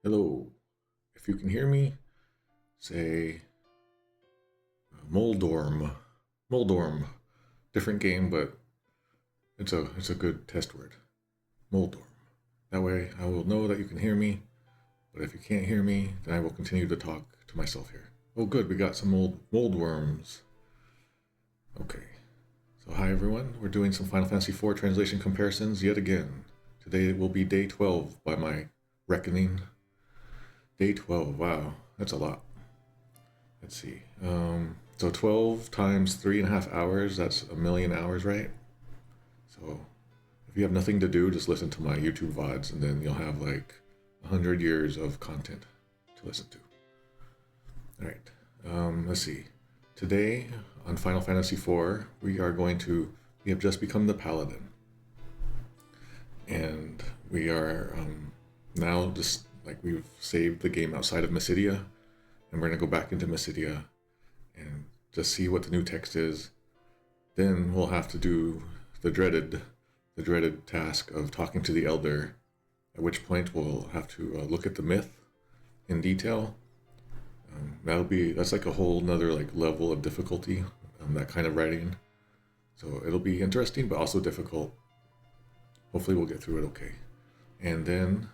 Hello. If you can hear me, say Moldorm. Moldorm. Different game, but it's a good test word. Moldorm. That way I will know that you can hear me, but if you can't hear me, then I will continue to talk to myself here. Oh good, we got some moldworms. Okay. So hi everyone, we're doing some Final Fantasy IV translation comparisons yet again. Today will be day 12 by my reckoning. Day 12, wow, that's a lot. Let's see. So 12 times 3.5 hours, that's 1,000,000 hours, right? So if you have nothing to do, just listen to my YouTube VODs and then you'll have like 100 years of content to listen to. Alright, let's see. Today on Final Fantasy IV, we have just become the Paladin. And we are now just like we've saved the game outside of Mysidia, and we're going to go back into Mysidia and just see what the new text is. Then we'll have to do the dreaded task of talking to the Elder, at which point we'll have to look at the myth in detail. That's like a whole nother like level of difficulty, that kind of writing. So it'll be interesting, but also difficult. Hopefully we'll get through it okay. And then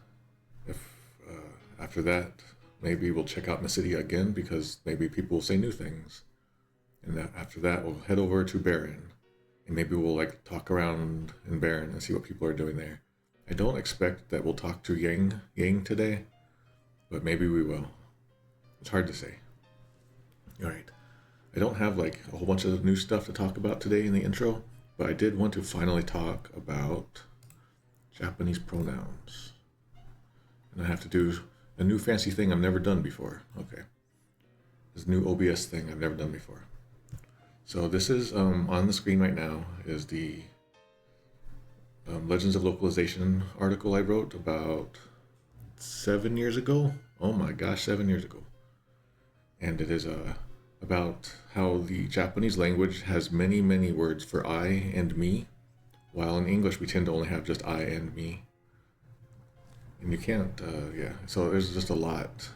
after that, maybe we'll check out Mysidia again because maybe people will say new things. And after that, we'll head over to Baron, and maybe we'll like talk around in Baron and see what people are doing there. I don't expect that we'll talk to Yang today, but maybe we will. It's hard to say. All right, I don't have like a whole bunch of new stuff to talk about today in the intro, but I did want to finally talk about Japanese pronouns, and I have to do a new fancy thing I've never done before. Okay, this new OBS thing I've never done before. So this is on the screen right now is the Legends of Localization article I wrote about 7 years ago. Oh my gosh, 7 years ago. And it is about how the Japanese language has many, many words for I and me, while in English we tend to only have just I and me. And you can't, so there's just a lot.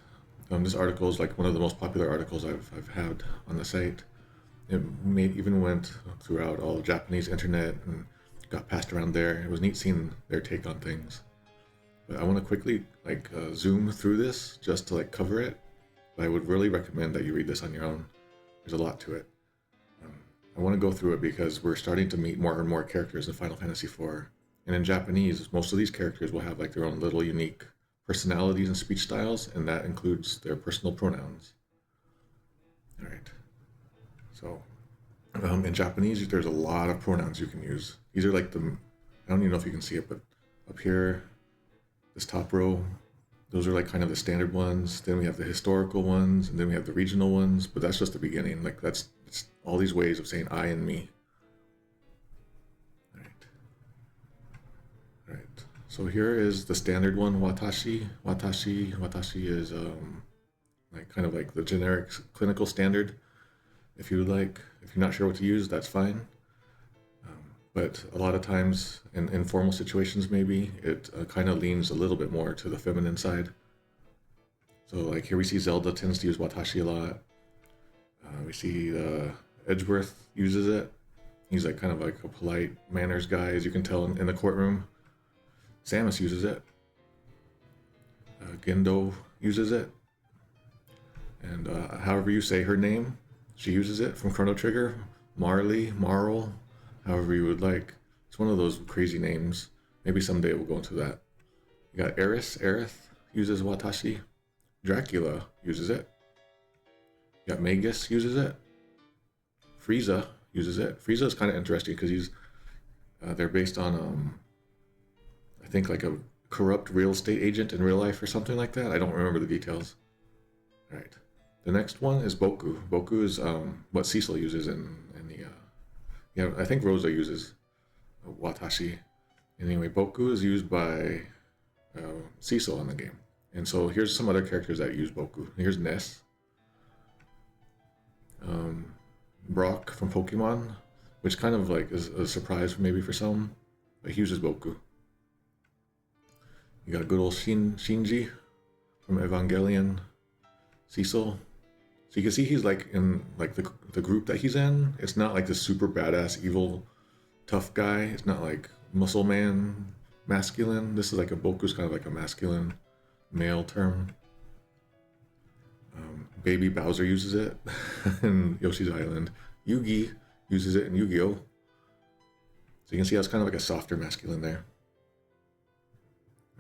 This article is like one of the most popular articles I've had on the site. It even went throughout all the Japanese internet and got passed around there. It was neat seeing their take on things. But I want to quickly like zoom through this just to like cover it. But I would really recommend that you read this on your own. There's a lot to it. I want to go through it because we're starting to meet more and more characters in Final Fantasy IV. And in Japanese, most of these characters will have like their own little unique personalities and speech styles, and that includes their personal pronouns. All right. So in Japanese, there's a lot of pronouns you can use. These are like I don't even know if you can see it, but up here, this top row, those are like kind of the standard ones. Then we have the historical ones, and then we have the regional ones, but that's just the beginning. Like it's all these ways of saying I and me. Right. So here is the standard one, watashi. Watashi is like kind of like the generic clinical standard. If you're not sure what to use, that's fine. But a lot of times in informal situations, maybe it kind of leans a little bit more to the feminine side. So like here we see Zelda tends to use watashi a lot. We see Edgeworth uses it. He's like kind of like a polite manners guy, as you can tell in the courtroom. Samus uses it. Gendo uses it. And however you say her name, she uses it from Chrono Trigger. Marl, however you would like. It's one of those crazy names. Maybe someday we'll go into that. You got Aerith uses watashi. Dracula uses it. You got Magus uses it. Frieza uses it. Frieza is kind of interesting because they're based on I think like a corrupt real estate agent in real life or something like that. I don't remember the details. All right. The next one is Boku. Boku is what Cecil uses in the I think Rosa uses watashi. Anyway, Boku is used by Cecil in the game. And so here's some other characters that use Boku. Here's Ness. Brock from Pokemon, which kind of like is a surprise maybe for some, but he uses Boku. You got good old Shinji from Evangelion, Cecil. So you can see he's like in like the group that he's in. It's not like the super badass, evil, tough guy. It's not like muscle man, masculine. This is like a Boku's kind of like a masculine male term. Baby Bowser uses it in Yoshi's Island. Yugi uses it in Yu-Gi-Oh! So you can see how it's kind of like a softer masculine there.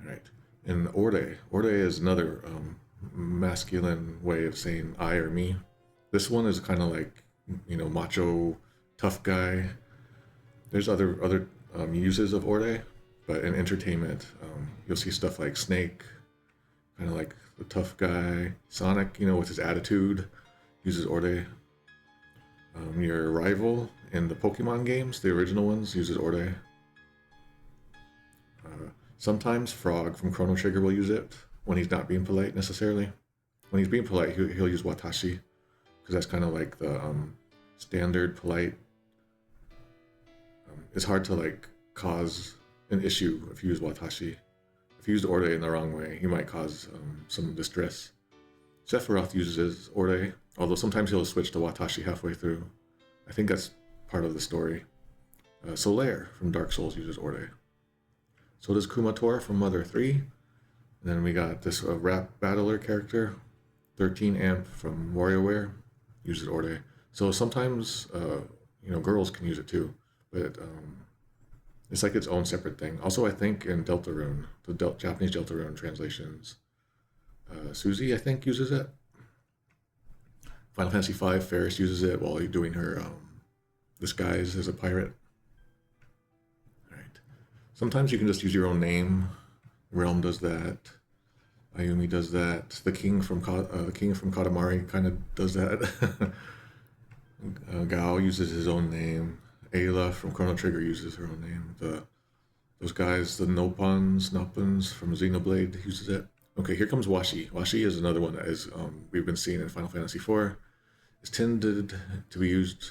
All right. And Ore is another masculine way of saying I or me. This one is kind of like, you know, macho, tough guy. There's other uses of Ore, but in entertainment, you'll see stuff like Snake, kind of like the tough guy. Sonic, you know, with his attitude, uses Ore. Your rival in the Pokemon games, the original ones, uses Ore. Sometimes Frog from Chrono Trigger will use it when he's not being polite necessarily. When he's being polite, he'll use Watashi, because that's kind of like the standard polite. It's hard to like cause an issue if you use Watashi. If you use Ore in the wrong way, you might cause some distress. Sephiroth uses Ore, although sometimes he'll switch to Watashi halfway through. I think that's part of the story. Solaire from Dark Souls uses Ore. So does Kumator from Mother 3. And then we got this rap battler character, 13 Amp from WarioWare, uses Ore. So sometimes, you know, girls can use it too, but it's like its own separate thing. Also, I think in Deltarune, the Japanese Deltarune translations, Suzy, I think, uses it. Final Fantasy V, Ferris uses it while you're doing her disguise as a pirate. Sometimes you can just use your own name. Realm does that. Ayumi does that. The king from Katamari kind of does that. Gao uses his own name. Ayla from Chrono Trigger uses her own name. Those guys, the Noppans from Xenoblade uses it. Okay, here comes Washi. Washi is another one that is we've been seeing in Final Fantasy IV. It's tended to be used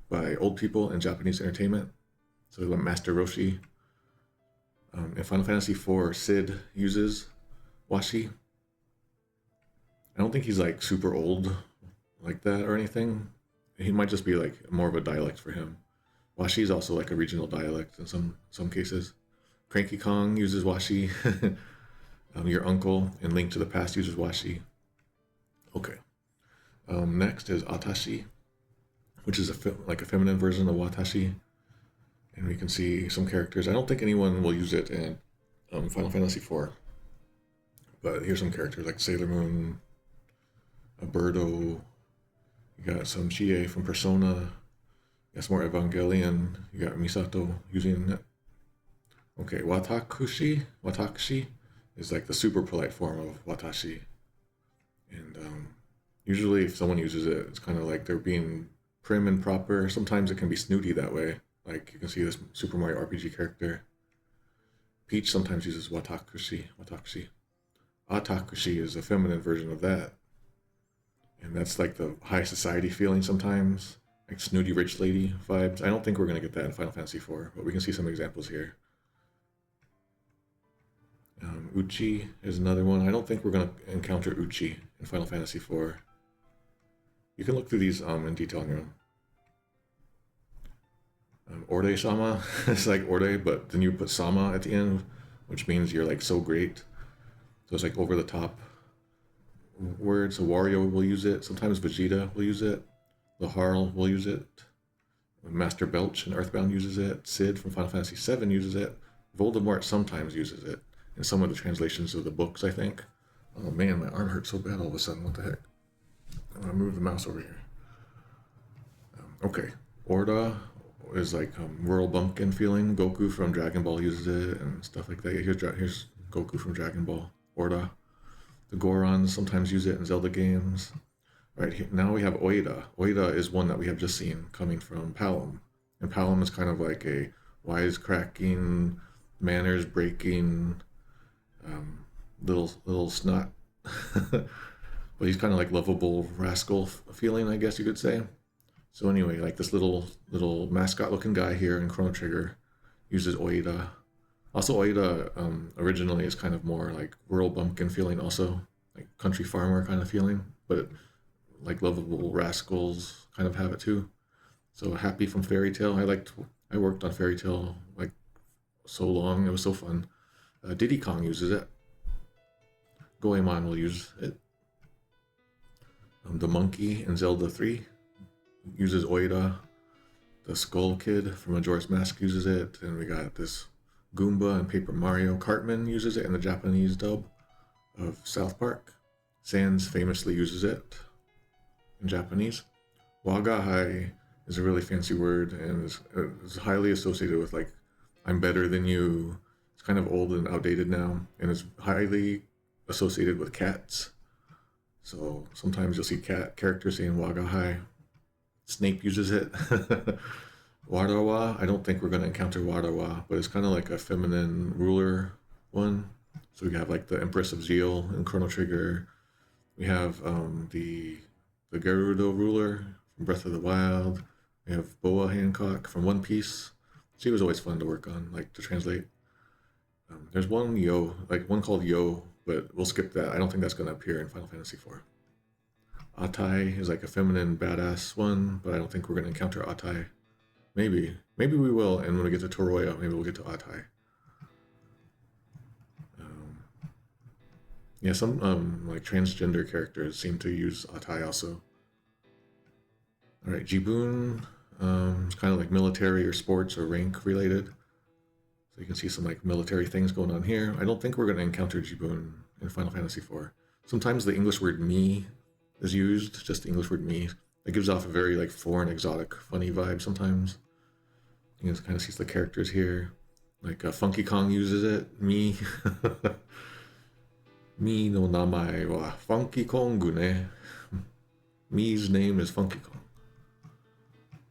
by old people in Japanese entertainment. So we went Master Roshi. In Final Fantasy IV, Sid uses Washi. I don't think he's like super old like that or anything. He might just be like more of a dialect for him. Washi is also like a regional dialect in some cases. Cranky Kong uses Washi. Your uncle in Link to the Past uses Washi. Okay. Next is Atashi, which is like a feminine version of Watashi. And we can see some characters. I don't think anyone will use it in Final Fantasy IV. But here's some characters like Sailor Moon, Birdo. You got some Chie from Persona. You got some more Evangelion. You got Misato using it. Okay, Watakushi. Watakushi is like the super polite form of Watashi. And usually if someone uses it, it's kind of like they're being prim and proper. Sometimes it can be snooty that way. Like you can see this Super Mario RPG character. Peach sometimes uses Watakushi. Atakushi is a feminine version of that. And that's like the high society feeling sometimes. Like snooty rich lady vibes. I don't think we're going to get that in Final Fantasy IV, but we can see some examples here. Uchi is another one. I don't think we're going to encounter Uchi in Final Fantasy IV. You can look through these in detail on your own. Orde-sama is like Orde, but then you put Sama at the end, which means you're like so great. So it's like over the top words. So Wario will use it. Sometimes Vegeta will use it. Laharl will use it. Master Belch in Earthbound uses it. Sid from Final Fantasy VII uses it. Voldemort sometimes uses it in some of the translations of the books, I think. Oh man, my arm hurts so bad all of a sudden. What the heck? I'm gonna move the mouse over here. Okay, Orda is like rural bumpkin feeling. Goku from Dragon Ball uses it and stuff like that. Here's Goku from Dragon Ball. Orda. The Gorons sometimes use it in Zelda games. Right here, now we have Oida. Oida is one that we have just seen coming from Palom. And Palom is kind of like a wisecracking, manners breaking, little snot. But he's kind of like lovable rascal feeling, I guess you could say. So anyway, like this little mascot looking guy here in Chrono Trigger uses Oida. Also Oida originally is kind of more like rural bumpkin feeling also. like country farmer kind of feeling, but like lovable rascals kind of have it too. So Happy from Fairy Tale. I worked on Fairy Tale like so long. It was so fun. Diddy Kong uses it. Goemon will use it. The monkey in Zelda 3 uses Oida. The Skull Kid from Majora's Mask uses it. And we got this Goomba and Paper Mario. Cartman uses it in the Japanese dub of South Park. Sans famously uses it in Japanese. Wagahai is a really fancy word and is highly associated with like, I'm better than you. It's kind of old and outdated now, and it's highly associated with cats. So sometimes you'll see cat characters saying Wagahai. Snape uses it. Warawa, I don't think we're going to encounter Warawa, but it's kind of like a feminine ruler one. So we have like the Empress of Zeal in Chrono Trigger. We have the Gerudo ruler from Breath of the Wild. We have Boa Hancock from One Piece. She was always fun to work on, like to translate. There's one one called Yo, but we'll skip that. I don't think that's going to appear in Final Fantasy IV. Atai is like a feminine badass one, but I don't think we're going to encounter Atai. Maybe we will, and when we get to Toroya, maybe we'll get to Atai. Yeah, some like transgender characters seem to use Atai also. All right, Jibun, it's kind of like military or sports or rank related. So you can see some like military things going on here. I don't think we're going to encounter Jibun in Final Fantasy IV. Sometimes the English word me is used, just the English word me. It gives off a very like foreign, exotic, funny vibe sometimes. You can kind of see the characters here. Like Funky Kong uses it, me. Mi no namae wa Funky Kongu ne. Mi's name is Funky Kong.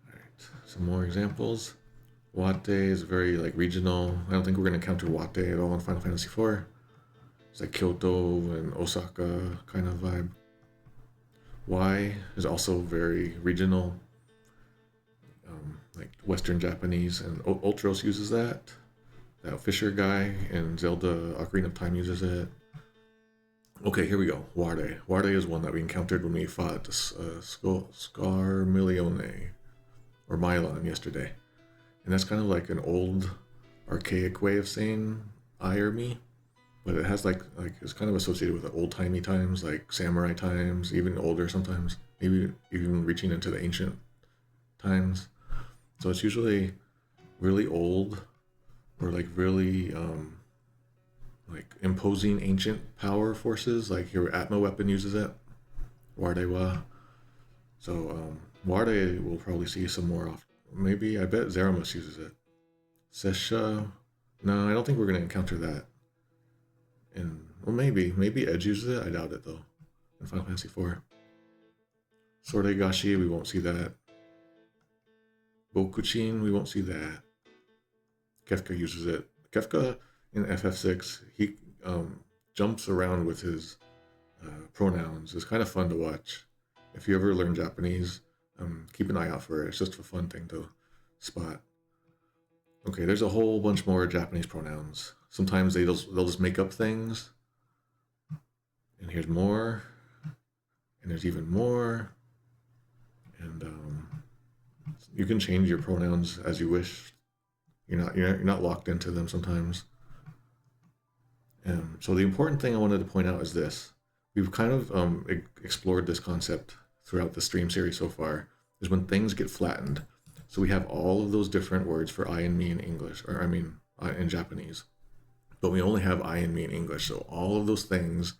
Alright, some more examples. Wate is very like regional. I don't think we're going to encounter Wate at all in Final Fantasy IV. It's like Kyoto and Osaka kind of vibe. Y is also very regional, like Western Japanese, and Ultros uses that. That Fisher guy in Zelda Ocarina of Time uses it. Okay, here we go. Wade. Wade is one that we encountered when we fought Scarmilione or Mylon yesterday. And that's kind of like an old, archaic way of saying I or me. But it has like it's kind of associated with the old-timey times, like samurai times, even older sometimes, maybe even reaching into the ancient times. So it's usually really old or like really like imposing ancient power forces, like your Atma weapon uses it, Wardewa. So Warde we'll probably see some more often. Maybe, I bet Zeramus uses it. Sesha, no, I don't think we're going to encounter that. And, well, maybe Edge uses it. I doubt it though. In Final Fantasy IV. Sordegashi, we won't see that. Bokuchin, we won't see that. Kefka uses it. Kefka in FF6, he jumps around with his pronouns. It's kind of fun to watch. If you ever learn Japanese, keep an eye out for it. It's just a fun thing to spot. Okay, there's a whole bunch more Japanese pronouns. Sometimes they'll just make up things. And here's more. And there's even more. And you can change your pronouns as you wish. You're not locked into them sometimes. So the important thing I wanted to point out is this. We've kind of explored this concept throughout the stream series so far, is when things get flattened. So we have all of those different words for I and me in English, or in Japanese. But we only have I and me in English. So all of those things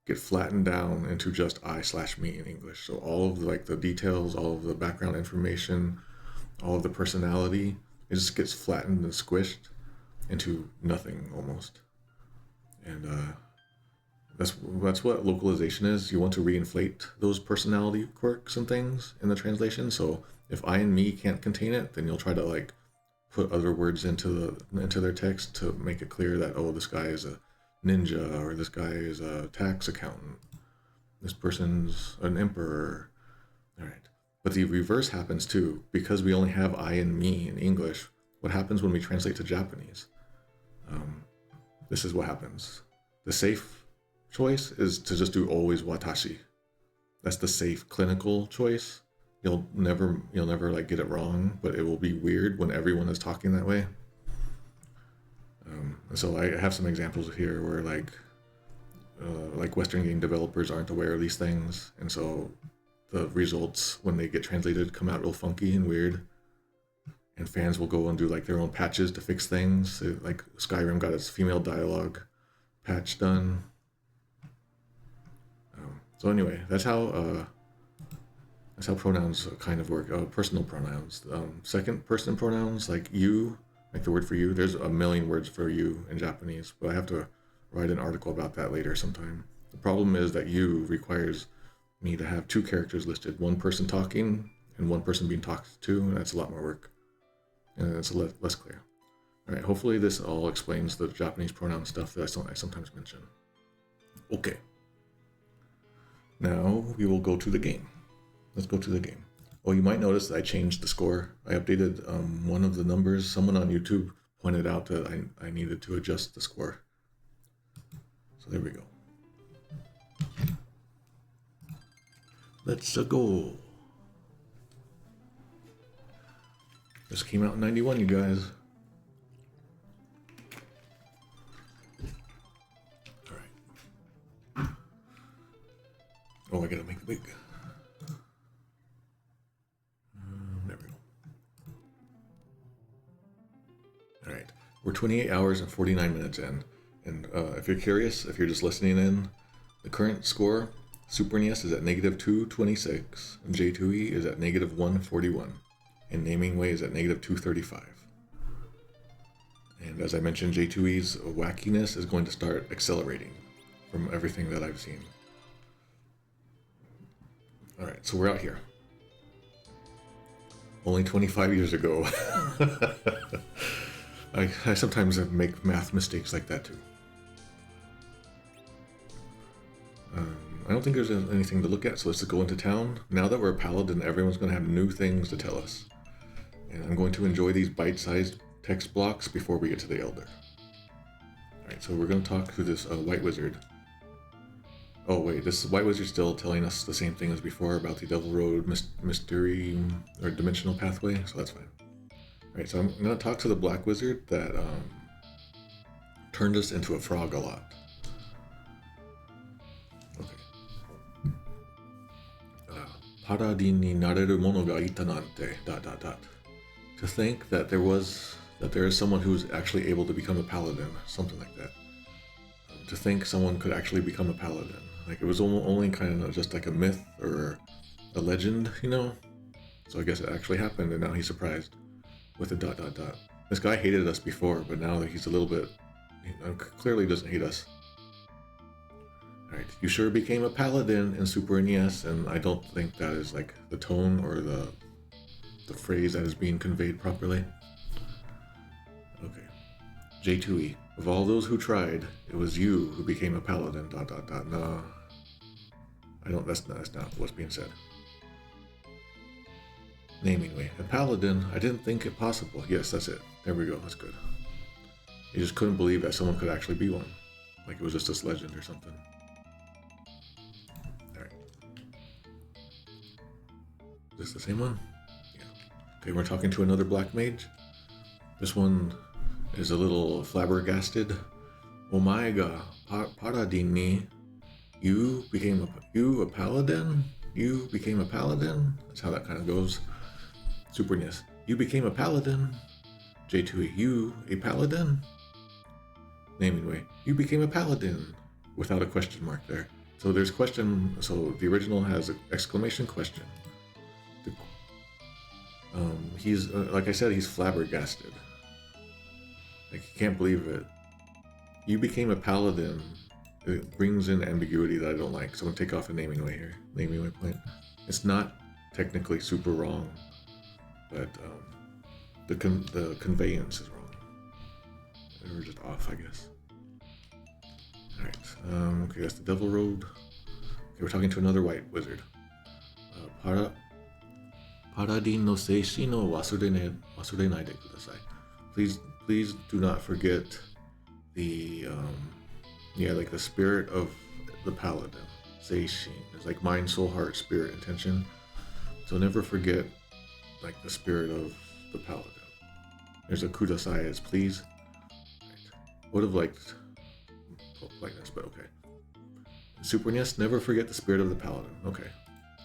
get flattened down into just I/me in English. So all of the details, all of the background information, all of the personality, it just gets flattened and squished into nothing almost. And that's what localization is. You want to reinflate those personality quirks and things in the translation. So if I and me can't contain it, then you'll try to put other words into their text to make it clear that, oh, this guy is a ninja, or this guy is a tax accountant, this person's an emperor. All right. But the reverse happens too, because we only have I and me in English. What happens when we translate to Japanese? This is what happens. The safe choice is to just do always watashi. That's the safe clinical choice. You'll never like get it wrong, but it will be weird when everyone is talking that way. So I have some examples here where like Western game developers aren't aware of these things, and so the results when they get translated come out real funky and weird. And fans will go and do like their own patches to fix things. So, like Skyrim got its female dialogue patch done. So anyway, that's how pronouns kind of work. Personal pronouns. Second person pronouns, like you, like the word for you. There's a million words for you in Japanese, but I have to write an article about that later sometime. The problem is that you requires me to have two characters listed, one person talking and one person being talked to, and that's a lot more work. And it's less clear. All right, hopefully this all explains the Japanese pronoun stuff that I sometimes mention. Okay. Now we will go to the game. Let's go to the game. Oh, you might notice that I changed the score. I updated one of the numbers. Someone on YouTube pointed out that I needed to adjust the score. So there we go. Let's go. This came out in 91, you guys. Alright. Oh, I gotta make it big. There we go. Alright. We're 28 hours and 49 minutes in. And if you're curious, if you're just listening in, the current score, Super NES is at -226, and J2E is at -141. And Naming Way is at -235. And as I mentioned, J2E's wackiness is going to start accelerating from everything that I've seen. Alright, so we're out here. Only 25 years ago. I sometimes make math mistakes like that too. I don't think there's anything to look at, so let's just go into town. Now that we're a paladin, everyone's going to have new things to tell us. And I'm going to enjoy these bite-sized text blocks before we get to the Elder. Alright, so we're going to talk to this White Wizard. Oh wait, this White Wizard still telling us the same thing as before about the Devil Road mystery or dimensional pathway, so that's fine. Alright, so I'm going to talk to the Black Wizard that turned us into a frog a lot. Okay. Paladin ni nareru mono ga ita nante ... To think that there is someone who's actually able to become a paladin, something like that. To think someone could actually become a paladin. Like it was only kind of just like a myth or a legend, you know? So I guess it actually happened, and now he's surprised with a ... This guy hated us before, but now that he's a little bit, clearly doesn't hate us. Alright, you sure became a paladin in Super NES, and I don't think that is like the tone or the phrase that is being conveyed properly. Okay. J2E. Of all those who tried, it was you who became a paladin, ... No. That's not what's being said. Naming Way. A paladin, I didn't think it possible. Yes, that's it. There we go, that's good. You just couldn't believe that someone could actually be one. Like it was just this legend or something. Alright. Is this the same one? Okay, we're talking to another black mage. This one is a little flabbergasted. Omae ga Paladin ni, you a paladin? You became a paladin? That's how that kind of goes. Super NES. You became a paladin. J2E. You a paladin? Naming Way. You became a paladin. Without a question mark there. So there's question. So the original has an exclamation question. He's like I said, he's flabbergasted. Like he can't believe it. You became a paladin. It brings in ambiguity that I don't like. So I'm gonna take off a naming way here. Naming way point. It's not technically super wrong, but the conveyance is wrong. We're just off, I guess. All right. Okay, that's the Devil Road. Okay, we're talking to another white wizard. Paladin no seishi no wasurenai de kudasai. Please do not forget the the spirit of the Paladin. Seishin is like mind, soul, heart, spirit, intention. So never forget like the spirit of the Paladin. There's a kudasai as please. Right. Would have liked politeness, but okay. Super NES, never forget the spirit of the Paladin. Okay.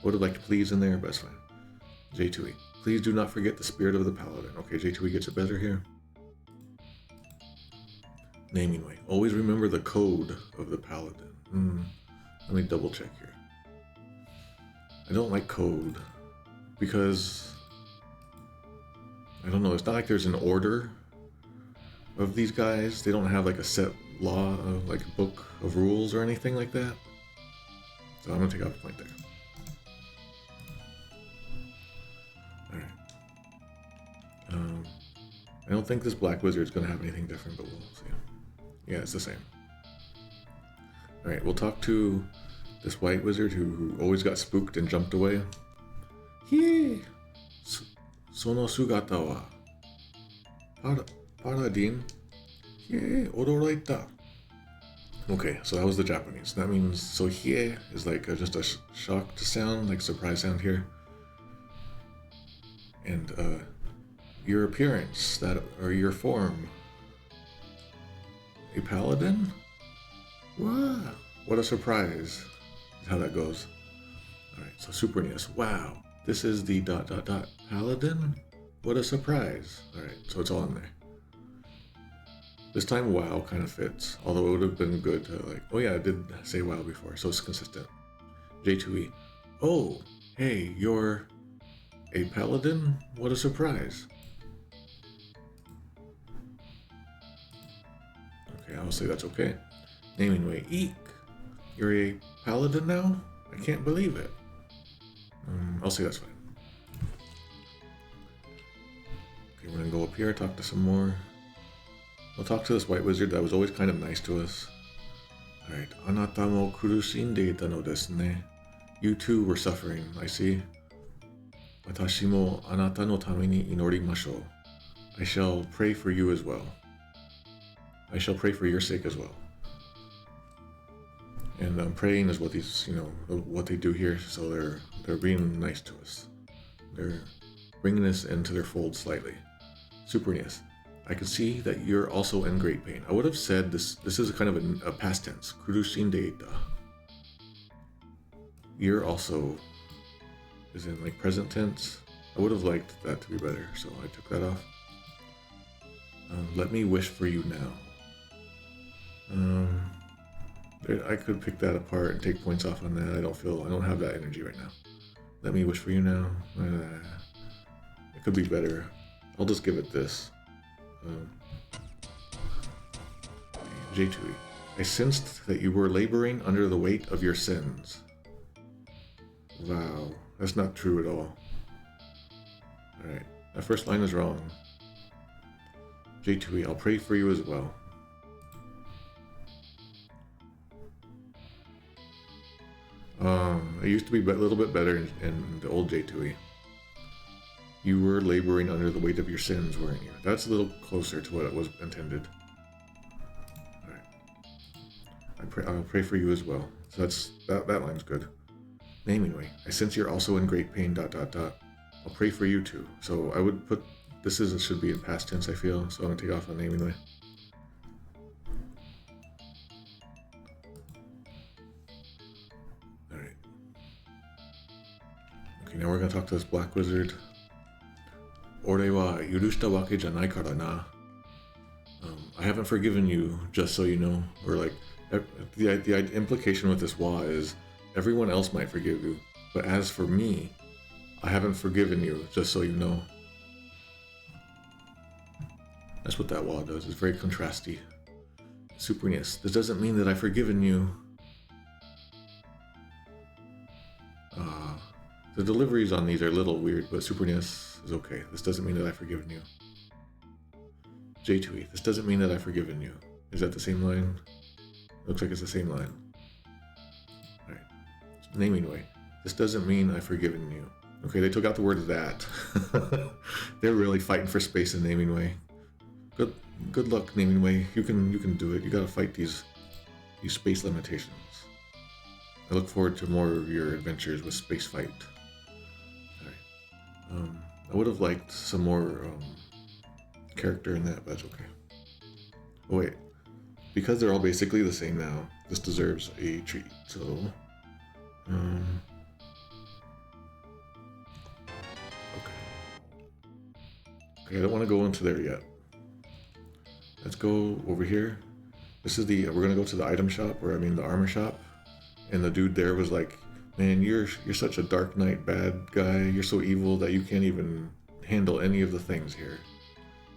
Would have liked please in there, but it's fine. J2E, please do not forget the spirit of the Paladin. Okay, J2E gets it better here. Naming way. Always remember the code of the Paladin. Let me double check here. I don't like code because I don't know. It's not like there's an order of these guys. They don't have like a set law of like a book of rules or anything like that. So I'm gonna take off a point there. All right. I don't think this black wizard's gonna have anything different, but we'll see. Yeah, it's the same. All right, we'll talk to this white wizard who always got spooked and jumped away. Hie! Sono sugata wa Paladin. Hie! Odoroita. Okay, so that was the Japanese. That means, so hie is like just a shocked sound, like surprise sound here. And your appearance, that or your form. A paladin? Wow, what a surprise is how that goes. Alright, so Super NES. Wow, this is the ... Paladin? What a surprise. Alright, so it's all in there. This time wow kind of fits, although it would have been good to like, oh yeah, I did say wow before, so it's consistent. J2E. Oh, hey, you're a paladin? What a surprise. Okay, I'll say that's okay. Naming way. Eek! You're a paladin now? I can't believe it. I'll say that's fine. Okay, we're gonna go up here, talk to some more. We'll talk to this white wizard that was always kind of nice to us. Alright. Anata mo kurushindeita no desu ne. You too were suffering, I see. Watashi mo anata no tame ni inorimashou. I shall pray for you as well. I shall pray for your sake as well. And praying is what these, what they do here. So they're being nice to us. They're bringing us into their fold slightly. Super NES. I can see that you're also in great pain. I would have said this is a kind of a past tense. Kurushindeita. You're also is in like present tense. I would have liked that to be better, so I took that off. Let me wish for you now. I could pick that apart and take points off on that. I don't have that energy right now. Let me wish for you now. It could be better. I'll just give it this. J2E. I sensed that you were laboring under the weight of your sins. Wow, that's not true at all. Alright, that first line is wrong. J2E, I'll pray for you as well. It used to be a little bit better in the old J2E. You were laboring under the weight of your sins, weren't you? That's a little closer to what it was intended. Alright. I'll pray for you as well. So that line's good. Naming way. I sense you're also in great pain, ... I'll pray for you too. So I would put, should be in past tense, I feel. So I'm gonna take off on naming way. Alright. Okay, now we're gonna talk to this black wizard. Ore wa yurushita wake janai kara na. I haven't forgiven you, just so you know. Or like, the implication with this wa is everyone else might forgive you, but as for me, I haven't forgiven you, just so you know. That's what that wa does. It's very contrasty. Super NES. This doesn't mean that I've forgiven you. The deliveries on these are a little weird, but Super NES is okay. This doesn't mean that I've forgiven you. J2E. This doesn't mean that I've forgiven you. Is that the same line? Looks like it's the same line. Alright. Naming way. This doesn't mean I've forgiven you. Okay, they took out the word that. They're really fighting for space in naming way. Good luck, naming way. You can do it. You gotta fight these space limitations. I look forward to more of your adventures with Spacefight. Alright. I would have liked some more character in that, but that's okay. Oh wait. Because they're all basically the same now, this deserves a treat. So, okay, I don't want to go into there yet. Let's go over here. This is we're gonna go to the item shop, or I mean the armor shop, and the dude there was like, "Man, you're such a Dark Knight bad guy. You're so evil that you can't even handle any of the things here."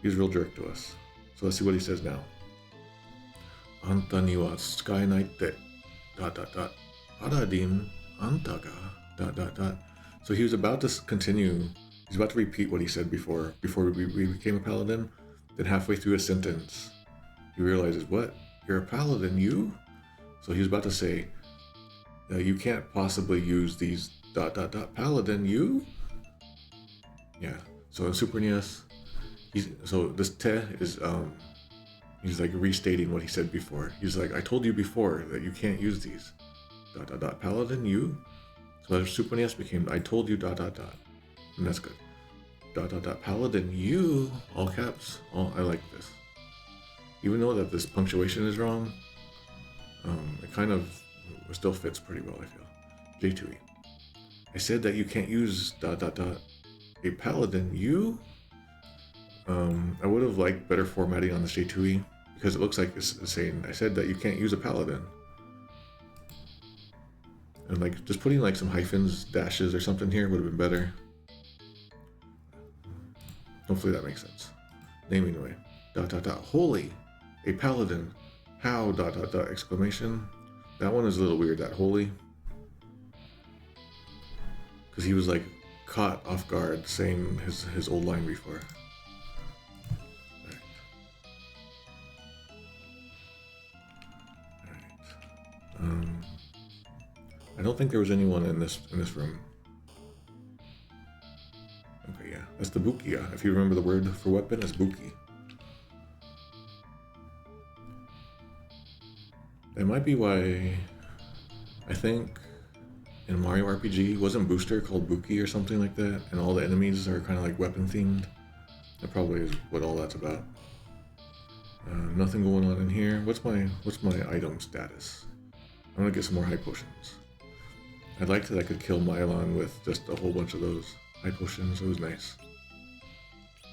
He's a real jerk to us. So let's see what he says now. Anta ni wa tsukai naite. ... Paladin anta ga ... So he was about to continue. He's about to repeat what he said before we became a paladin. Then halfway through a sentence, he realizes, "What? You're a paladin, you?" So he was about to say, "You can't possibly use these ... Paladin, you?" Yeah. So in Super NES, so this te is he's like restating what he said before. He's like, "I told you before that you can't use these ... Paladin, you?" So Super NES became, "I told you ... And that's good. ... Paladin, you, all caps. Oh, I like this. Even though that this punctuation is wrong, it kind of still fits pretty well, I feel. J2E. I said that you can't use ... A paladin, you? I would have liked better formatting on the J2E, because it looks like it's saying, "I said that you can't use a paladin." And like just putting like some hyphens, dashes or something here would have been better. Hopefully that makes sense. Naming way. ... Holy. A paladin. How ... Exclamation. That one is a little weird, that holy. Because he was like caught off guard saying his old line before. Alright. I don't think there was anyone in this room. Okay, yeah. That's the bukia. If you remember the word for weapon, it's buki. That might be why I think in Mario RPG, wasn't Booster called Buki or something like that? And all the enemies are kind of like weapon themed. That probably is what all that's about. Nothing going on in here. What's my item status? I'm gonna get some more high potions. I'd like that I could kill Mylon with just a whole bunch of those high potions. It was nice.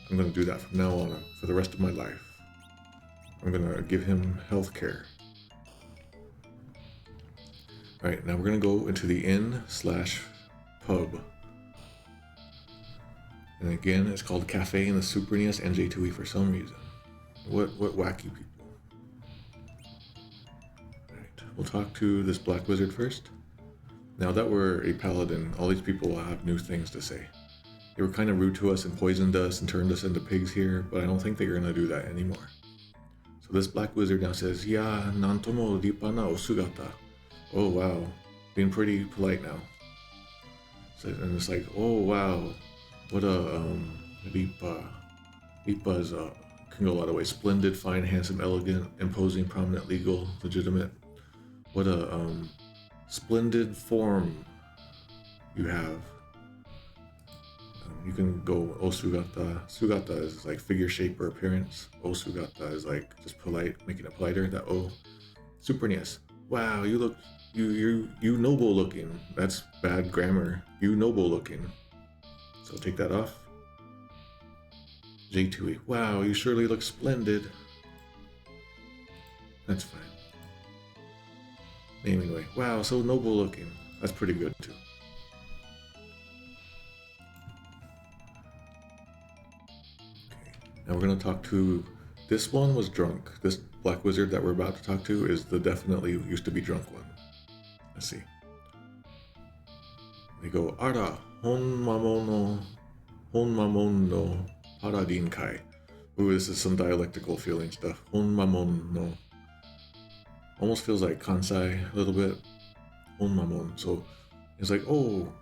I'm gonna do that from now on for the rest of my life. I'm gonna give him health care. Alright, now we're gonna go into the inn/pub. And again, it's called Cafe in the Super NES and J2E for some reason. What wacky people. Alright, we'll talk to this black wizard first. Now that we're a paladin, all these people will have new things to say. They were kind of rude to us and poisoned us and turned us into pigs here, but I don't think they're gonna do that anymore. So this black wizard now says, "Ya nantomo ripana osugata." Oh wow, being pretty polite now. So, and it's like, oh wow, what a ripa. Ripa is can go a lot of ways. Splendid, fine, handsome, elegant, imposing, prominent, legal, legitimate. What a splendid form you have. You can go osugata. Sugata is like figure shape or appearance. Osugata is like just polite, making it politer. That O. Super NES. Wow, you look, you noble looking. That's bad grammar. You noble looking. So take that off. J2E. Wow, you surely look splendid. That's fine. Naming way. Wow, so noble looking. That's pretty good too. Now we're going to talk to, this one was drunk. This black wizard that we're about to talk to is the definitely used to be drunk one. Let's see. They go, "Ara, honmamon no Paladin kai." Ooh, this is some dialectical feeling stuff. Honmamon no. Almost feels like Kansai a little bit. Honmamon. So it's like, oh,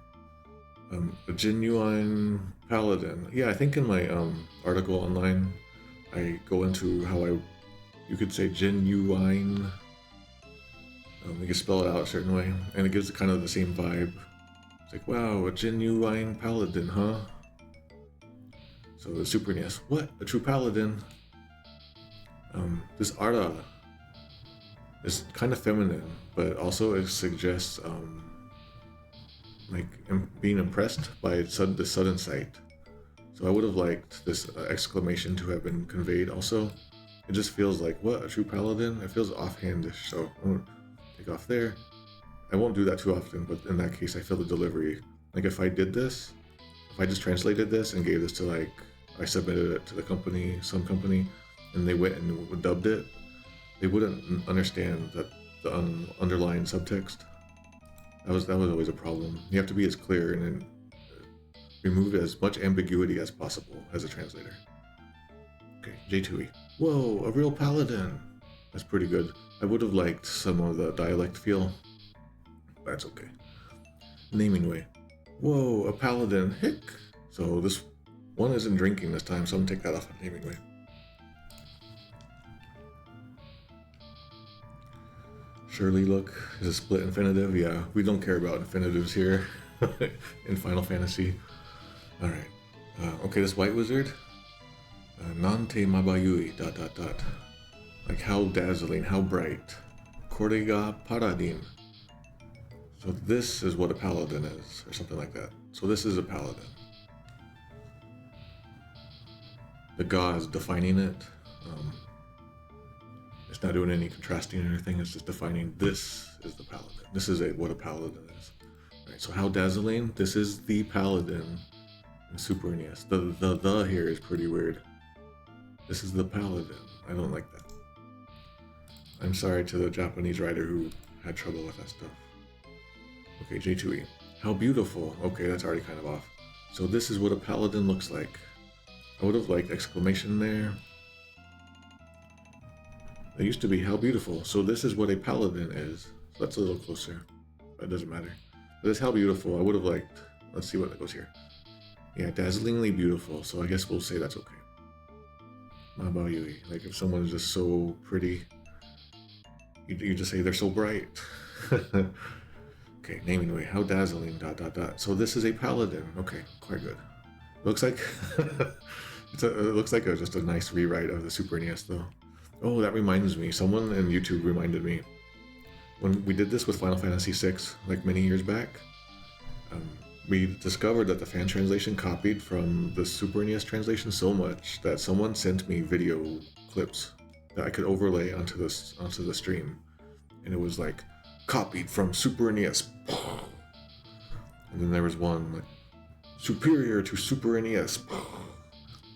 a genuine paladin. Yeah, I think in my article online, I go into how you could say genuine You can spell it out a certain way, and it gives kind of the same vibe. It's like, wow, a genuine paladin, huh? So the Super NES, what? A true paladin? This Ara is kind of feminine, but also it suggests like being impressed by the sudden sight. So I would have liked this exclamation to have been conveyed also. It just feels like, what, a true paladin? It feels offhandish, so I'm gonna take off there. I won't do that too often, but in that case I feel the delivery. Like if I did this, if I just translated this and gave this to like, I submitted it to the company, some company, and they went and dubbed it, they wouldn't understand that the underlying subtext. That was always a problem. You have to be as clear and then remove as much ambiguity as possible as a translator. Okay, J2E. Whoa, a real paladin. That's pretty good. I would have liked some of the dialect feel. That's okay. Naming way. Whoa, a paladin. Hick. So this one isn't drinking this time, so I'm gonna take that off of naming way. Surely look is a split infinitive. Yeah, we don't care about infinitives here in Final Fantasy. Alright. Okay, this white wizard. Nante mabayui. ... Like how dazzling, how bright. Korega Paladin. So this is what a paladin is, or something like that. So this is a paladin. The ga is defining it. It's not doing any contrasting or anything. It's just defining this is the paladin. This is what a paladin is. All right. So how dazzling. This is the paladin in Super NES. The here is pretty weird. This is the paladin. I don't like that. I'm sorry to the Japanese writer who had trouble with that stuff. Okay, J2E. How beautiful. Okay, that's already kind of off. So this is what a paladin looks like. I would have liked exclamation there. It used to be how beautiful. So this is what a paladin is. So that's a little closer. But it doesn't matter. But it's how beautiful. I would have liked. Let's see what goes here. Yeah, dazzlingly beautiful. So I guess we'll say that's okay. Mabayui. Like if someone is just so pretty, you just say they're so bright. Okay, naming way. How dazzling. ... So this is a paladin. Okay, quite good. Looks like it looks like just a nice rewrite of the Super NES though. Oh, that reminds me. Someone in YouTube reminded me when we did this with Final Fantasy VI, like many years back. We discovered that the fan translation copied from the Super NES translation so much that someone sent me video clips that I could overlay onto the stream, and it was like copied from Super NES. And then there was one like superior to Super NES.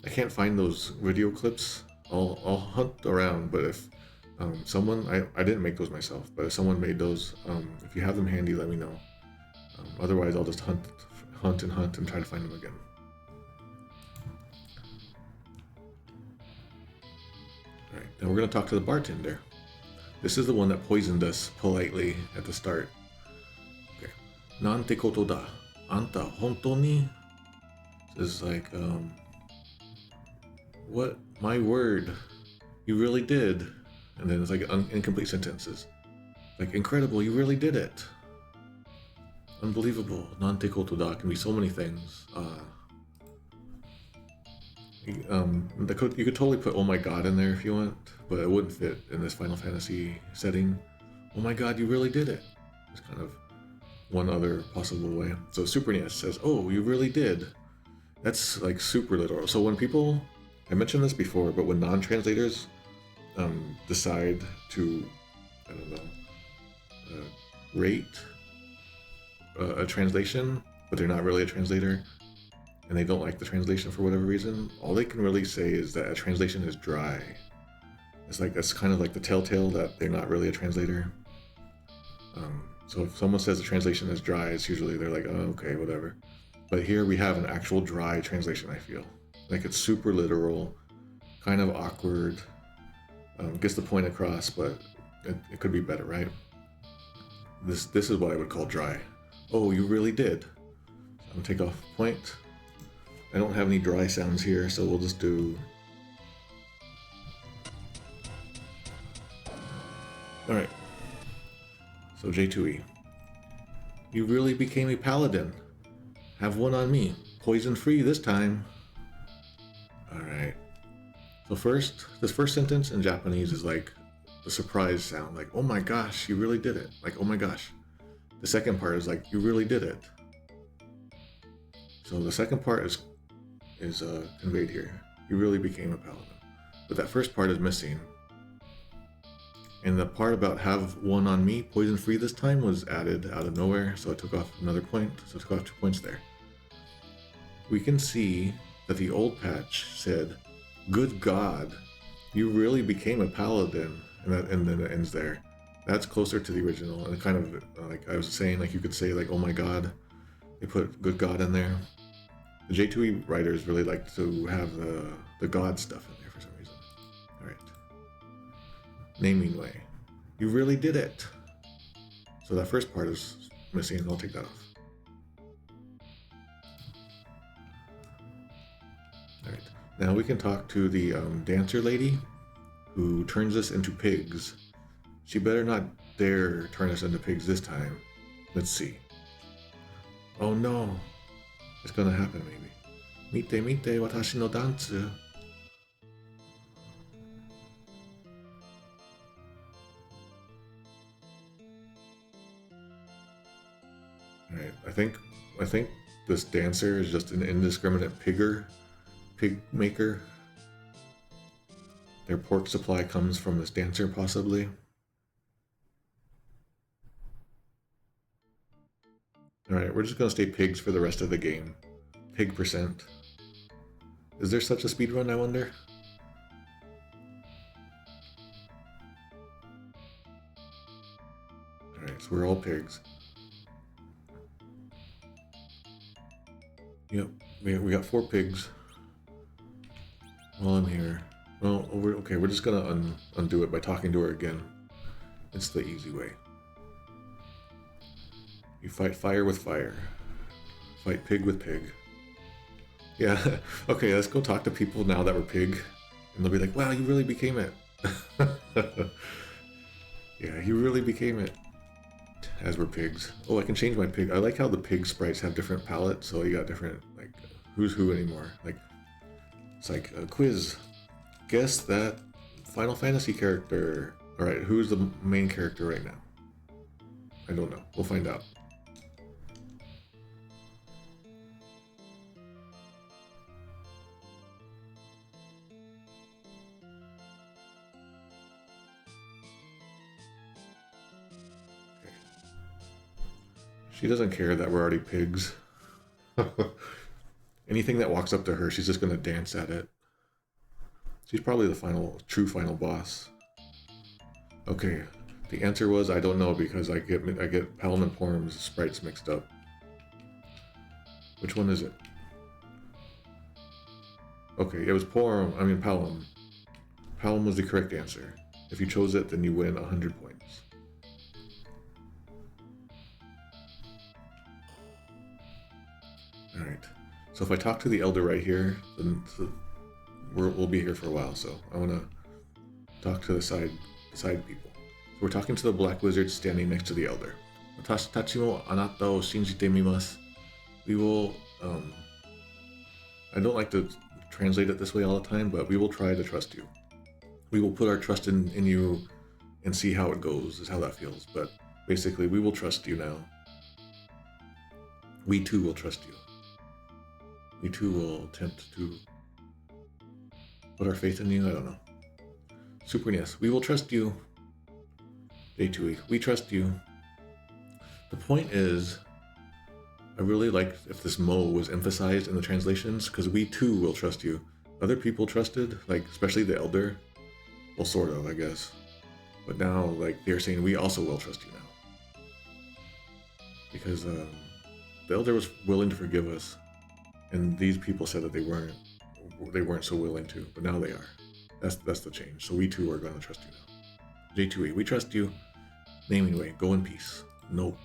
I can't find those video clips. I'll hunt around, but if someone, I didn't make those myself, but if someone made those, if you have them handy, let me know. Otherwise, I'll just hunt and try to find them again. Alright, now we're going to talk to the bartender. This is the one that poisoned us politely at the start. Okay. Nante koto da? Anta honto ni? It's like, what? My word. You really did. And then it's like incomplete sentences. Like, incredible, you really did it. Unbelievable. Nante koto da can be so many things. You could totally put oh my god in there if you want, but it wouldn't fit in this Final Fantasy setting. Oh my god, you really did it. It's kind of one other possible way. So Super NES says, oh, you really did. That's like super literal. So when people, I mentioned this before, but when non-translators decide to, I don't know, rate a translation, but they're not really a translator, and they don't like the translation for whatever reason, all they can really say is that a translation is dry. It's kind of like the telltale that they're not really a translator. So if someone says the translation is dry, it's usually they're like, oh, okay, whatever. But here we have an actual dry translation, I feel. Like it's super literal, kind of awkward, gets the point across, but it could be better, right? This is what I would call dry. Oh, you really did. I'm gonna take off point. I don't have any dry sounds here, so we'll just do... Alright. So J2E. You really became a paladin. Have one on me. Poison free this time. Alright. So this first sentence in Japanese is like the surprise sound. Like, oh my gosh, you really did it. Like, oh my gosh. The second part is like, you really did it. So the second part is conveyed here. You really became a paladin. But that first part is missing. And the part about have one on me, poison free this time, was added out of nowhere, so it took off another point, so it took off 2 points there. We can see that the old patch said, good God, you really became a paladin, and then it ends there. That's closer to the original, and kind of, like I was saying, like you could say, like, oh my God, they put good God in there. The J2E writers really like to have the God stuff in there for some reason. Alright. Naming way. You really did it. So that first part is missing, and I'll take that off. Alright. Now we can talk to the dancer lady who turns us into pigs. She better not dare turn us into pigs this time. Let's see. Oh no. It's gonna happen maybe. Mite mite watashi no dantsu. Alright, I think this dancer is just an indiscriminate pig maker. Their pork supply comes from this dancer, possibly. Alright, we're just gonna stay pigs for the rest of the game. Pig percent. Is there such a speedrun, I wonder? Alright, so we're all pigs. Yep, we got 4 pigs. While I'm here. Well, we're just gonna undo it by talking to her again. It's the easy way. You fight fire with fire. Fight pig with pig. Yeah, okay, let's go talk to people now that we're pig. And they'll be like, wow, you really became it. Yeah, you really became it. As we're pigs. Oh, I can change my pig. I like how the pig sprites have different palettes, so you got different, like, who's who anymore. Like, it's like a quiz. Guess that Final Fantasy character. Alright, who's the main character right now? I don't know. We'll find out. She doesn't care that we're already pigs. Anything that walks up to her, she's just gonna dance at it. She's probably the true final boss. Okay, the answer was I don't know because I get Palom and Porom's sprites mixed up. Which one is it? Okay, it was Palom. Palom was the correct answer. If you chose it, then you win 100 points. Alright, so if I talk to the elder right here, then we'll be here for a while, so I want to talk to the side people. So we're talking to the black wizard standing next to the elder. Watashi tachi mo anata o shinjite mimasu. We will, I don't like to translate it this way all the time, but we will try to trust you. We will put our trust in you and see how it goes, is how that feels. But basically, we will trust you now. We too will trust you. We too will attempt to put our faith in you. I don't know. Super NES. We will trust you. J2E. We trust you. The point is, I really like if this mo was emphasized in the translations, because we too will trust you. Other people trusted, like especially the elder. Well, sort of, I guess. But now, like, they're saying we also will trust you now. Because the elder was willing to forgive us. And these people said that they weren't so willing to, but now they are. That's the change. So we too are going to trust you now. J2E, we trust you. Naming way, go in peace. Nope.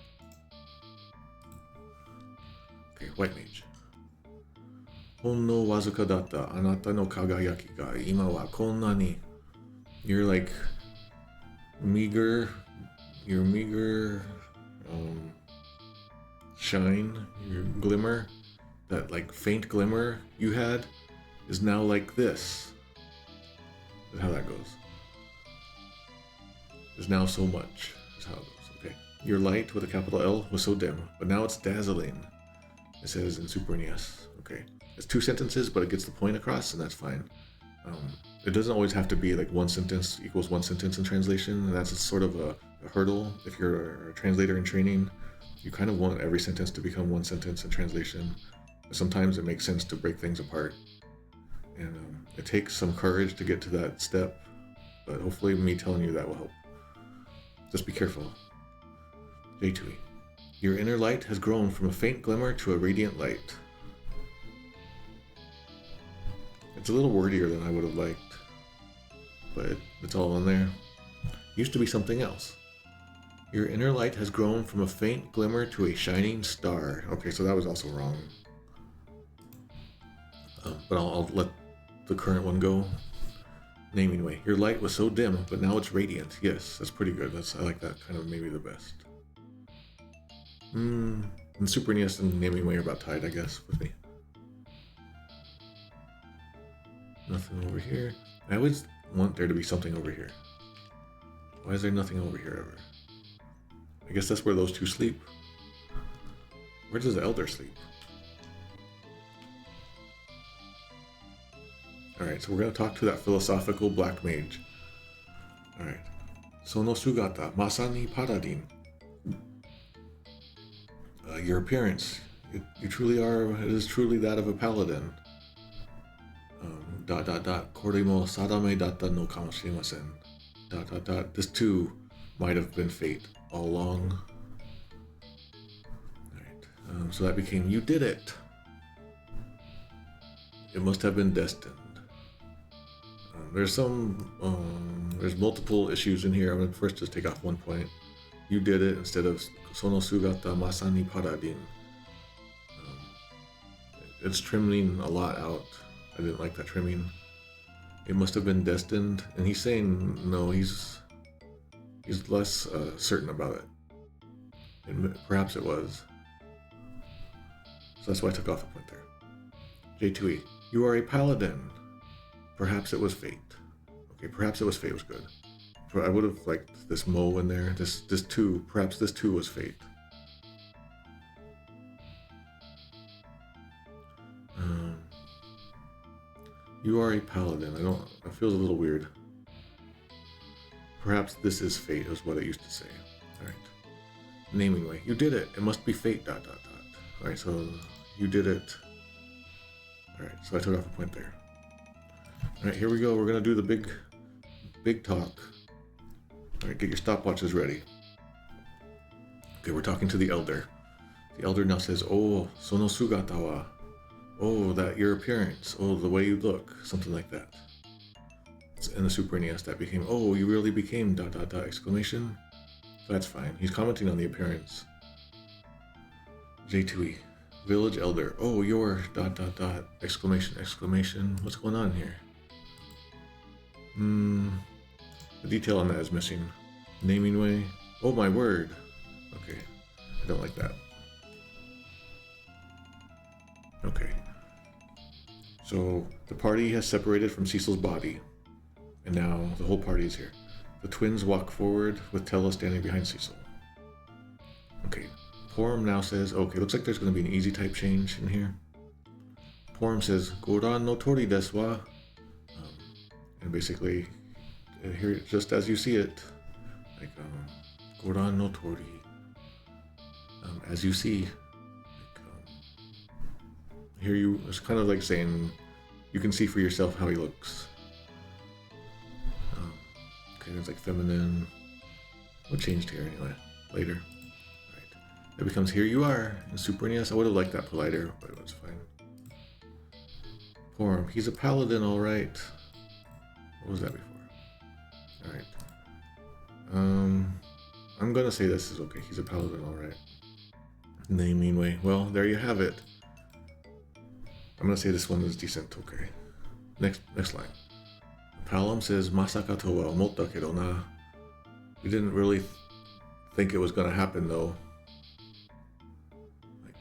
Okay, white mage. Hon no wazuka datta anata no kagayaki ga ima wa konna ni. You're like meager your meager shine, your glimmer, that like faint glimmer you had is now like this. That's how that goes. Is now so much. That's how it goes. Okay. Your light with a capital L was so dim, but now it's dazzling. It says in Super NES. Okay. It's 2 sentences, but it gets the point across, and that's fine. It doesn't always have to be like 1 sentence equals 1 sentence in translation, and that's sort of a hurdle if you're a translator in training. You kind of want every sentence to become 1 sentence in translation. But sometimes it makes sense to break things apart. And it takes some courage to get to that step, but hopefully me telling you that will help. Just be careful. J2E. Your inner light has grown from a faint glimmer to a radiant light. It's a little wordier than I would have liked, but it's all in there. Used to be something else. Your inner light has grown from a faint glimmer to a shining star. Okay, so that was also wrong. But I'll let the current one go. Naming way. Your light was so dim, but now it's radiant. Yes, that's pretty good. I like that kind of maybe the best. And Super NES and naming way are about tied, I guess, with me. Nothing over here. I always want there to be something over here. Why is there nothing over here ever? I guess that's where those two sleep. Where does the elder sleep? Alright, so we're going to talk to that philosophical black mage. Alright. Sono sugata, masani paladin. Your appearance. You truly are, it is truly that of a paladin. ... Kore mo sadame datta no kamoshimasen. ... This too might have been fate all along. Alright, so that became, you did it. It must have been destined. There's multiple issues in here. I'm going to first just take off one point. You did it instead of sono sugata masani paladin. It's trimming a lot out. I didn't like that trimming. It must have been destined, and he's saying no. He's less certain about it, and perhaps it was. So that's why I took off a point there. J2E, you are a paladin. Perhaps it was fate. Okay, perhaps it was fate was good. I would have liked this mo in there. This too. Perhaps this too was fate. You are a paladin. It feels a little weird. Perhaps this is fate, is what it used to say. Alright. Naming way. You did it. It must be fate, ... Alright, so you did it. Alright, so I took off a point there. Alright, here we go. We're going to do the big talk. Alright, get your stopwatches ready. Okay, we're talking to the elder. The elder now says, oh, sono sugata wa. Oh, that your appearance. Oh, the way you look. Something like that. In the Super NES, that became, oh, you really became ... exclamation. That's fine. He's commenting on the appearance. J2E. Village elder. Oh, your ... exclamation. What's going on here? The detail on that is missing. Naming way. Oh, my word. Okay. I don't like that. Okay. So the party has separated from Cecil's body, and now the whole party is here. The twins walk forward with Tellah standing behind Cecil. Okay. Porom now says, okay, looks like there's going to be an easy type change in here. Porom says, Goran no tori desu wa. And basically, here, just as you see it, like, Goran no tori. As you see. Here it's kind of like saying, you can see for yourself how he looks. Okay, there's like feminine. What changed here anyway? Later. Right. It becomes here you are in Super NES. I would have liked that politer, but it was fine. Porom, he's a paladin, alright. What was that before? Alright. I'm gonna say this is okay. He's a paladin, alright. Naming way. Well, there you have it. I'm gonna say this one is decent, okay. Next line. Palom says, Masaka to wa omotta kedo na. We didn't really think it was going to happen though. Like,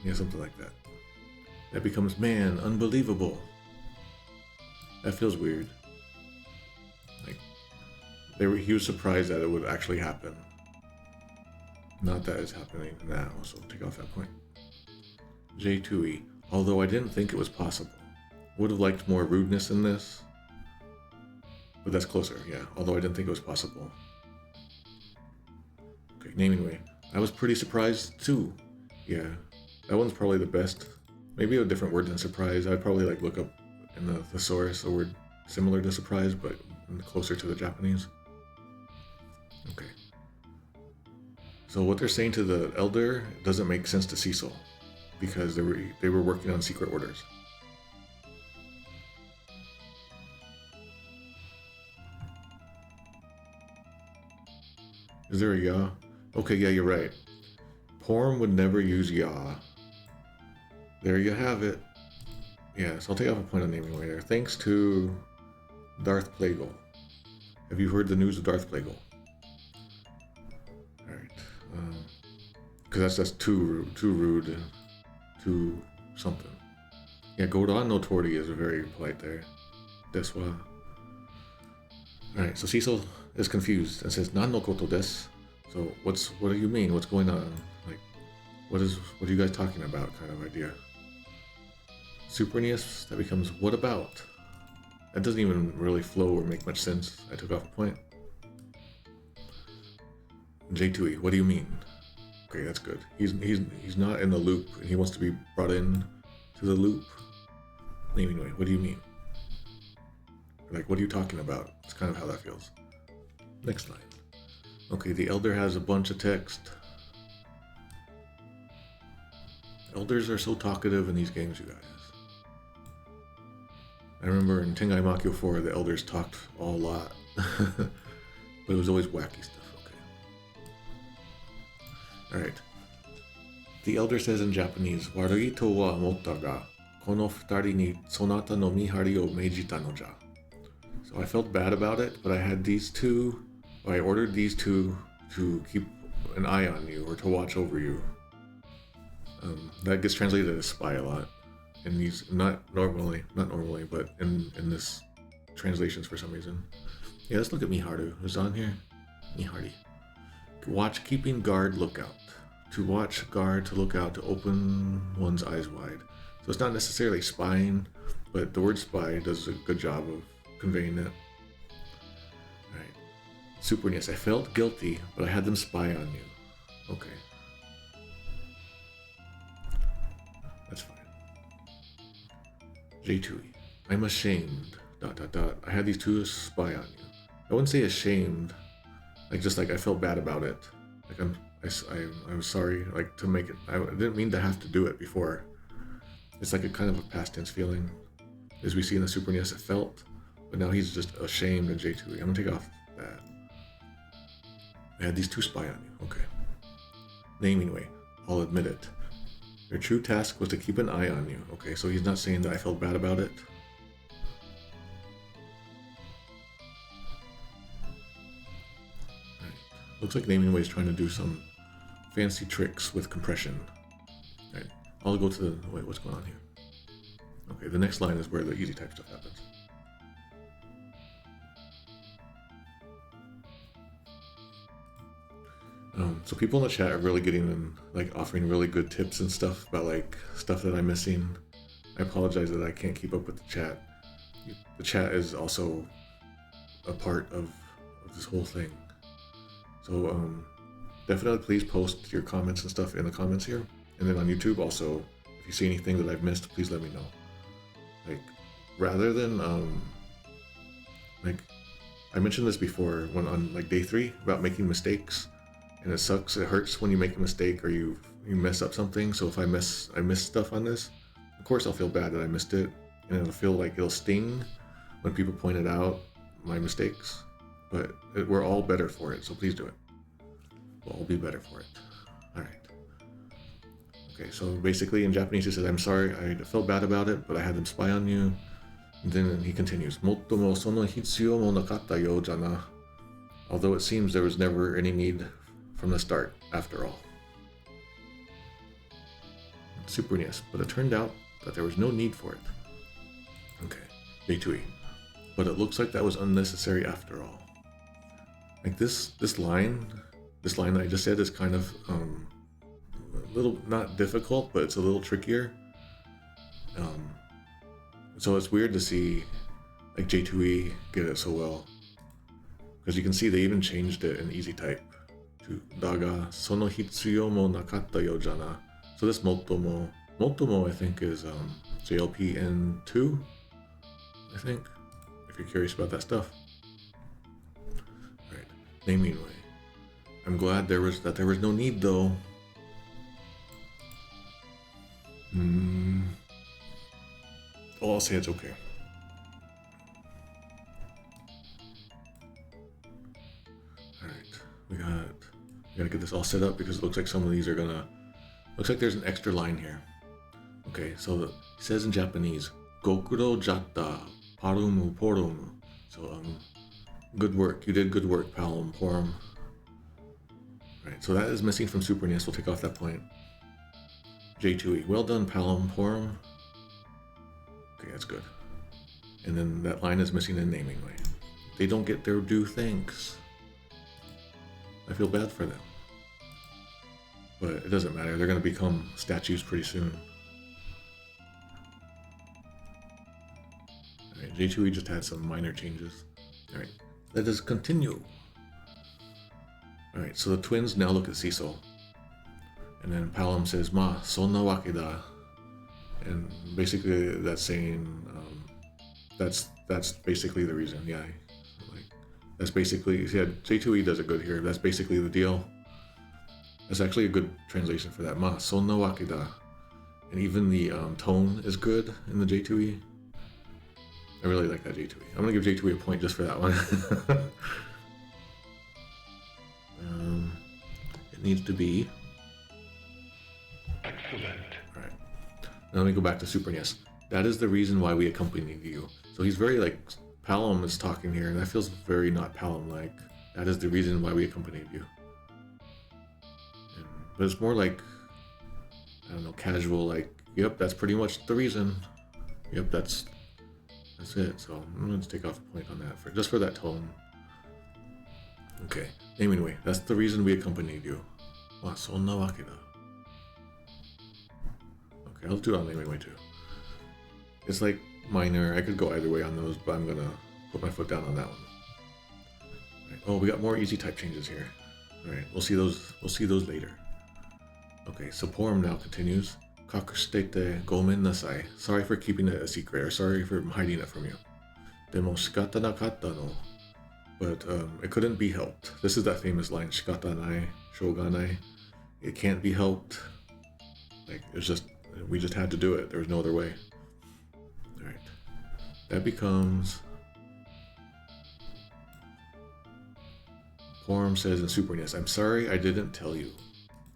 yeah, something like that. That becomes, man, unbelievable. That feels weird. Like, he was surprised that it would actually happen. Not that it's happening now, so take off that point. J2E. Although I didn't think it was possible. Would have liked more rudeness in this. But that's closer, yeah. Although I didn't think it was possible. Okay, naming way. I was pretty surprised too. Yeah, that one's probably the best. Maybe a different word than surprise. I'd probably like look up in the thesaurus a word similar to surprise, but closer to the Japanese. Okay. So what they're saying to the elder doesn't make sense to Cecil, because they were working on secret orders. Is there a ya? Okay, yeah, you're right. Porom would never use ya. There you have it. Yeah, so I'll take off a point on naming later. Thanks to Darth Plagueis. Have you heard the news of Darth Plagueis? Alright. Because that's too rude, too something. Yeah, Godan no Tori is very polite there. That's why. Alright, so Cecil is confused and says, Nan no koto desu. So what do you mean? What's going on? Like, what are you guys talking about kind of idea? Superneous, that becomes what about? That doesn't even really flow or make much sense. I took off a point. J2E, what do you mean? Okay, that's good. He's not in the loop and he wants to be brought in to the loop. Naming way, what do you mean? Like, what are you talking about? It's kind of how that feels. Next line. Okay, the elder has a bunch of text. Elders are so talkative in these games, you guys. I remember in Tengai Makyo 4, the elders talked a lot. But it was always wacky stuff, okay. Alright. The elder says in Japanese, Warui to wa amotta ga, kono futari ni sonata no mihari o meijita no ja. So I felt bad about it, but I had these two, or I ordered these two to keep an eye on you, or to watch over you. That gets translated as spy a lot. In these, not normally, but in this translations for some reason. Yeah, let's look at Miharu, who's on here. Mihari. Watch, keeping guard, lookout. To watch, guard, to look out, to open one's eyes wide. So it's not necessarily spying, but the word spy does a good job of conveying that. Alright. Superneous. I felt guilty, but I had them spy on you. Okay. That's fine. J2E. I'm ashamed. ... I had these two spy on you. I wouldn't say ashamed. Like, just like I felt bad about it. Like I was sorry. Like, to make it. I didn't mean to have to do it before. It's like a kind of a past tense feeling, as we see in the Superneous. It felt, but now he's just ashamed in J2E. I'm gonna take off that. I had these two spy on you. Okay. Naming way. I'll admit it. Their true task was to keep an eye on you. Okay, so he's not saying that I felt bad about it. Right. Looks like Naming Way is trying to do some fancy tricks with compression. Right. I'll go to the... Wait, what's going on here? Okay, the next line is where the easy type stuff happens. So people in the chat are really getting in, like, offering really good tips and stuff about, like, stuff that I'm missing. I apologize that I can't keep up with the chat. The chat is also a part of this whole thing. So definitely please post your comments and stuff in the comments here. And then on YouTube also, if you see anything that I've missed, please let me know. Like, rather than, like, I mentioned this before when on, like, day 3 about making mistakes. And it sucks, it hurts when you make a mistake or you mess up something. So if I miss stuff on this, of course I'll feel bad that I missed it. And it'll feel like it'll sting when people pointed out my mistakes. But we're all better for it, so please do it. We'll all be better for it. Alright. Okay, so basically in Japanese he says, I'm sorry, I felt bad about it, but I had them spy on you. And then he continues, Motto mo sono hitsuyo mo nakatta yo ja na. Although it seems there was never any need from the start, after all. Super NES, but it turned out that there was no need for it. Okay, J2E. But it looks like that was unnecessary after all. Like this line that I just said is kind of a little, not difficult, but it's a little trickier. So it's weird to see like J2E get it so well. Because you can see they even changed it in easy type to Daga sono hitsuyo mo nakatta yo jana. So this motomo I think is JLPN2, I think, if you're curious about that stuff. Right, naming way. I'm glad there was no need though. Oh, I'll say it's okay. Alright, we gotta get this all set up because it looks like some of these are gonna, looks like there's an extra line here. Okay, so it says in Japanese, Gokuro jatta Parom Porom. So good work, you did good work, Palom Porom. Right, so that is missing from Super NES, we'll take off that point. J2E, well done, Palom Porom. Okay, that's good. And then that line is missing in naming way. They don't get their due thanks. I feel bad for them. But it doesn't matter, they're gonna become statues pretty soon. Alright, J2E just had some minor changes. Alright, let us continue. Alright, so the twins now look at Cecil. And then Palom says, Ma, sonna wake da. And basically that's saying, that's basically the reason, yeah. Like, that's basically, yeah, J2E does it good here. That's basically the deal. That's actually a good translation for that. Ma, sonna wake da. And even the tone is good in the J2E. I really like that J2E. I'm gonna give J2E a point just for that one. It needs to be excellent. All right. Now let me go back to Super NES. That is the reason why we accompanied you. So he's very like, Palom is talking here, and that feels very not Palom-like. That is the reason why we accompanied you. But it's more like, I don't know, casual, like, yep, that's pretty much the reason. Yep, that's it. So I'm going to take off a point on that, just for that tone. Okay, naming way. That's the reason we accompanied you. Wa sonna wake da. Okay, I'll do it on naming way too. It's like minor. I could go either way on those, but I'm going to put my foot down on that one. Right. Oh, we got more easy type changes here. All right, we'll see those later. Okay, so Porom now continues. Kakushitete gomen nasai. Sorry for keeping it a secret, or sorry for hiding it from you. Demo shikata nakatta no. But it couldn't be helped. This is that famous line, shikata nai, shoganai. It can't be helped. Like, it's just, we just had to do it. There was no other way. Alright. That becomes... Porom says in Super NES, I'm sorry I didn't tell you.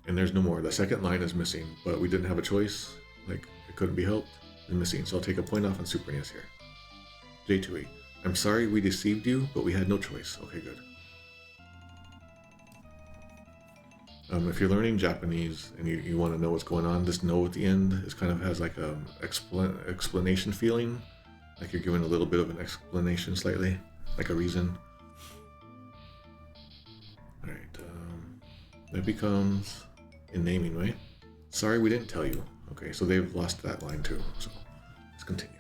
And there's no more. The second line is missing, but we didn't have a choice. Like, it couldn't be helped. It's missing, so I'll take a point off on Super NES here. J2E, I'm sorry we deceived you, but we had no choice. Okay, good. If you're learning Japanese and you want to know what's going on, this no at the end is kind of has like a explanation feeling. Like you're giving a little bit of an explanation slightly, like a reason. Alright, that becomes in naming way. Sorry we didn't tell you. Okay, so they've lost that line too, so let's continue.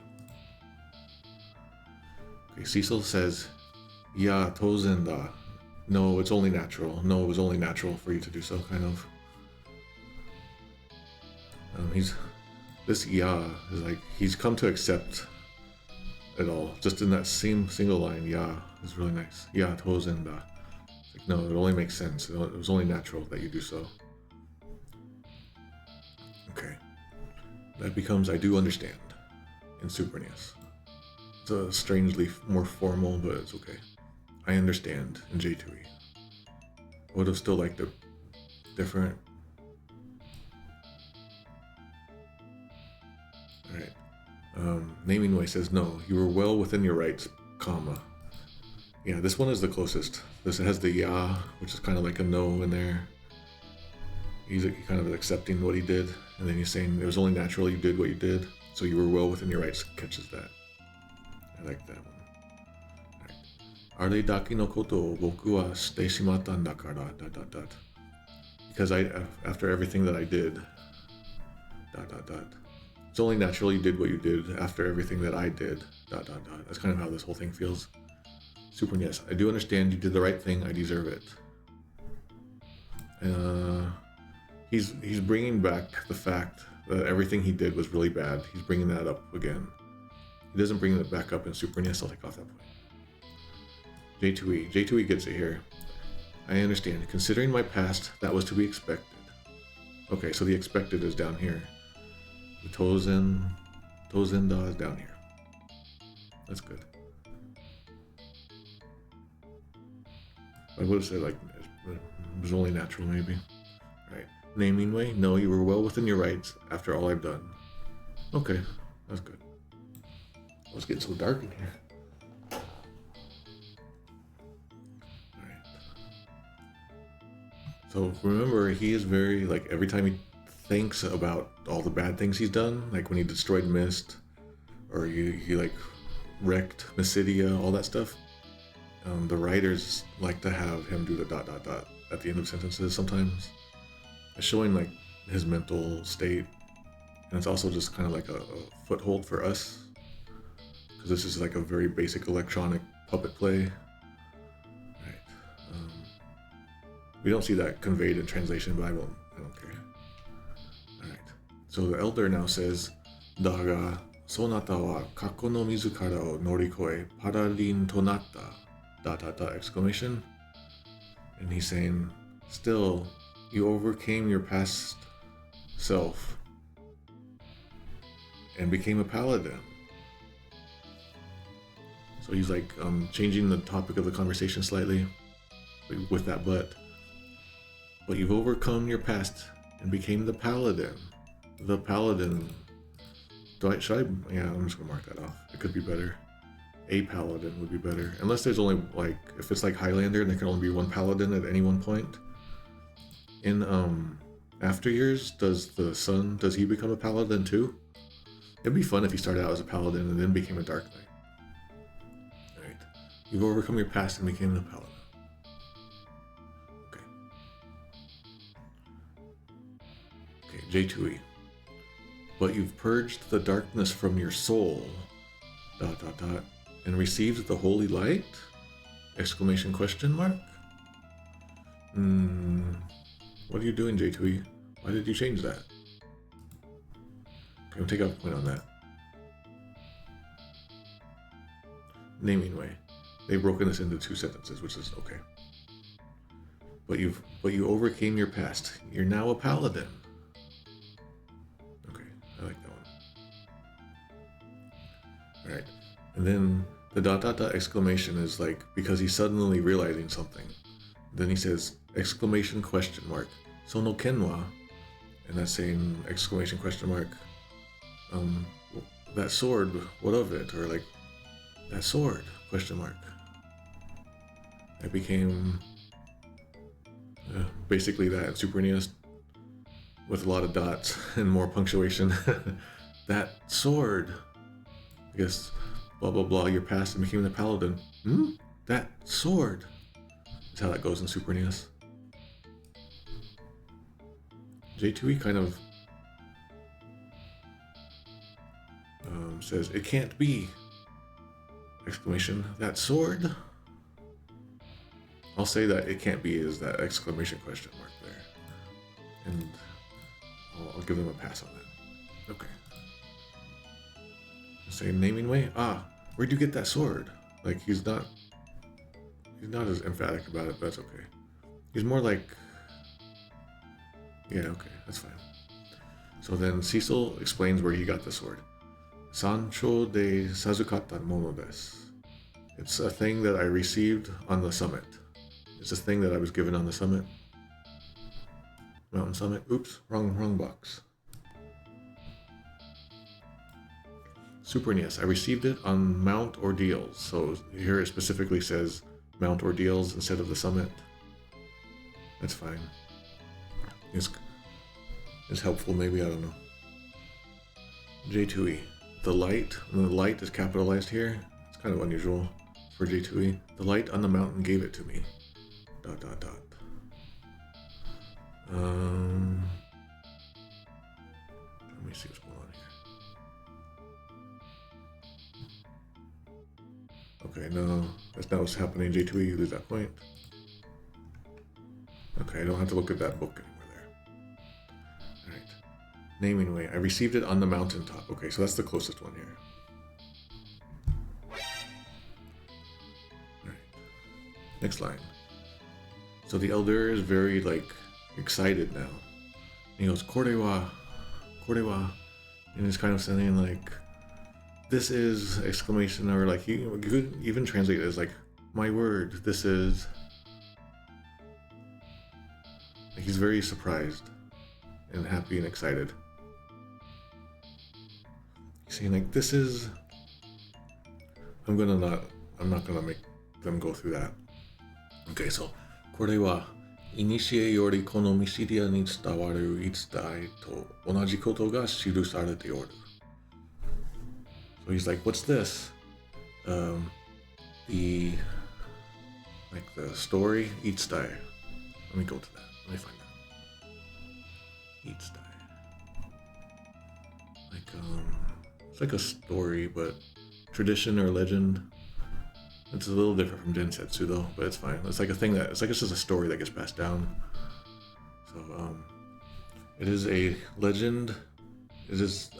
Okay, Cecil says, Ya tozen da. No, it's only natural. No, it was only natural for you to do so, kind of. This ya is like, he's come to accept it all. Just in that same single line, ya is really nice. Ya tozen da. It's like, no, it only makes sense. It was only natural that you do so. Okay. That becomes, I do understand, in Super NES. It's a strangely more formal, but it's okay. I understand in J2E. I would have still liked it different. Alright. Naming way says, no, you were well within your rights, comma. Yeah, this one is the closest. This has the ya, which is kind of like a no in there. he's kind of accepting what he did, and then he's saying it was only natural you did what you did, so you were well within your rights. Catches that. I like that one. Are daki no koto o boku wa shite shimatta n dakara ... Because after everything that I did ... It's only natural you did what you did after everything that I did ... That's kind of how this whole thing feels. Super yes, I do understand you did the right thing. I deserve it. He's bringing back the fact that everything he did was really bad. He's bringing that up again. He doesn't bring it back up in Super NES. I'll take off that point. J2E gets it here. I understand. Considering my past, that was to be expected. Okay, so the expected is down here. The Tozenda is down here. That's good. I would have said like it was only natural, maybe. Right. Naming way? No, you were well within your rights after all I've done. Okay, that's good. Oh, it's getting so dark in here. Alright. So remember, he is very, like, every time he thinks about all the bad things he's done, like when he destroyed Mist, or he like wrecked Mysidia, all that stuff, the writers like to have him do the ... at the end of sentences sometimes. It's showing like his mental state, and it's also just kind of like a foothold for us, because this is like a very basic electronic puppet play. Right. We don't see that conveyed in translation, but I don't care. Alright. So the elder now says, Daga, sonata wa kako no mizu kara o norikoe Paladin to natta ... exclamation. And he's saying, still, you overcame your past self and became a paladin. So he's like changing the topic of the conversation slightly with that but you've overcome your past and became the paladin. The paladin. Should I? Yeah, I'm just gonna mark that off. It could be better. A paladin would be better, unless there's only like, if it's like Highlander and there can only be one paladin at any one point. In after years, does he become a paladin too? It'd be fun if he started out as a paladin and then became a dark knight. Alright. You've overcome your past and became a paladin. Okay, J2E. But you've purged the darkness from your soul ... and received the holy light? Exclamation question mark? What are you doing, J2E? Why did you change that? Okay, we'll take off a point on that. Naming way. They've broken this into 2 sentences, which is okay. But you overcame your past. You're now a paladin. Okay, I like that one. Alright. And then the ... exclamation is like, because he's suddenly realizing something. Then he says, exclamation question mark. Sono kenwa. And that's saying exclamation question mark. That sword, what of it? Or like, that sword, question mark. It became basically that in Super NES with a lot of dots and more punctuation. That sword. I guess, blah blah blah, your past and became the paladin. That sword. That's how that goes in Super NES. J2E kind of says, it can't be! Exclamation, that sword? I'll say that it can't be is that exclamation question mark there. And I'll give them a pass on that. Okay. Same naming way? Where'd you get that sword? Like, he's not as emphatic about it, but that's okay. He's more like, yeah, okay, that's fine. So then Cecil explains where he got the sword. Sancho de Sazukata mono desu. It's a thing that I received on the summit. It's a thing that I was given on the summit. Mountain summit. Oops, wrong box. Super NES. I received it on Mount Ordeals. So here it specifically says Mount Ordeals instead of the summit. That's fine. is helpful, maybe, I don't know. J2E. The light is capitalized here. It's kind of unusual for J2E. The light on the mountain gave it to me. ... Let me see what's going on here. Okay, no, that's not what's happening. J2E, you lose that point. Okay, I don't have to look at that book anymore there. Alright. Naming way. I received it on the mountaintop. Okay, so that's the closest one here. Alright. Next line. So the elder is very, like, excited now. He goes, Korewa, Korewa. And he's kind of saying, like, this is, exclamation, or like, you could even translate it as, like, my word, this is. Like, he's very surprised and happy and excited. He's saying, like, this is. I'm not gonna make them go through that. Okay, so, これは、古よりこのミシディアに伝わる言い伝えと同じことが記されておる。So he's like, what's this? The story, 言い伝え. Let me go to that. Let me find that. 言い伝え. Like, it's like a story, but tradition or legend. It's a little different from Densetsu though, but it's fine. It's like a thing it's just a story that gets passed down. So, it is a legend. It is,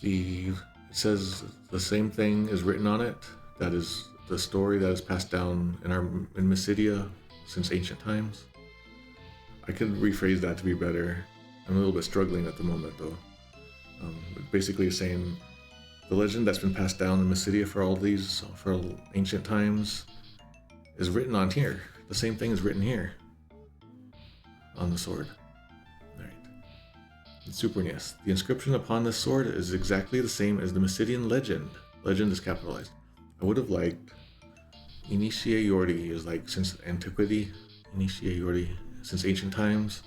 it says the same thing is written on it. That is the story that is passed down in Mysidia since ancient times. I could rephrase that to be better. I'm a little bit struggling at the moment though. Basically saying the legend that's been passed down in Mysidia for ancient times is written on here. The same thing is written here on the sword. Alright. Super NES. The inscription upon this sword is exactly the same as the Mysidian legend. Legend is capitalized. I would have liked Initiate Yordi is like since antiquity. Initiate Yordi since ancient times.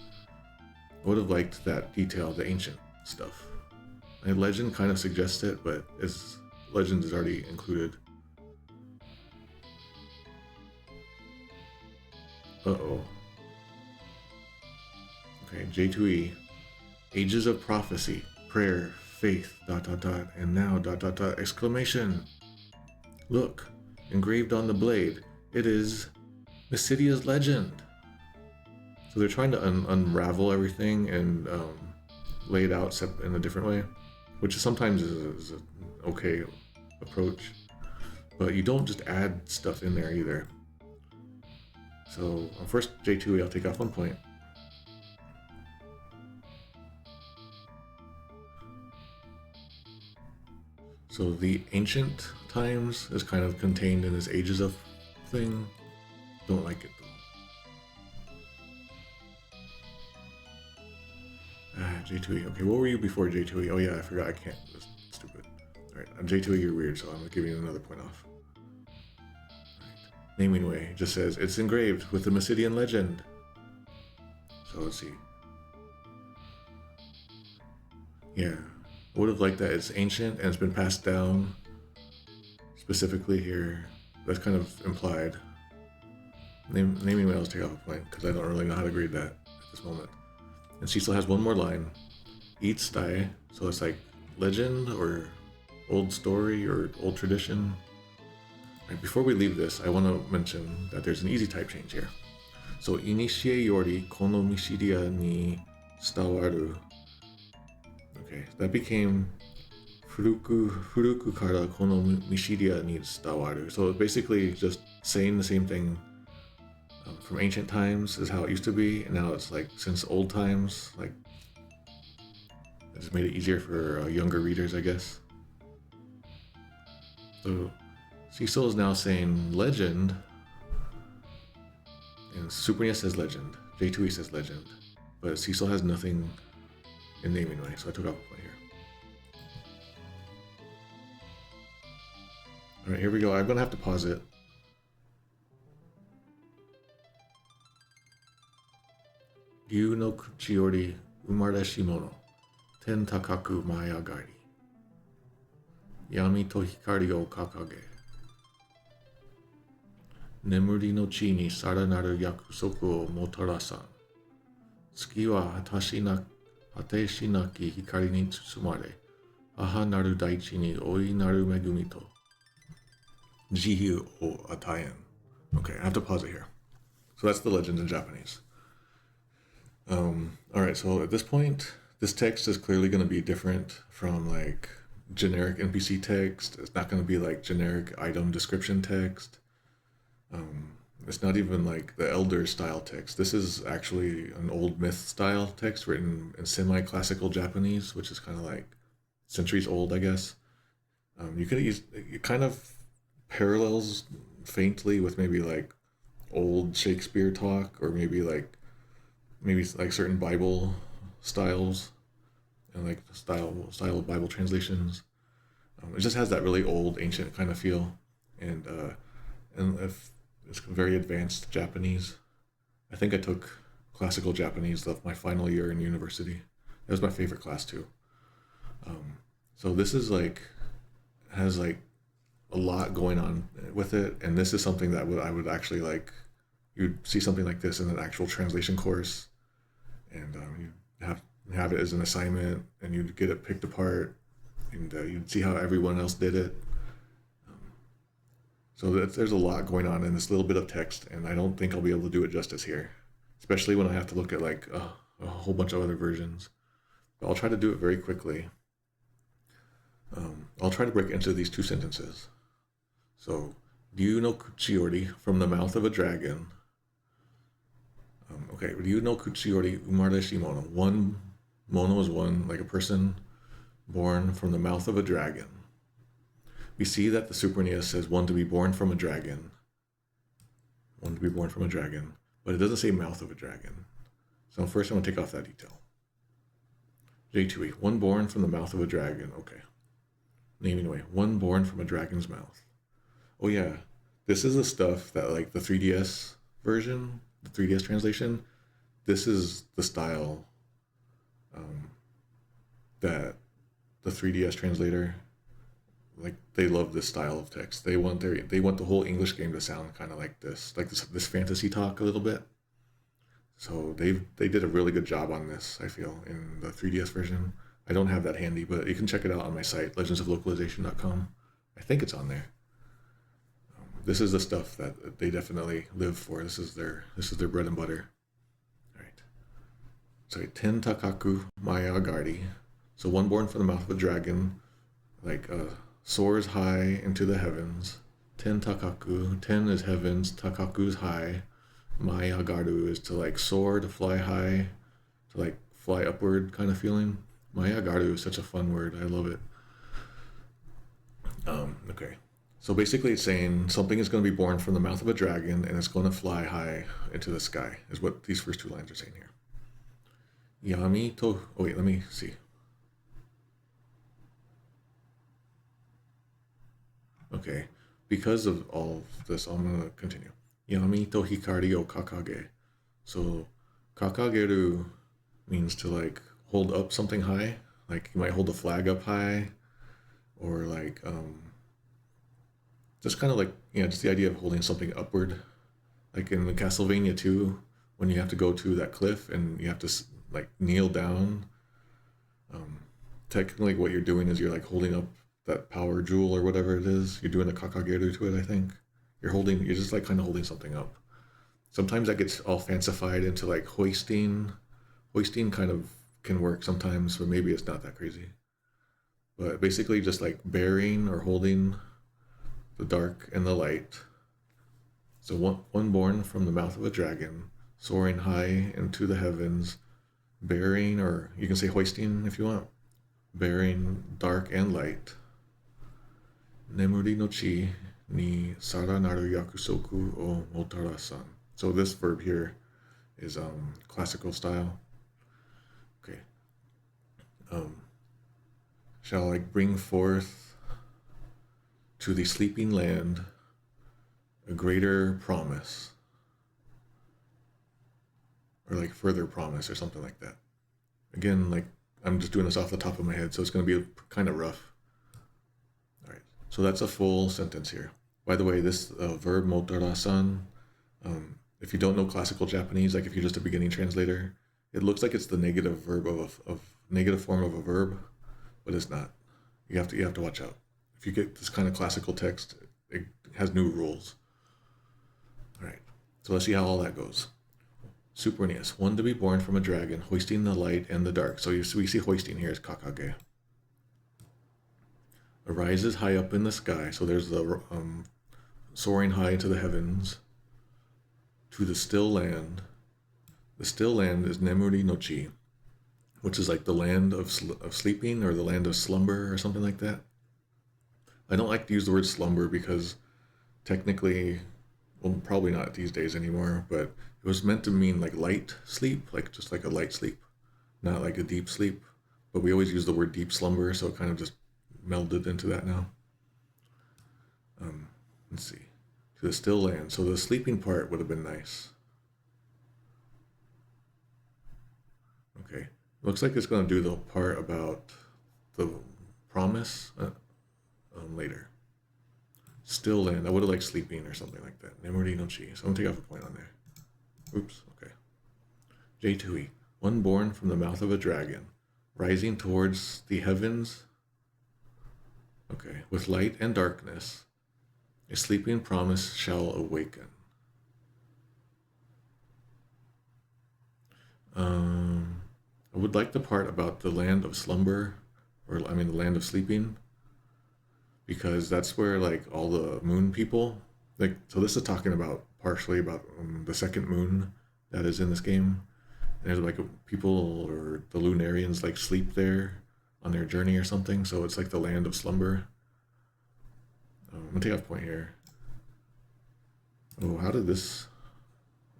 I would have liked that detail, the ancient stuff. My legend kind of suggests it, but legend is already included. Uh-oh. Okay, J2E. Ages of prophecy, prayer, faith, ... and now ... exclamation. Look, engraved on the blade. It is Mysidia's legend. So they're trying to unravel everything and lay it out in a different way, which sometimes is an okay approach, but you don't just add stuff in there either. So on first J2E, I'll take off 1 point. So the ancient times is kind of contained in this ages of thing. Don't like it though. J2E. Okay, what were you before J2E? Oh yeah, I forgot. I can't. That's stupid. Alright, on J2E you're weird, so I'm giving you another point off. Right. Naming way just says it's engraved with the Mysidian legend. So let's see. Yeah, I would have liked that it's ancient and it's been passed down. Specifically here, that's kind of implied. Naming way I'll take off a point because I don't really know how to grade that at this moment. And Cecil has one more line. Eats die, so it's like legend or old story or old tradition. Right, before we leave this, I want to mention that there's an easy type change here. So, Inishie yori kono Mysidia ni stawaru. Okay, that became Furuku kara kono Mysidia ni stawaru. So it's basically just saying the same thing from ancient times is how it used to be, and now it's like since old times, like it just made it easier for younger readers, I guess. So Cecil is now saying legend, and Super NES says legend, J2E says legend, but Cecil has nothing in naming way, so I took off a point here. Alright, here we go. I'm gonna have to pause it 竜の口より生まれし者、天高く舞い上がり、闇と光を掲げ、眠りの地にさらなる約束をもたらさん。月は果てしなき光に包まれ、母なる大地に大いなる恵みと自由を与えん。Okay, I have to pause it here. So that's the legend in Japanese. Alright, so at this point, this text is clearly going to be different from like generic NPC text. It's not going to be like generic item description text. It's not even like the Elder style text. This is actually an old myth style text written in semi-classical Japanese, which is kind of like centuries old, I guess. You could use it kind of parallels faintly with maybe like old Shakespeare talk, or maybe like certain Bible styles and like style of Bible translations. It just has that really old, ancient kind of feel, and if it's very advanced Japanese. I think I took classical Japanese my final year in university. That was my favorite class too. So this is like has like a lot going on with it, and this is something that I would actually like. You'd see something like this in an actual translation course, and you have it as an assignment, and you'd get it picked apart, and you'd see how everyone else did it. So there's a lot going on in this little bit of text, and I don't think I'll be able to do it justice here, especially when I have to look at like a whole bunch of other versions. But I'll try to do it very quickly. I'll try to break into these two sentences. So, Ryu no Kuchiyori, from the mouth of a dragon. Okay, Ryu no Kuchiyori umare shimono. One, mono is one, like a person born from the mouth of a dragon. We see that the Super NES says one to be born from a dragon. One to be born from a dragon. But it doesn't say mouth of a dragon. So first I'm going to take off that detail. J2E, one born from the mouth of a dragon. Okay. Naming away. One born from a dragon's mouth. Oh yeah. This is the stuff that like the 3DS version, the 3DS translation, this is the style that the 3DS translator, like they love this style of text. They want the whole English game to sound kind of like this fantasy talk a little bit. So they did a really good job on this, I feel, in the 3DS version. I don't have that handy, but you can check it out on my site, legendsoflocalization.com. I think it's on there. This is the stuff that they definitely live for. This is their bread and butter. All right. So ten takaku mayagari. So one born from the mouth of a dragon, like soars high into the heavens. Ten takaku. Ten is heavens. Takaku is high. Mayagaru is to like soar, to fly high, to like fly upward kind of feeling. Mayagaru is such a fun word. I love it. Okay. So basically it's saying something is going to be born from the mouth of a dragon and it's going to fly high into the sky, is what these first two lines are saying here. Yami to... Oh wait, let me see. Okay. Because of all of this, I'm going to continue. Yami to hikari o kakage. So kakageru means to like hold up something high. Like you might hold a flag up high, or like just kind of like, just the idea of holding something upward. Like in the Castlevania 2, when you have to go to that cliff and you have to like kneel down. Technically what you're doing is you're like holding up that power jewel or whatever it is. You're doing a kakageru to it, I think. You're just like kind of holding something up. Sometimes that gets all fancified into like hoisting. Hoisting kind of can work sometimes, but maybe it's not that crazy. But basically just like bearing or holding the dark and the light. So one born from the mouth of a dragon, soaring high into the heavens, bearing, or you can say hoisting if you want, bearing dark and light. Nemuri no chi ni saranaru yakusoku o motarasan. So this verb here is classical style. Okay. Shall like bring forth to the sleeping land a greater promise. or like further promise or something like that. Again, like I'm just doing this off the top of my head, so it's going to be kind of rough. All right, so that's a full sentence here. By the way, this verb motarasan, if you don't know classical Japanese, like if you're just a beginning translator, it looks like it's the negative verb of negative form of a verb, but it's not. You have to watch out. If you get this kind of classical text, it has new rules. All right, so let's see how all that goes. Suprenius, one to be born from a dragon, hoisting the light and the dark. So we see hoisting here is kakage. Arises high up in the sky. So there's the soaring high into the heavens. To the still land. The still land is Nemuri no Chi, which is like the land of sleeping or the land of slumber or something like that. I don't like to use the word slumber because technically, well, probably not these days anymore, but it was meant to mean like light sleep, like just like a light sleep, not like a deep sleep. But we always use the word deep slumber, so it kind of just melded into that now. Let's see. To the still land. So the sleeping part would have been nice. Okay. Looks like it's going to do the part about the promise later. Still land. I would have liked sleeping or something like that. Nemuri no Chi. So I'm going to take off a point on there. Oops. Okay. J2E. One born from the mouth of a dragon, rising towards the heavens. Okay. With light and darkness, a sleeping promise shall awaken. I would like the part about the land of slumber, or I mean the land of sleeping, because that's where like all the moon people, like, so this is talking about partially about the second moon that is in this game. And there's like people or the Lunarians like sleep there on their journey or something, so it's like the land of slumber. I'm gonna take off point here. Oh, how did this?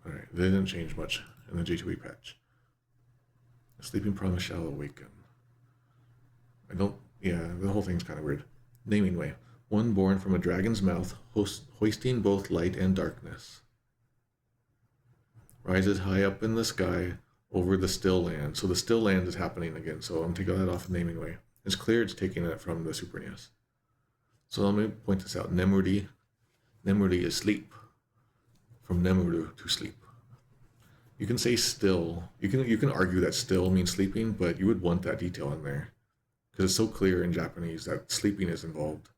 All right, they didn't change much in the J2E patch. A sleeping promise shall awaken. The whole thing's kind of weird. Naming way. One born from a dragon's mouth, hoisting both light and darkness. Rises high up in the sky over the still land. So the still land is happening again. So I'm taking that off of naming way. It's clear it's taking it from the Suprenius. So let me point this out. Nemuri. Nemuri is sleep. From nemuru, to sleep. You can say still. You can argue that still means sleeping, but you would want that detail in there because it's so clear in Japanese that sleeping is involved.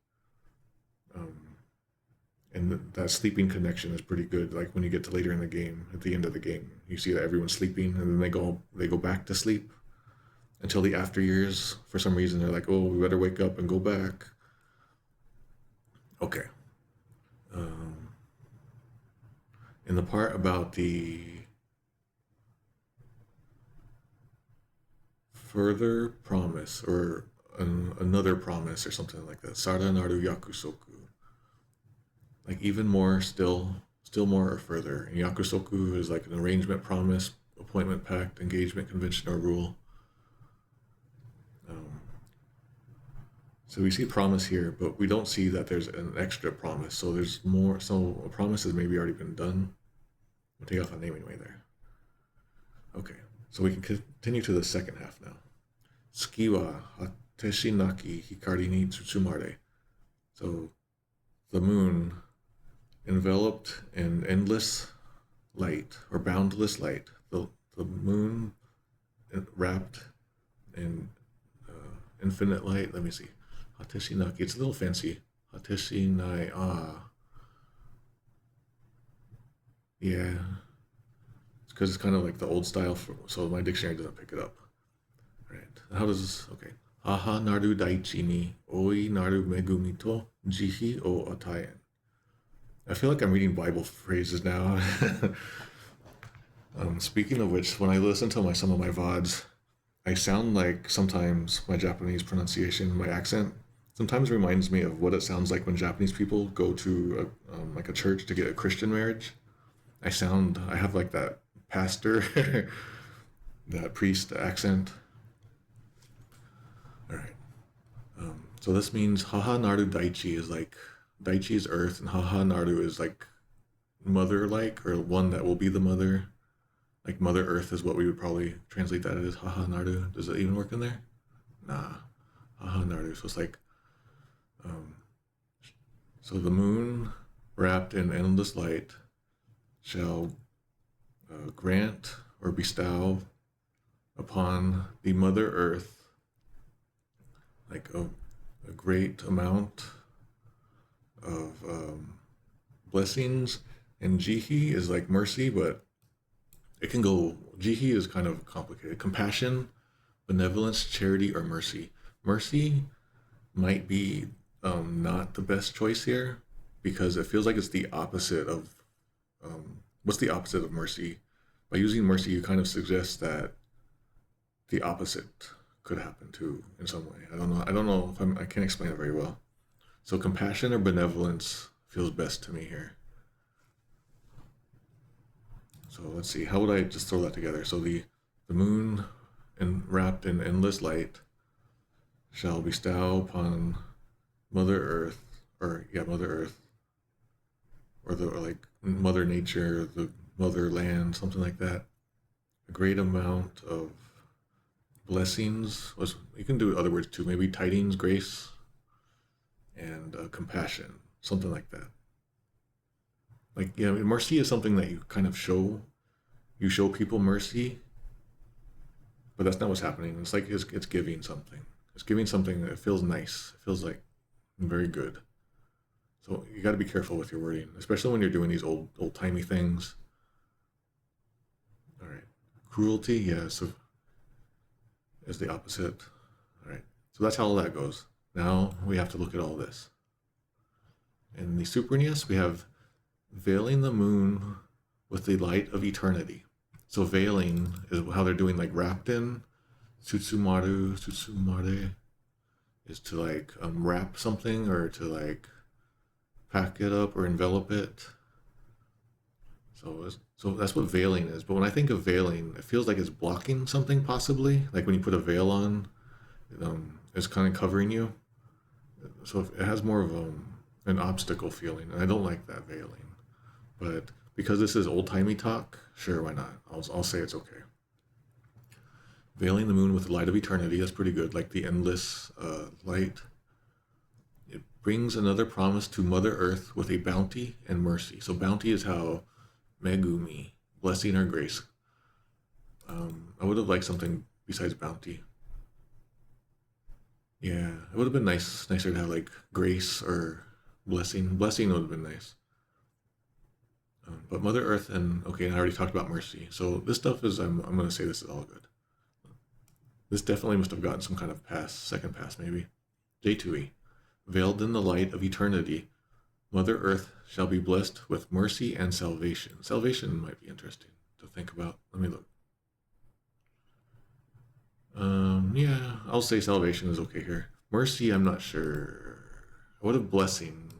And that sleeping connection is pretty good. Like when you get to later in the game, at the end of the game, you see that everyone's sleeping, and then they go back to sleep until the after years. For some reason, they're like, "Oh, we better wake up and go back." Okay. In the part about the further promise or another promise or something like that, Sara naru yakusoku, like even more, still more or further. And yakusoku is like an arrangement, promise, appointment, pact, engagement, convention, or rule. So we see promise here, but we don't see that there's an extra promise. So there's more. So a promise has maybe already been done. We'll take off on naming way there. Okay, so we can continue to the second half now. Tsuki wa hateshi naki hikari ni tsutsumare. So the moon, enveloped in endless light or boundless light. The moon wrapped in infinite light. Let me see. Hateshi naki. It's a little fancy. Hateshi nai Yeah, it's because it's kind of like the old style, so my dictionary doesn't pick it up. Right? How does this? Okay. Haha naru daichi ni oi naru megumi to jihi o atayen. I feel like I'm reading Bible phrases now. Speaking of which, when I listen to some of my VODs, I sound like sometimes my Japanese pronunciation, my accent, sometimes reminds me of what it sounds like when Japanese people go to like a church to get a Christian marriage. I have like that pastor, that priest accent. All right. So this means haha naru daichi is like, daichi is earth, and haha naru is like mother-like, or one that will be the mother. Like Mother Earth is what we would probably translate that as Haha Naru. Does it even work in there? Nah. Haha Naru. So it's like, so the moon wrapped in endless light shall grant or bestow upon the Mother Earth like a great amount of blessings. And Jihi is like mercy, but it can go, Jihi is kind of complicated. Compassion, benevolence, charity, or mercy. Mercy might be not the best choice here because it feels like it's the opposite of, what's the opposite of mercy? By using mercy, you kind of suggest that the opposite could happen too in some way. I don't know if I can't explain it very well. So compassion or benevolence feels best to me here. So let's see, how would I just throw that together? So the moon wrapped in endless light shall bestow upon Mother Earth, or like Mother Nature, the motherland, something like that. A great amount of blessings. You can do other words too, maybe tidings, grace, and compassion, something like that. Like, yeah, I mean, mercy is something that you kind of show. You show people mercy, but that's not what's happening. It's like it's giving something. It's giving something that feels nice. It feels like very good. So you got to be careful with your wording, especially when you're doing these old-timey things. All right. Cruelty, yeah, so is the opposite. All right. So that's how all that goes. Now we have to look at all this. In the Super NES, we have veiling the moon with the light of eternity. So veiling is how they're doing, like wrapped in. Tsutsumare is to like wrap something or to like pack it up or envelop it. So that's what veiling is. But when I think of veiling, it feels like it's blocking something possibly. Like when you put a veil on, it's kind of covering you. So it has more of an obstacle feeling, and I don't like that veiling. But because this is old-timey talk, sure, why not? I'll say it's okay. Veiling the moon with the light of eternity, that's pretty good, like the endless light. It brings another promise to Mother Earth with a bounty and mercy. So bounty is how Megumi, blessing or grace. I would have liked something besides bounty. Yeah, it would have been nicer to have like grace or blessing. Blessing would have been nice. But Mother Earth and I already talked about mercy. So this stuff is, I'm going to say this is all good. This definitely must have gotten some kind of pass, second pass maybe. J2E. Veiled in the light of eternity, Mother Earth shall be blessed with mercy and salvation. Salvation might be interesting to think about. Let me look. Yeah, I'll say salvation is okay here. Mercy, I'm not sure. What a blessing.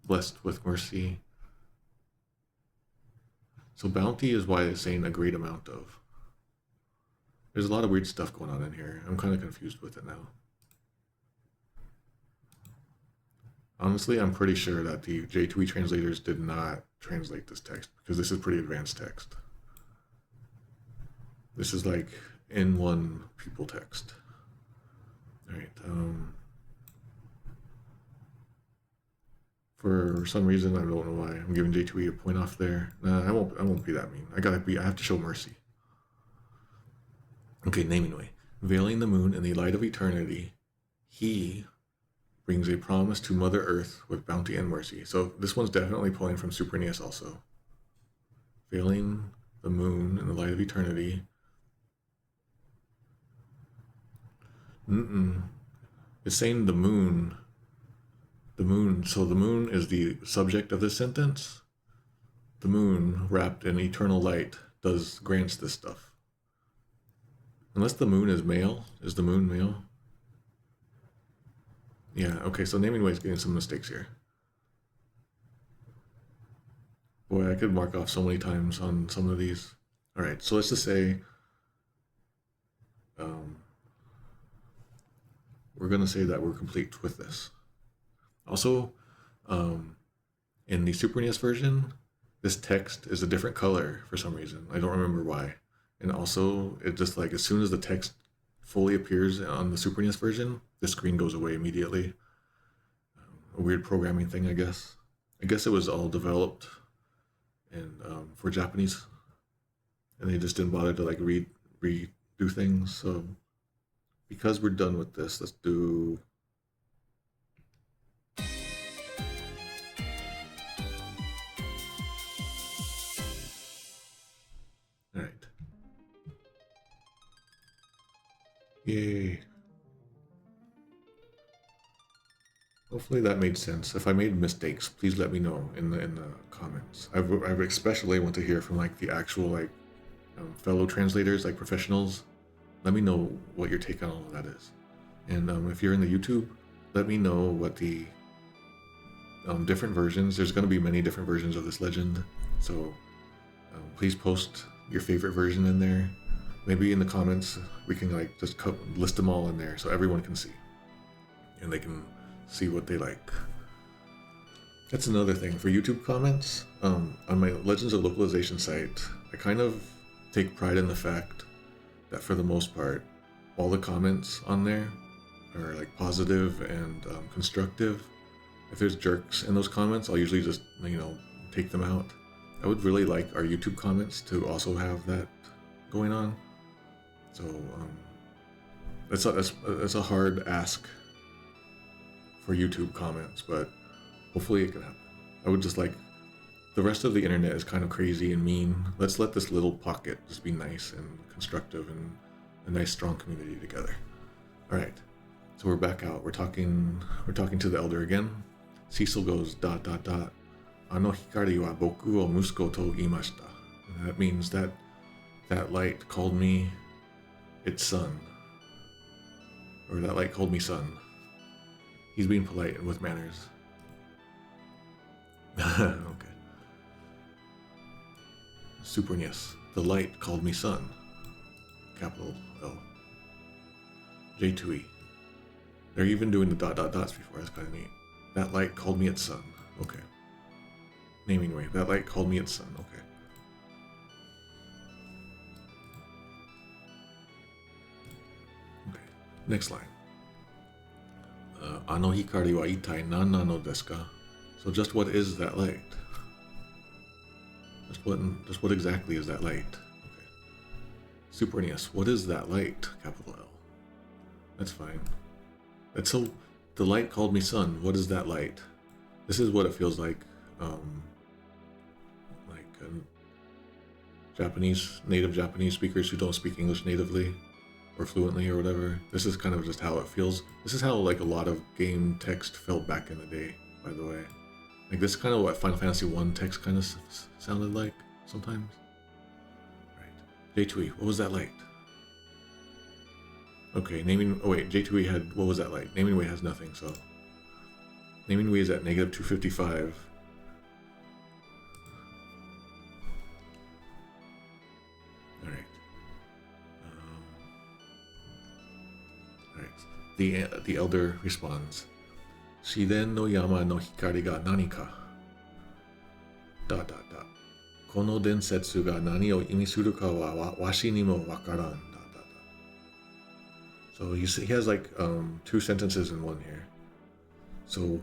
Blessed with mercy. So bounty is why it's saying a great amount of. There's a lot of weird stuff going on in here. I'm kind of confused with it now. Honestly, I'm pretty sure that the J2E translators did not translate this text because this is pretty advanced text. This is like N1 people text. All right. For some reason, I don't know why, I'm giving J2E a point off there. Nah, I won't be that mean. I have to show mercy. Okay, naming way. Veiling the moon in the light of eternity, he brings a promise to Mother Earth with bounty and mercy. So this one's definitely pulling from Super NES also. Veiling the moon in the light of eternity. It's saying the moon. The moon. So the moon is the subject of this sentence. The moon, wrapped in eternal light, grants this stuff. Unless the moon is male. Is the moon male? Yeah, okay, so naming way is getting some mistakes here. Boy, I could mark off so many times on some of these. All right, so let's just say we're going to say that we're complete with this. Also, in the Super NES version, this text is a different color for some reason. I don't remember why. And also, it just like as soon as the text fully appears on the Super NES version, the screen goes away immediately. A weird programming thing, I guess. I guess it was all developed and for Japanese, and they just didn't bother to like redo things. So because we're done with this, let's do. All right. Yay. Hopefully that made sense. If I made mistakes, please let me know in the comments. I especially want to hear from like the actual like fellow translators, like professionals. Let me know what your take on all of that is. And if you're in the YouTube, let me know what the different versions. There's going to be many different versions of this legend, so please post your favorite version in there. Maybe in the comments we can like just list them all in there so everyone can see, and they can see what they like. That's another thing for YouTube comments. On my Legends of Localization site, I kind of take pride in the fact that for the most part, all the comments on there are like positive and constructive. If there's jerks in those comments, I'll usually just take them out. I would really like our YouTube comments to also have that going on. So that's a hard ask for YouTube comments, but hopefully it can happen. I would just like, the rest of the internet is kind of crazy and mean. Let's let this little pocket just be nice and constructive and a nice strong community together. All right, so we're back out. We're talking to the elder again. Cecil goes ... Ano hikari wa boku o musuko to iimashita. That means that light called me its son, or that light called me son. He's being polite and with manners. Okay. Super NES. The light called me son. Capital L. J2E. They're even doing the ... dots before. That's kind of neat. That light called me its son. Okay. Naming way. That light called me its son. Okay. Okay. Next line. Ano hikari wa itai nan nano desu ka? So just what is that light? Just what exactly is that light? Okay. Super NES. What is that light? Capital L. That's fine. That's so. The light called me son. What is that light? This is what it feels like. Native Japanese speakers who don't speak English natively or fluently or whatever. This is kind of just how it feels. This is how like a lot of game text felt back in the day, by the way. Like this is kind of what Final Fantasy 1 text kind of sounded like sometimes. Right. J2E, what was that light? Okay, J2E had, what was that light? Naming way has nothing, so. Naming way is at negative 255. The elder responds, Shiden no yama no hikari ga nani ka? ... Kono densetsu ga nani o imi suru ka wa washi ni mo wakaran ... So he has like two sentences in one here. So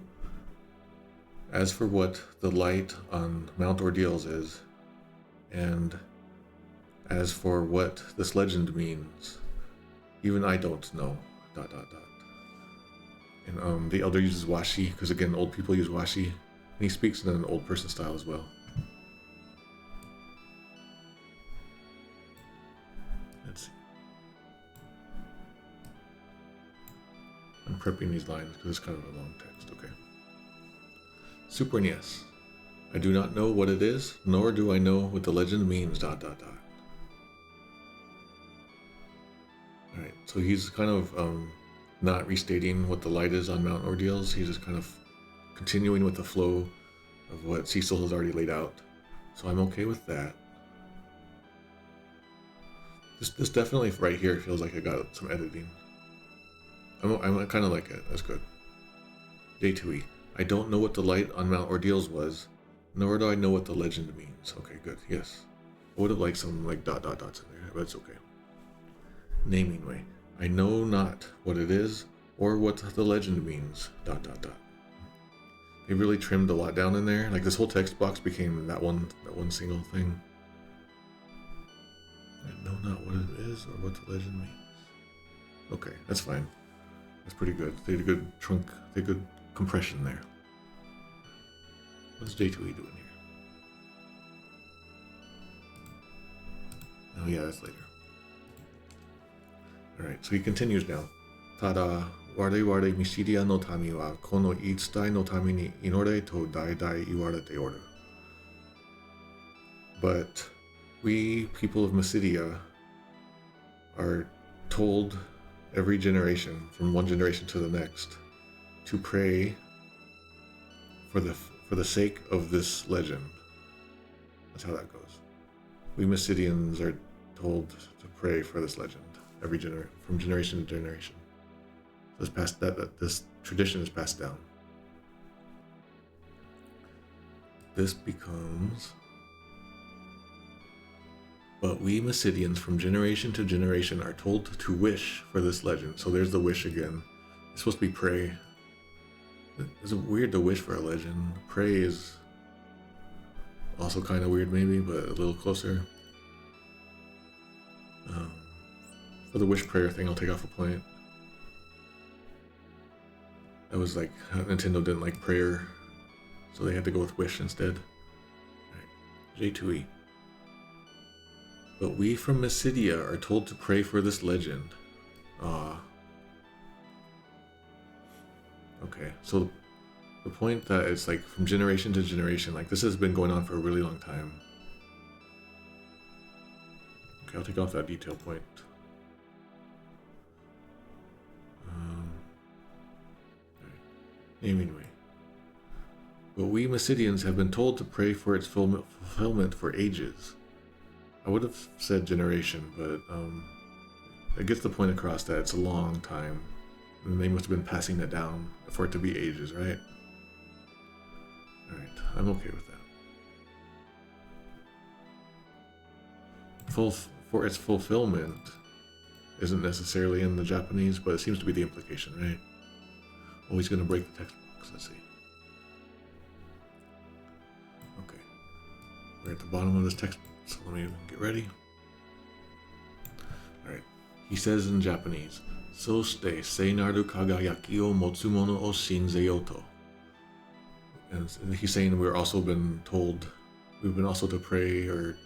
as for what the light on Mount Ordeals is, and as for what this legend means, even I don't know ... And the elder uses washi because again, old people use washi, and he speaks in an old person style as well. Let's see. I'm prepping these lines because it's kind of a long text. Okay. Super NES. I do not know what it is, nor do I know what the legend means ... Alright, so he's kind of not restating what the light is on Mount Ordeals. He's just kind of continuing with the flow of what Cecil has already laid out. So I'm okay with that. This definitely right here feels like I got some editing. I'm kind of like it. That's good. J2E. I don't know what the light on Mount Ordeals was, nor do I know what the legend means. Okay, good. Yes. I would have liked some like dot dot dots in there, but it's okay. Naming way. I know not what it is or what the legend means. Dot dot dot. They really trimmed a lot down in there. Like this whole text box became that one single thing. I know not what it is or what the legend means. Okay, that's fine. That's pretty good. They did a good trunk. They did good compression there. What's J2E doing here? Oh yeah, that's later. Alright, so he continues now. Tada, ware ware Mysidia no tami wa kono iitsutai no tami ni inore to daidai iwarete oru. But we, people of Mysidia, are told every generation, from one generation to the next, to pray for the sake of this legend. That's how that goes. We Mysidians are told to pray for this legend from generation to generation. This tradition is passed down. This becomes, but we Mysidians from generation to generation are told to wish for this legend. So there's the wish again. It's supposed to be pray. It's weird to wish for a legend. Pray is also kind of weird maybe, but a little closer. For the wish prayer thing, I'll take off a point. That was like, Nintendo didn't like prayer, so they had to go with wish instead. Alright, J2E. But we from Mysidia are told to pray for this legend. Okay, so the point that it's like from generation to generation, like this has been going on for a really long time. Okay, I'll take off that detail point. Naming way. But we Mysidians have been told to pray for its fulfillment for ages. I would have said generation, but it gets the point across that it's a long time. And they must have been passing it down for it to be ages, right? Alright, I'm okay with that. For its fulfillment isn't necessarily in the Japanese, but it seems to be the implication, right? Oh, he's going to break the text box. Let's see. Okay. We're at the bottom of this text box, so let me get ready. Alright. He says in Japanese, Soshite seinaru kagayaki o motsumono o shinzeyoto. And he's saying we've been also to pray, or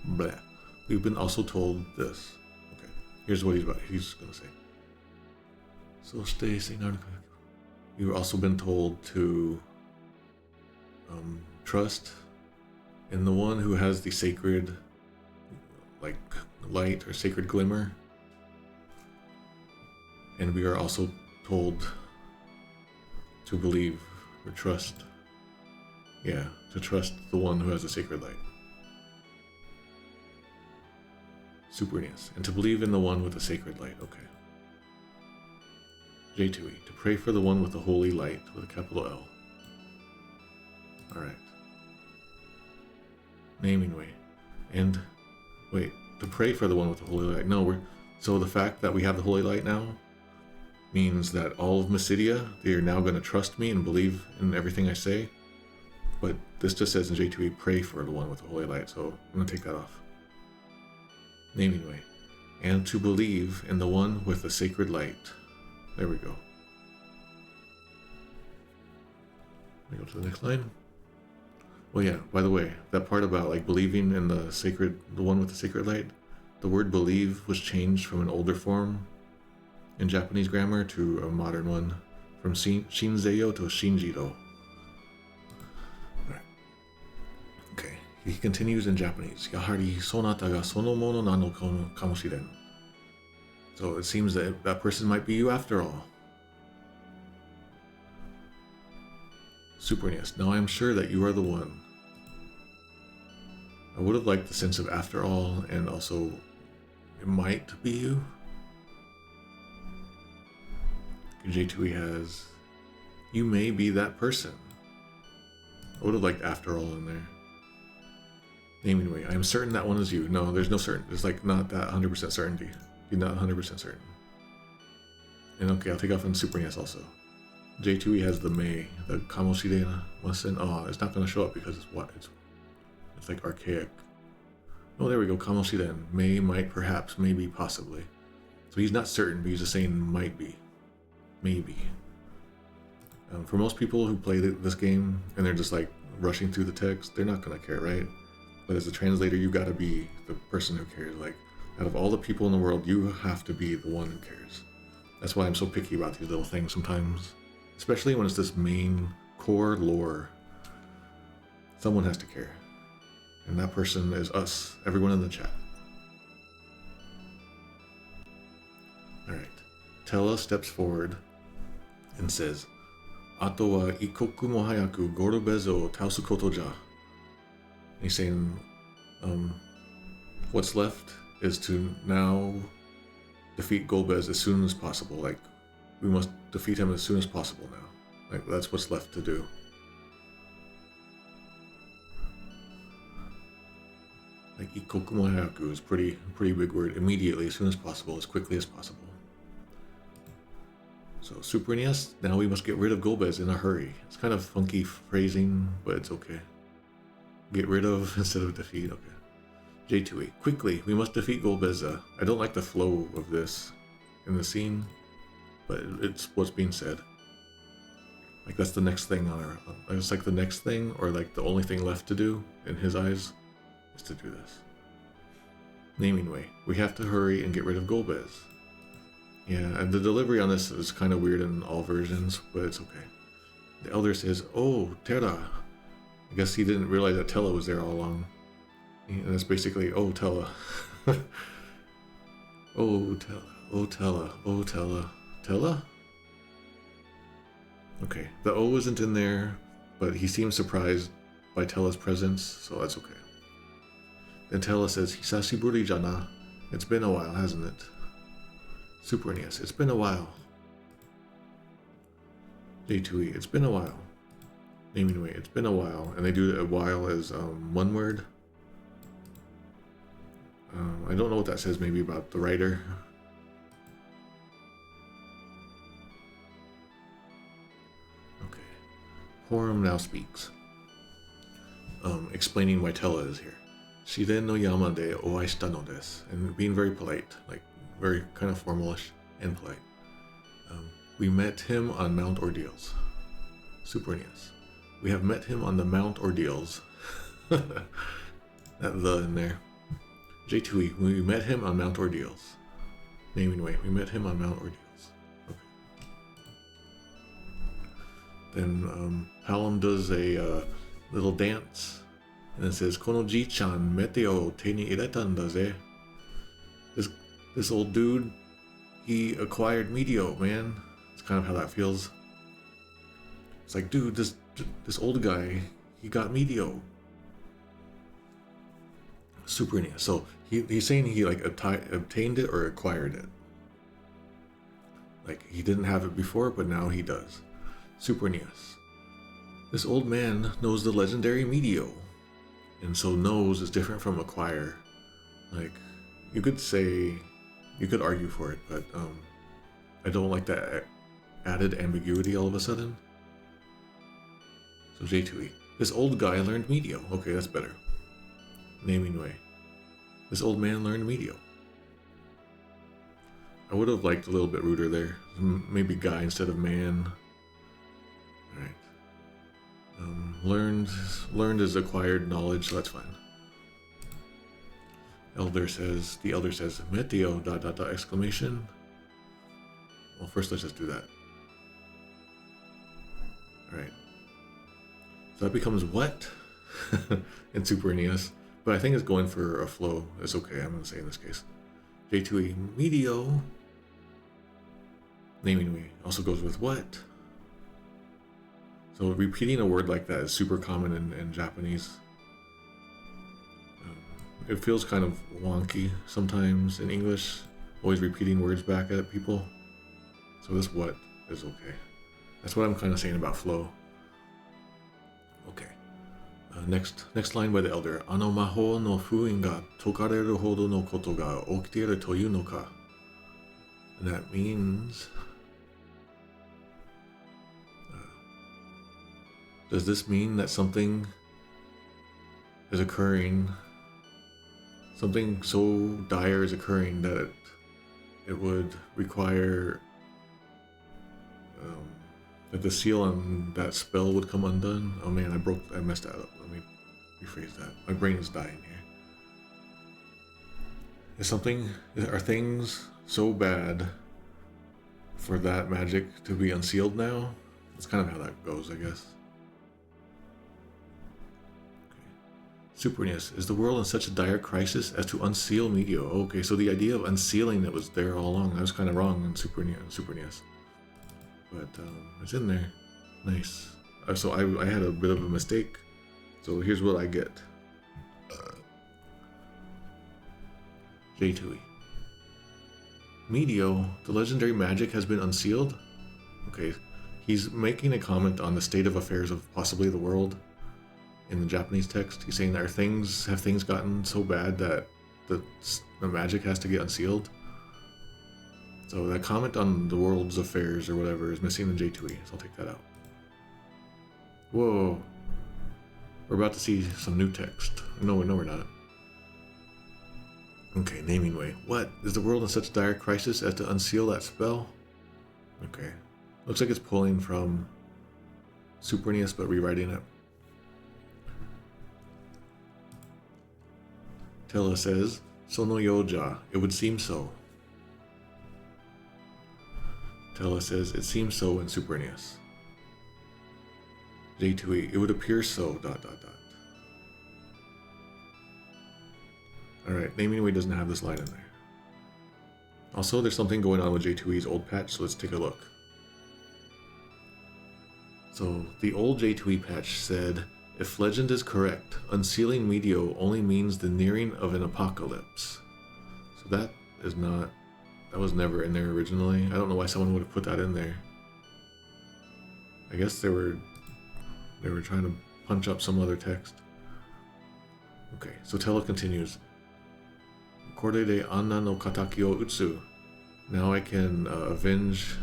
blah. We've been also told this. Okay. Here's what he's going to say. You've also been told to trust in the one who has the sacred like light or sacred glimmer. And we are also told to believe or trust. Yeah, to trust the one who has the sacred light. Super NES. And to believe in the one with the sacred light. Okay. J2E, to pray for the one with the holy light, with a capital L. Alright. Naming way. And, wait, to pray for the one with the holy light. No, so the fact that we have the holy light now means that all of Mysidia, they are now going to trust me and believe in everything I say. But this just says in J2E, pray for the one with the holy light, so I'm going to take that off. Naming way. And to believe in the one with the sacred light. There we go. Let me go to the next line. Well, yeah, by the way, that part about like believing in the one with the sacred light, the word believe was changed from an older form in Japanese grammar to a modern one, from shinzeyo to shinjiro. Right. Okay, he continues in Japanese. Yahari sonata ga sono mono nano kamoshiren. So it seems that that person might be you after all. Super NES. Now I am sure that you are the one. I would have liked the sense of after all, and also it might be you. J2E has, you may be that person. I would have liked after all in there. Naming way. I am certain that one is you. No, there's no certain. There's like not that 100% certainty. You're not 100% certain. And okay, I'll take off on Super NES also. J2E has the May, the Kamoshirena Mustin. Oh, it's not going to show up because it's what? It's like archaic. Oh, there we go. Kamoshiren. May, might, perhaps, maybe, possibly. So he's not certain, but he's just saying might be. Maybe. For most people who play this game and they're just like rushing through the text, they're not going to care, right? But as a translator, you got to be the person who cares. Like, out of all the people in the world, you have to be the one who cares. That's why I'm so picky about these little things sometimes. Especially when it's this main core lore. Someone has to care. And that person is us, everyone in the chat. Alright. Tellah steps forward and says, Ato wa ikoku mo hayaku Golbez o tausu koto ja. He's saying, what's left is to now defeat Golbez as soon as possible. Like, we must defeat him as soon as possible now. Like, that's what's left to do. Like, ikoku mo hayaku is pretty big word. Immediately, as soon as possible, as quickly as possible. So, Super NES, now we must get rid of Golbez in a hurry. It's kind of funky phrasing, but it's okay. Get rid of instead of defeat, okay. J2E, quickly, we must defeat Golbez. I don't like the flow of this in the scene, but it's what's being said. Like, that's the next thing on our... It's like the next thing, or like the only thing left to do, in his eyes, is to do this. Naming way. We have to hurry and get rid of Golbez. Yeah, and the delivery on this is kind of weird in all versions, but it's okay. The elder says, oh, Tellah. I guess he didn't realize that Tellah was there all along. And it's basically, oh, Tellah. Oh, Tellah. Oh, Tellah. Oh, Tellah. Tellah? Okay, the O isn't in there, but he seems surprised by Tellah's presence, so that's okay. Then Tellah says, Hisashiburi jana. It's been a while, hasn't it? Super NES, it's been a while. J2E, it's been a while. Naming way, it's been a while. And they do a while as one word. I don't know what that says maybe about the writer. Okay. Porom now speaks. Explaining why Tellah is here. Shiren no yama de oaishita no desu. And being very polite, like very kind of formalish and polite. We met him on Mount Ordeals. Super NES. We have met him on the Mount Ordeals. That the in there. J2E, we met him on Mount Ordeals. Naming way, we met him on Mount Ordeals. Okay. Then Palom does a little dance. And it says, Kono ji-chan meteo te ni iretan da ze. This old dude, he acquired Meteo, man. It's kind of how that feels. It's like, dude, this old guy, he got Meteo. Super NES. So he's saying he like obtained it or acquired it. Like, he didn't have it before, but now he does. Super NES. This old man knows the legendary Meteo. And so knows is different from acquire. Like, you could say, you could argue for it, but I don't like that added ambiguity all of a sudden. So J2E. This old guy learned Meteo. Okay, that's better. Naming way. This old man learned Meteo. I would have liked a little bit ruder there. Maybe guy instead of man. Alright. Learned is acquired knowledge, so that's fine. The elder says, Meteo, ... exclamation. Well, first let's just do that. Alright. So that becomes what? In Super NES. But I think it's going for a flow. It's okay, I'm going to say in this case. J2E, Meteo. Naming me also goes with what? So repeating a word like that is super common in Japanese. It feels kind of wonky sometimes in English, always repeating words back at people. So this what is okay. That's what I'm kind of saying about flow. Okay. Next line by the elder. あの魔法の封印が解かれるほどのことが起きているというのか. And that means... does this mean that something is occurring, something so dire is occurring that it would require that the seal on that spell would come undone? Oh man, I messed that up. Let me rephrase that. My brain is dying here. Are things so bad for that magic to be unsealed now? That's kind of how that goes, I guess. Supernius, is the world in such a dire crisis as to unseal Meteo? Okay, so the idea of unsealing it was there all along. I was kind of wrong on Supernius. But it's in there. Nice. So I had a bit of a mistake. So here's what I get. J2E. Meteo, the legendary magic has been unsealed? Okay, he's making a comment on the state of affairs of possibly the world. In the Japanese text, he's saying, have things gotten so bad that the magic has to get unsealed? So that comment on the world's affairs or whatever is missing in J2E, so I'll take that out. Whoa. We're about to see some new text. No, we're not. Okay, naming way. What? Is the world in such dire crisis as to unseal that spell? Okay. Looks like it's pulling from Supernius but rewriting it. Tellah says, Sono yoja, it would seem so. Tellah says, it seems so in Supernius. J2E, it would appear so, ... Alright, naming way doesn't have this line in there. Also, there's something going on with J2E's old patch, so let's take a look. So, the old J2E patch said, if legend is correct, unsealing Meteo only means the nearing of an apocalypse. So that was never in there originally. I don't know why someone would have put that in there. I guess they were trying to punch up some other text. Okay, so Tellah continues. Kore de Anna no kataki o utsu. Now I can avenge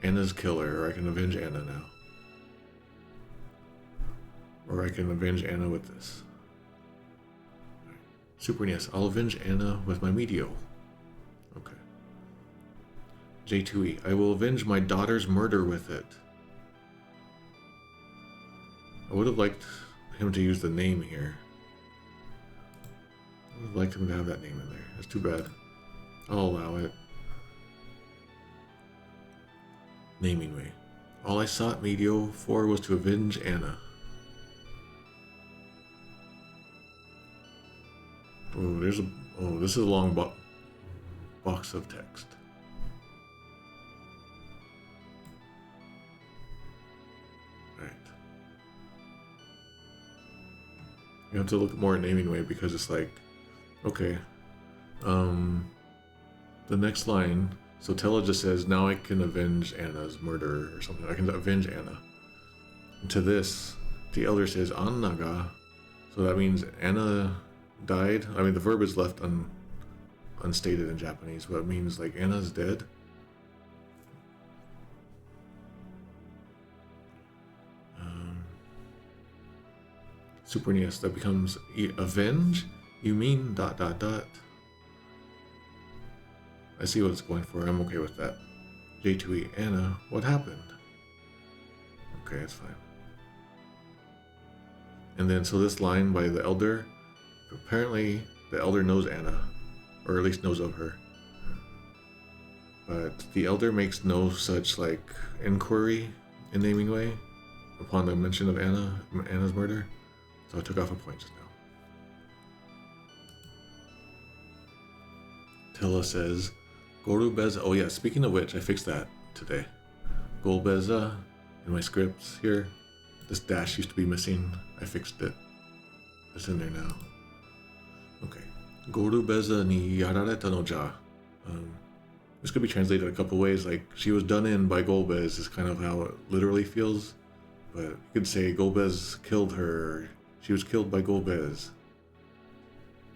Anna's killer, or I can avenge Anna now. Or I can avenge Anna with this. Right. Supernius, I'll avenge Anna with my Meteo. Okay. J2E, I will avenge my daughter's murder with it. I would have liked him to use the name here. I would have liked him to have that name in there. That's too bad. I'll allow it. Naming way. All I sought Meteo for was to avenge Anna. Oh, this is a long box of text. Right. You have to look more at naming way because it's like, okay, the next line. So Tellah just says, now I can avenge Anna's murder or something. I can avenge Anna. And to this, the elder says Annaga, so that means Anna died. I mean, the verb is left unstated in Japanese, but it means like Anna's dead. Supernius, that becomes avenge? You mean ... I see what it's going for. I'm okay with that. J2E, Anna, what happened? Okay, that's fine. And then, so this line by the elder, apparently the elder knows Anna, or at least knows of her. But the elder makes no such, like, inquiry in naming way upon the mention of Anna's murder. So I took off a point just now. Tellah says, Golbez, oh yeah, speaking of which, I fixed that today. Golbez in my scripts here. This dash used to be missing. I fixed it. It's in there now. Okay. Golbez ni yarareta no ja. This could be translated a couple ways, like she was done in by Golbez is kind of how it literally feels. But you could say Golbez killed her, She was killed by Golbez.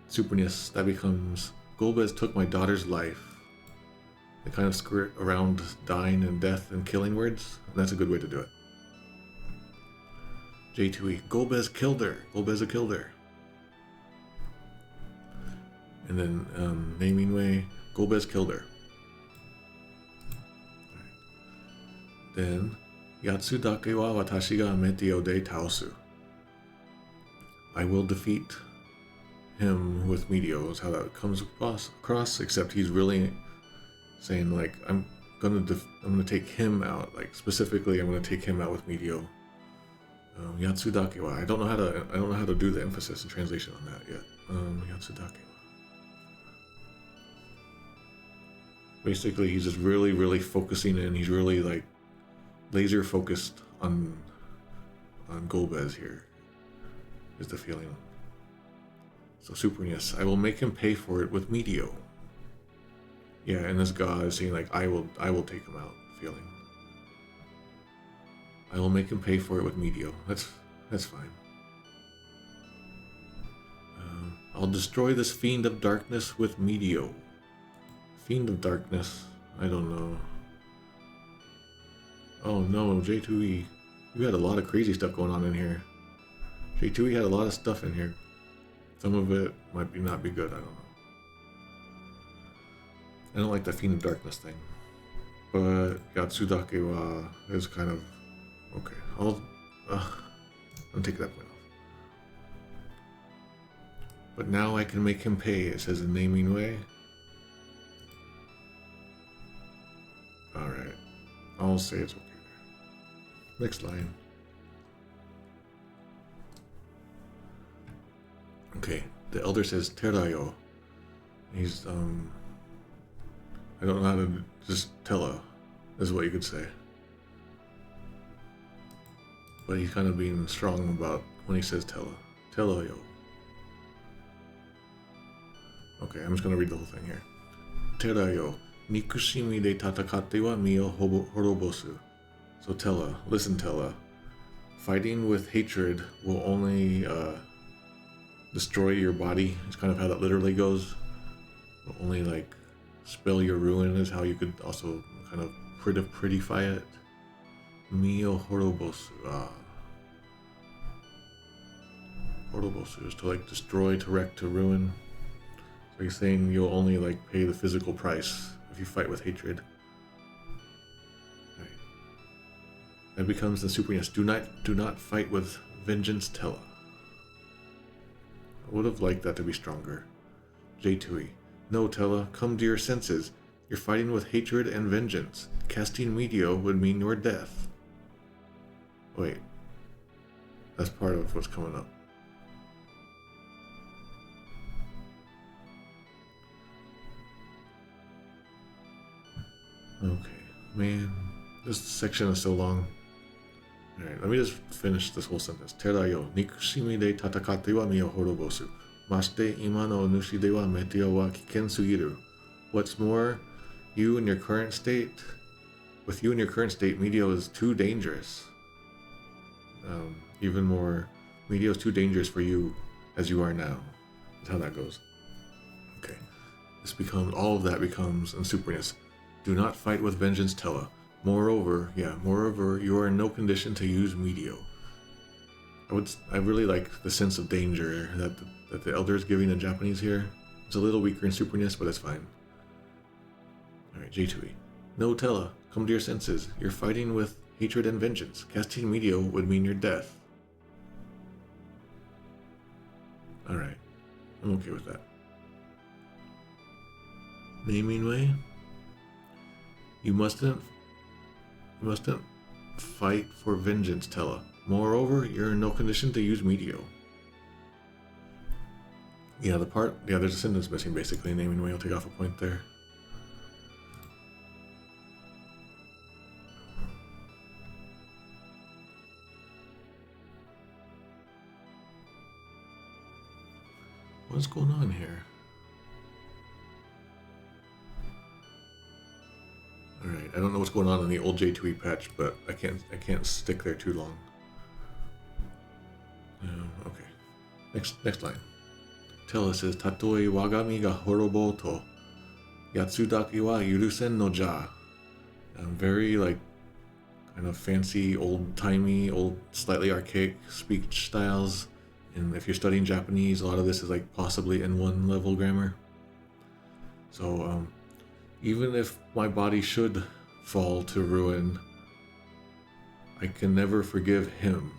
Super NES, that becomes Golbez took my daughter's life. They kind of skirt around dying and death and killing words, and that's a good way to do it. J2E, Golbez killed her. Golbez killed her. And then naming way, Golbez killed her. Right. Then Yatsudake wa watashi ga Meteo de taosu. I will defeat him with Meteo is how that comes across, except he's really saying like I'm gonna take him out, like specifically I'm gonna take him out with Meteo. Yatsudake wa, I don't know how to do the emphasis and translation on that yet. Yatsudake wa. Basically he's just really focusing in, he's really like laser focused on Golbez here, is the feeling. So Super NES, I will make him pay for it with Meteo. Yeah, and this god is saying like I will take him out feeling. I will make him pay for it with Meteo. That's fine. I'll destroy this fiend of darkness with Meteo. Fiend of darkness, I don't know. Oh no, J2E, you had a lot of crazy stuff going on in here. J2E had a lot of stuff in here. Some of it might not be good, I don't know. I don't like the Fiend of Darkness thing. But Yatsudake wa is kind of okay. I'm taking that point off. But now I can make him pay, it says in naming way. Alright. I'll say it's okay there. Next line. Okay, the elder says Terayo. He's I don't know how to just Tellah is what you could say. But he's kind of being strong about when he says Tellah. Terayo. Okay, I'm just gonna read the whole thing here. Terayo. Nikushimi de tatakatte wa mi o horobosu. So Tellah, listen Tellah. Fighting with hatred will only destroy your body. It's kind of how that literally goes. Will only like spell your ruin is how you could also kind of prettify it. Mio horobosu. Horobosu is to like destroy, to wreck, to ruin. So he's saying you'll only like pay the physical price if you fight with hatred. Right. That becomes the Super NES. Do not fight with vengeance, Tellah. I would have liked that to be stronger. J2E. No, Tellah, come to your senses. You're fighting with hatred and vengeance. Casting Meteo would mean your death. Wait. That's part of what's coming up. Okay, man. This section is so long. Alright, let me just finish this whole sentence. Terayo, nikushimi de tatakatte wa mi o horobosu. Mashite ima no nushi de wa meteo wa kiken sugiru. What's more, with you in your current state, Meteo is too dangerous. Even more, Meteo is too dangerous for you as you are now. That's how that goes. Okay, all of that becomes in Super NES. Do not fight with vengeance, Tellah. Moreover, you are in no condition to use Meteo. I really like the sense of danger that the elder is giving in Japanese here. It's a little weaker in Super NES, but that's fine. Alright, J2E. No, Tellah, come to your senses. You're fighting with hatred and vengeance. Casting Meteo would mean your death. Alright, I'm okay with that. Naming way. You mustn't fight for vengeance, Tellah. Moreover, you're in no condition to use Meteo. Yeah, there's a sentence missing basically. Naming way, I'll take off a point there. What's going on here? Alright, I don't know what's going on in the old J2E patch, but I can't stick there too long. Okay. Next line. Tellah says, Tatoi wagami ga horobo to yatsudaki wa yurusen no ja. Very like kind of fancy, old-timey, slightly archaic speech styles. And if you're studying Japanese, a lot of this is like possibly N1 level grammar. So even if my body should fall to ruin, I can never forgive him.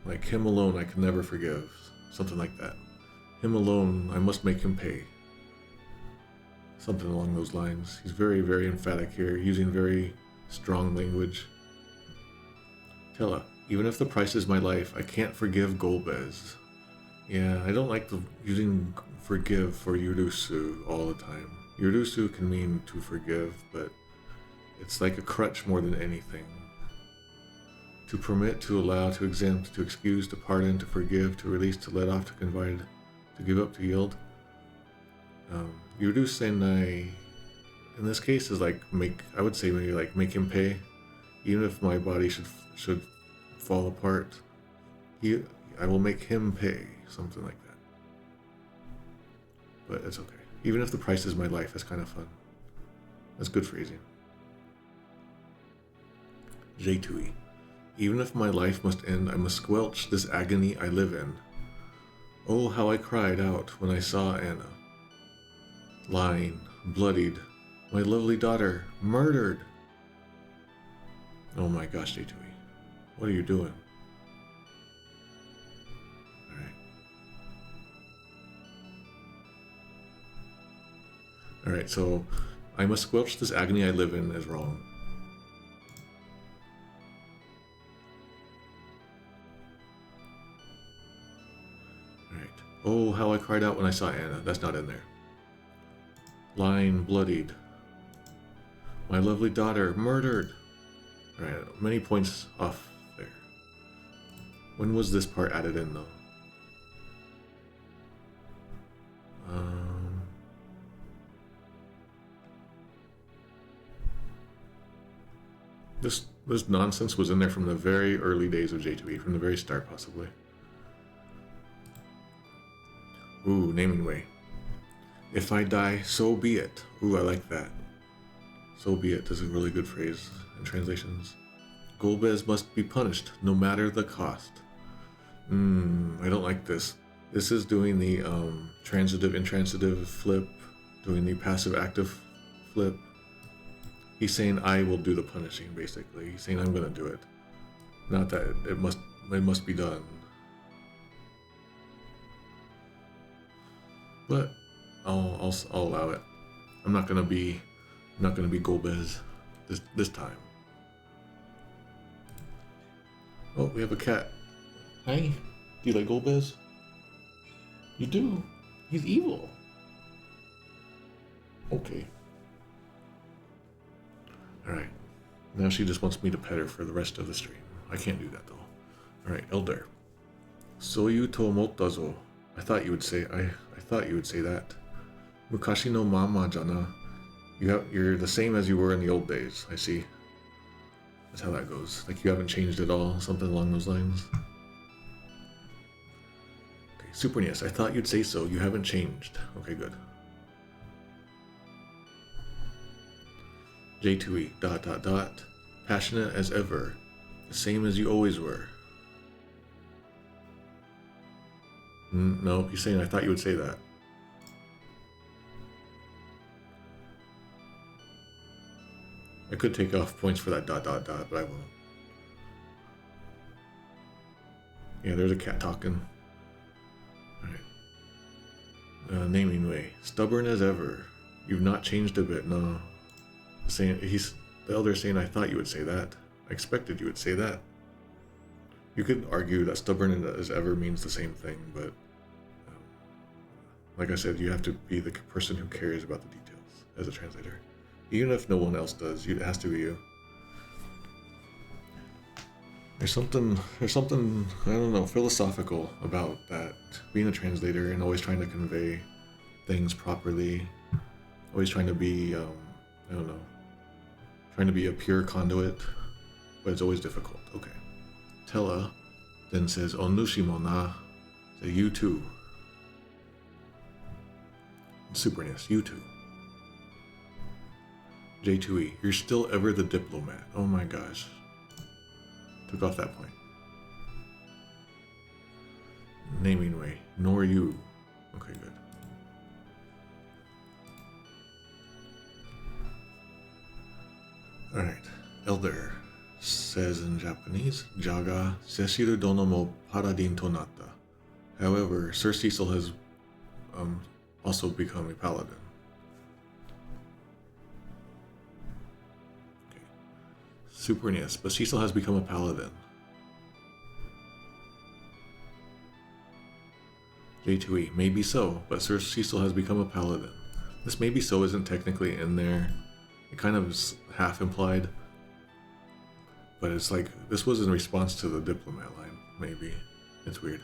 Like him alone I can never forgive. Something like that. Him alone, I must make him pay. Something along those lines. He's very, very emphatic here, using very strong language. Tellah, even if the price is my life, I can't forgive Golbez. Yeah, I don't like using forgive for yurusu all the time. Yurusu can mean to forgive, but it's like a crutch more than anything. To permit, to allow, to exempt, to excuse, to pardon, to forgive, to release, to let off, to confide, to give up, to yield. Yurusenai, in this case, is like I would say maybe like make him pay. Even if my body should fall apart, I will make him pay. Something like that. But it's okay. Even if the price is my life, that's kind of fun. That's good phrasing. J2E. Even if my life must end, I must squelch this agony I live in. Oh, how I cried out when I saw Anna. Lying, bloodied, my lovely daughter, murdered. Oh my gosh, J2E. What are you doing? Alright, so I must squelch this agony I live in is wrong. Alright. Oh, how I cried out when I saw Anna. That's not in there. Lying, bloodied. My lovely daughter, murdered. Alright, many points off there. When was this part added in, though? This nonsense was in there from the very early days of J2E, from the very start, possibly. Ooh, naming way. If I die, so be it. Ooh, I like that. So be it is a really good phrase in translations. Golbez must be punished, no matter the cost. I don't like this. This is doing the transitive, intransitive flip, doing the passive active flip. He's saying I will do the punishing, basically. He's saying I'm gonna do it. Not that it must be done. But I'll allow it. I'm not gonna be Golbez this time. Oh, we have a cat. Hi. Do you like Golbez? You do? He's evil. Okay. Alright. Now she just wants me to pet her for the rest of the stream. I can't do that though. Alright, Elder. Soyu to omotta zo. I thought you would say that. Mukashi no mama jana. You're the same as you were in the old days, I see. That's how that goes. Like you haven't changed at all, something along those lines. Okay, Super NES, I thought you'd say so. You haven't changed. Okay, good. J2E, ... Passionate as ever. The same as you always were. No, he's saying I thought you would say that. I could take off points for that ... but I won't. Yeah, there's a cat talking. Alright. Naming way. Stubborn as ever. You've not changed a bit, no. The elder saying I thought you would say that. I expected you would say that. You could argue that stubborn as ever means the same thing, but like I said, you have to be the person who cares about the details as a translator. Even if no one else does, it has to be you. There's something, I don't know, philosophical about that. Being a translator and always trying to convey things properly. Always trying to be, trying to be a pure conduit, but it's always difficult. Okay. Tellah then says, Onushi mo na. Say, you too. Superness, you too. J2E, you're still ever the diplomat. Oh my gosh. Took off that point. Naming way, nor you. Okay, good. Alright, Elder says in Japanese, Jaga Cecil dono mo Paladin to natta. However, Sir Cecil has also become a paladin. Okay. Super NES, but Cecil has become a paladin. J2E, maybe so, but Sir Cecil has become a paladin. This maybe so isn't technically in there. It kind of is half implied. But it's like, this was in response to the diplomat line, maybe. It's weird.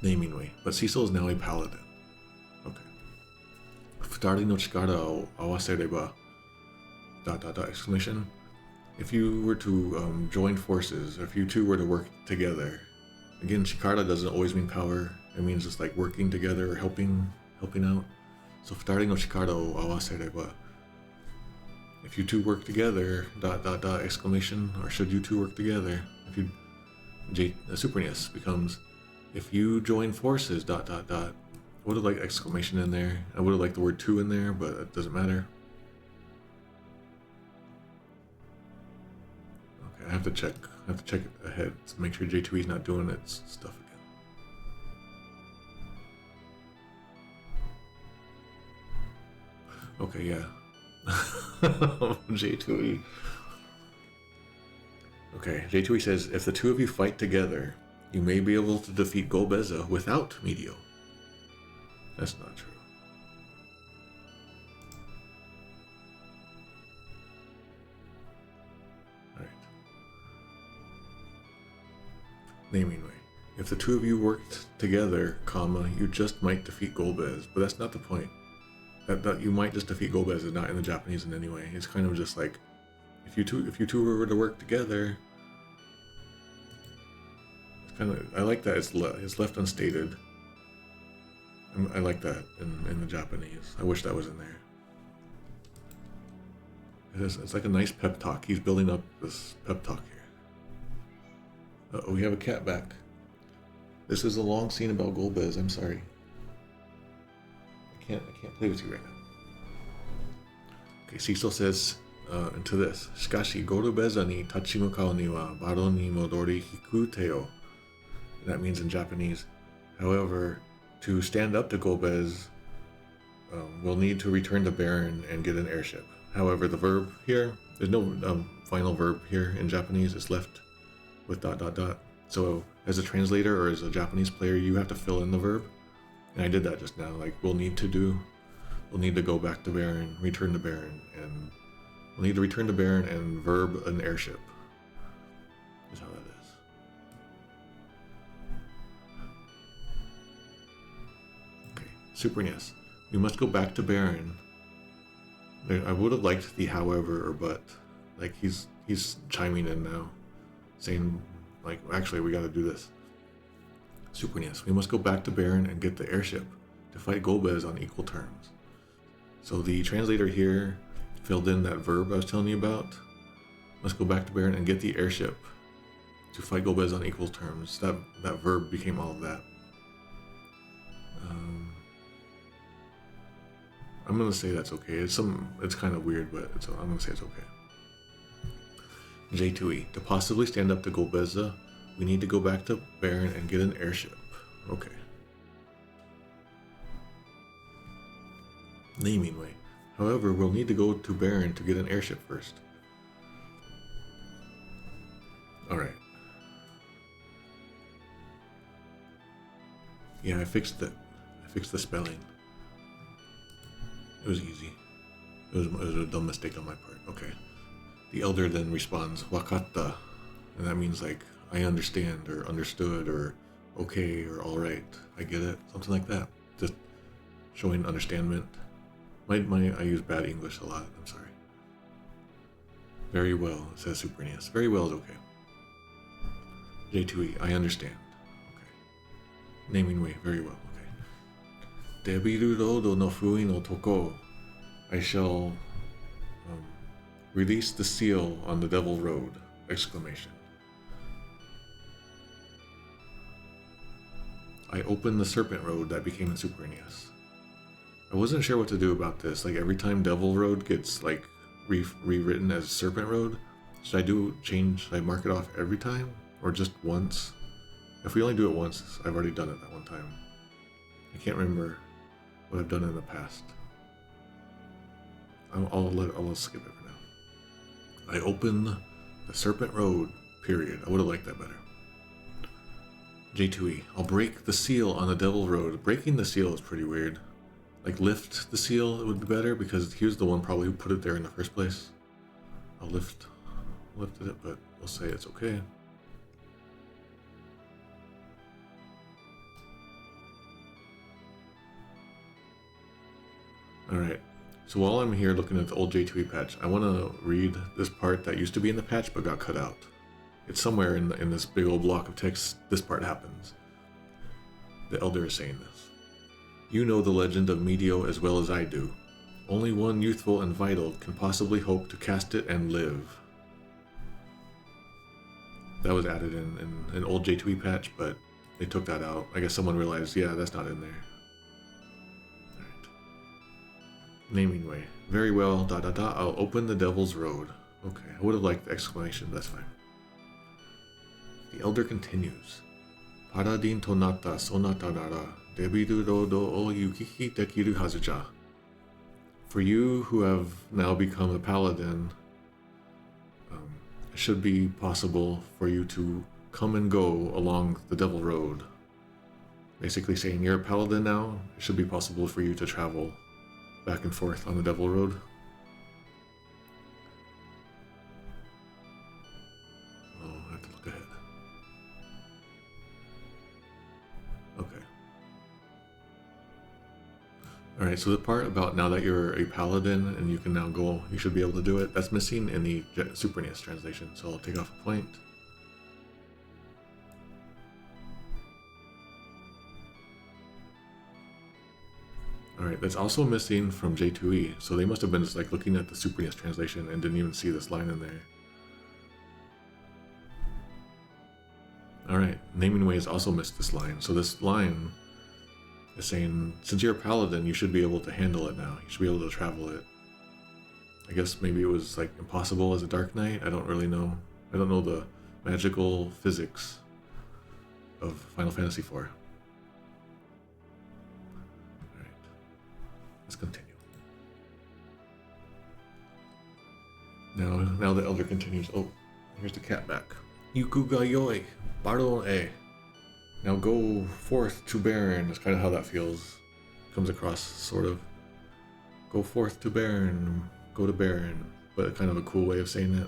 Naming way, but Cecil is now a paladin. Okay. Futari no chikara o awasereba. ... exclamation. If you were to join forces, if you two were to work together. Again, chikara doesn't always mean power. It means just like working together or helping out. So futari no chikara o awasereba. If you two work together, ... exclamation, or should you two work together? If you Super NES becomes, if you join forces, ... I would have liked exclamation in there. I would have liked the word two in there, but it doesn't matter. Okay, I have to check it ahead to make sure J2E is not doing its stuff again. Okay, yeah. J2E. Okay, J2E says, if the two of you fight together, you may be able to defeat Golbez without Meteo. That's not true. Alright. Naming way. If the two of you worked together, comma, you just might defeat Golbez, but that's not the point. That you might just defeat Golbez is not in the Japanese in any way. It's kind of just like, if you two were to work together. It's kind of, I like that it's left unstated. I like that in the Japanese. I wish that was in there. It's like a nice pep talk. He's building up this pep talk here. We have a cat back. This is a long scene about Golbez. I'm sorry. I can't play with you right now. Okay, Cecil says into this. Shikashi, Golbez ni tachimukau ni wa baron ni modori hiku teo. That means in Japanese. However, to stand up to Golbez, we'll need to return to Baron and get an airship. However, the verb here, there's no final verb here in Japanese. It's left with ... So as a translator or as a Japanese player, you have to fill in the verb. And I did that just now. Like, we'll need to go back to Baron, return to Baron, and we'll need to return to Baron and verb an airship. Is how that is. Okay, Super NES. We must go back to Baron. I would have liked the however or but. Like, he's chiming in now, saying, like, actually, we gotta do this. Super NES. We must go back to Baron and get the airship to fight Golbez on equal terms. So the translator here filled in that verb I was telling you about. Must go back to Baron and get the airship to fight Golbez on equal terms. That verb became all of that. I'm gonna say that's okay. It's kind of weird, but I'm gonna say it's okay. J2E. To possibly stand up to Golbez, we need to go back to Baron and get an airship. Okay. Naming way. However, we'll need to go to Baron to get an airship first. Alright. Yeah, I fixed the spelling. It was easy. It was a dumb mistake on my part. Okay. The elder then responds, Wakatta. And that means like, I understand, or understood, or okay, or alright. I get it. Something like that. Just showing understandment. I use bad English a lot. I'm sorry. Very well, says Super NES. Very well is okay. J2E, I understand. Okay. Naming way, very well, okay. Debiru rodo no fui no toko. I shall release the seal on the devil road! Exclamation. I opened the serpent road that became the Super NES. I wasn't sure what to do about this. Like every time Devil Road gets like rewritten as Serpent Road, should I mark it off every time or just once? If we only do it once, I've already done it that one time. I can't remember what I've done in the past. I'll skip it for now. I opened the Serpent Road, period. I would have liked that better. J2E. I'll break the seal on the Devil Road. Breaking the seal is pretty weird. Like lift the seal, it would be better because he was the one probably who put it there in the first place. I'll lifted it, but we'll say it's okay. Alright, so while I'm here looking at the old J2E patch, I want to read this part that used to be in the patch but got cut out. It's somewhere in this big old block of text, this part happens. The Elder is saying this. You know the legend of Meteo as well as I do. Only one youthful and vital can possibly hope to cast it and live. That was added in an old J2E patch, but they took that out. I guess someone realized, yeah, that's not in there. Alright. Naming way. Very well, I'll open the Devil's Road. Okay, I would have liked the exclamation, that's fine. The Elder continues. Paladin to natta sonata nara. Debiru rodo o yukihi dekiru hazu ja. For you who have now become a paladin, it should be possible for you to come and go along the Devil Road. Basically saying you're a paladin now, it should be possible for you to travel back and forth on the Devil Road. Oh, I have to look ahead. Okay. Alright, so the part about now that you're a paladin and you can now go, you should be able to do it, that's missing in the Super NES translation, so I'll take off a point. Alright, that's also missing from J2E, so they must have been just like looking at the Super NES translation and didn't even see this line in there. Alright, naming way has also missed this line, so this line is saying, since you're a paladin, you should be able to handle it now. You should be able to travel it. I guess maybe it was like impossible as a Dark Knight. I don't really know. I don't know the magical physics of Final Fantasy IV. Alright. Let's continue. Now the Elder continues. Oh, here's the cat back. Yuku ga yoi, baron e. Now go forth to Baron. That's kind of how that feels. Comes across, sort of. Go forth to Baron. Go to Baron. But kind of a cool way of saying it.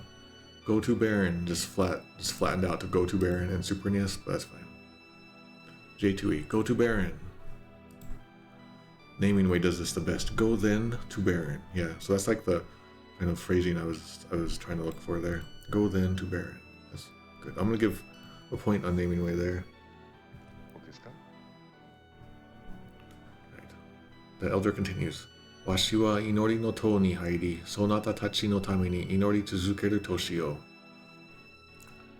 Go to Baron. Just flattened out to go to Baron in Super NES, but that's fine. J2E. Go to Baron. Naming way does this the best. Go then to Baron. Yeah, so that's like the kind of phrasing I was trying to look for there. Go then to Baron. That's good. I'm gonna give a point on naming way there. The Elder continues. Washi wa inori no to ni hairi, sonata tachi no tame ni inori tsuzukeru toshi o.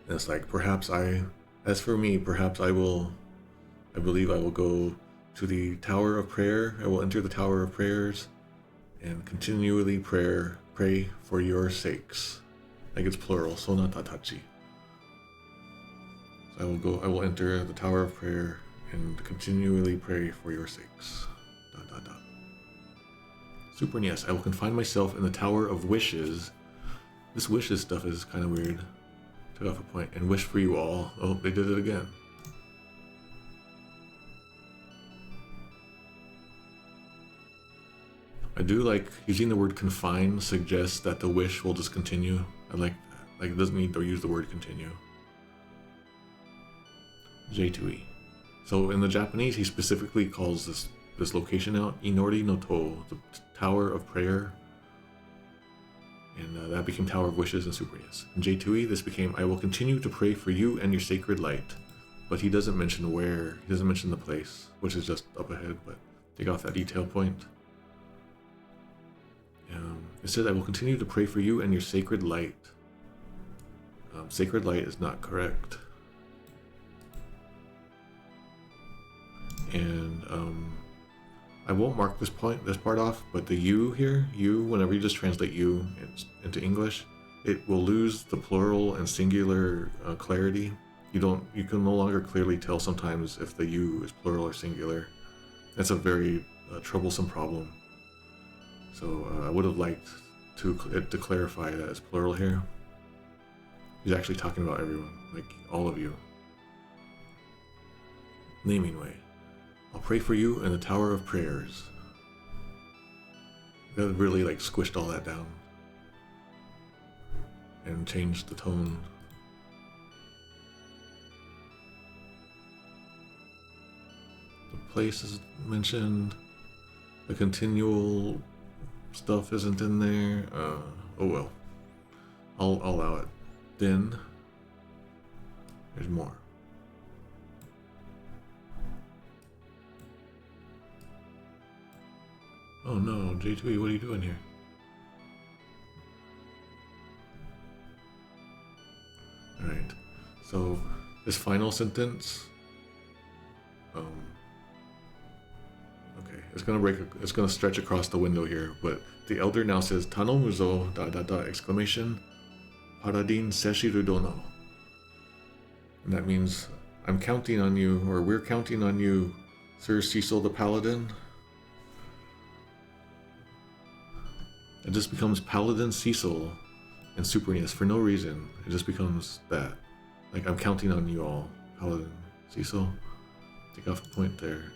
And it's like, as for me, perhaps I believe I will go to the Tower of Prayer. I will enter the Tower of Prayers and continually pray for your sakes. Like it's plural, sonata tachi. So I will enter the Tower of Prayer and continually pray for your sakes. Super NES. I will confine myself in the Tower of Wishes. This wishes stuff is kind of weird. Took off a point. And wish for you all. Oh, they did it again. I do like using the word confine suggests that the wish will just continue. I like that. Like it doesn't need to use the word continue. J2E. So in the Japanese, he specifically calls this location out Inori no To, the Tower of Prayer, and that became Tower of Wishes in Super NES. In J2E, this became I will continue to pray for you and your sacred light, but he doesn't mention where, he doesn't mention the place, which is just up ahead, but take off that detail point. It says, I will continue to pray for you and your sacred light. Sacred light is not correct. And I won't mark this part off, but the you here, you, whenever you just translate you into English, it will lose the plural and singular clarity. You can no longer clearly tell sometimes if the you is plural or singular. That's a very troublesome problem. So I would have liked it to clarify that it's plural here. He's actually talking about everyone, like all of you. Naming way. I'll pray for you in the Tower of Prayers. That really like squished all that down and changed the tone. The place is mentioned. The continual stuff isn't in there. Oh well. I'll allow it. Then there's more. Oh no, J2E, what are you doing here? Alright, so this final sentence, okay, it's gonna stretch across the window here, but the elder now says, Tanomuzo, ... exclamation, Paladin Seshiru dono. And that means, I'm counting on you, or we're counting on you, Sir Cecil the Paladin. It just becomes Paladin Cecil and Super NES for no reason. It just becomes that. Like, I'm counting on you all, Paladin Cecil. Take off a point there.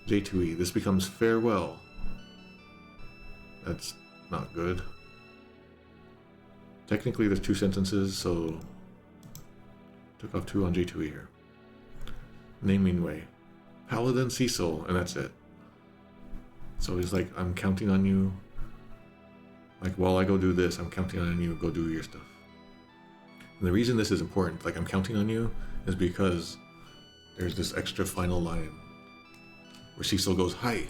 J2E, this becomes farewell. That's not good. Technically, there's two sentences, so took off two on J2E here. Naming way. Paladin Cecil, and that's it. So he's like, I'm counting on you. Like, while I go do this, I'm counting on you, go do your stuff. And the reason this is important, like I'm counting on you, is because there's this extra final line where Cecil goes, hi.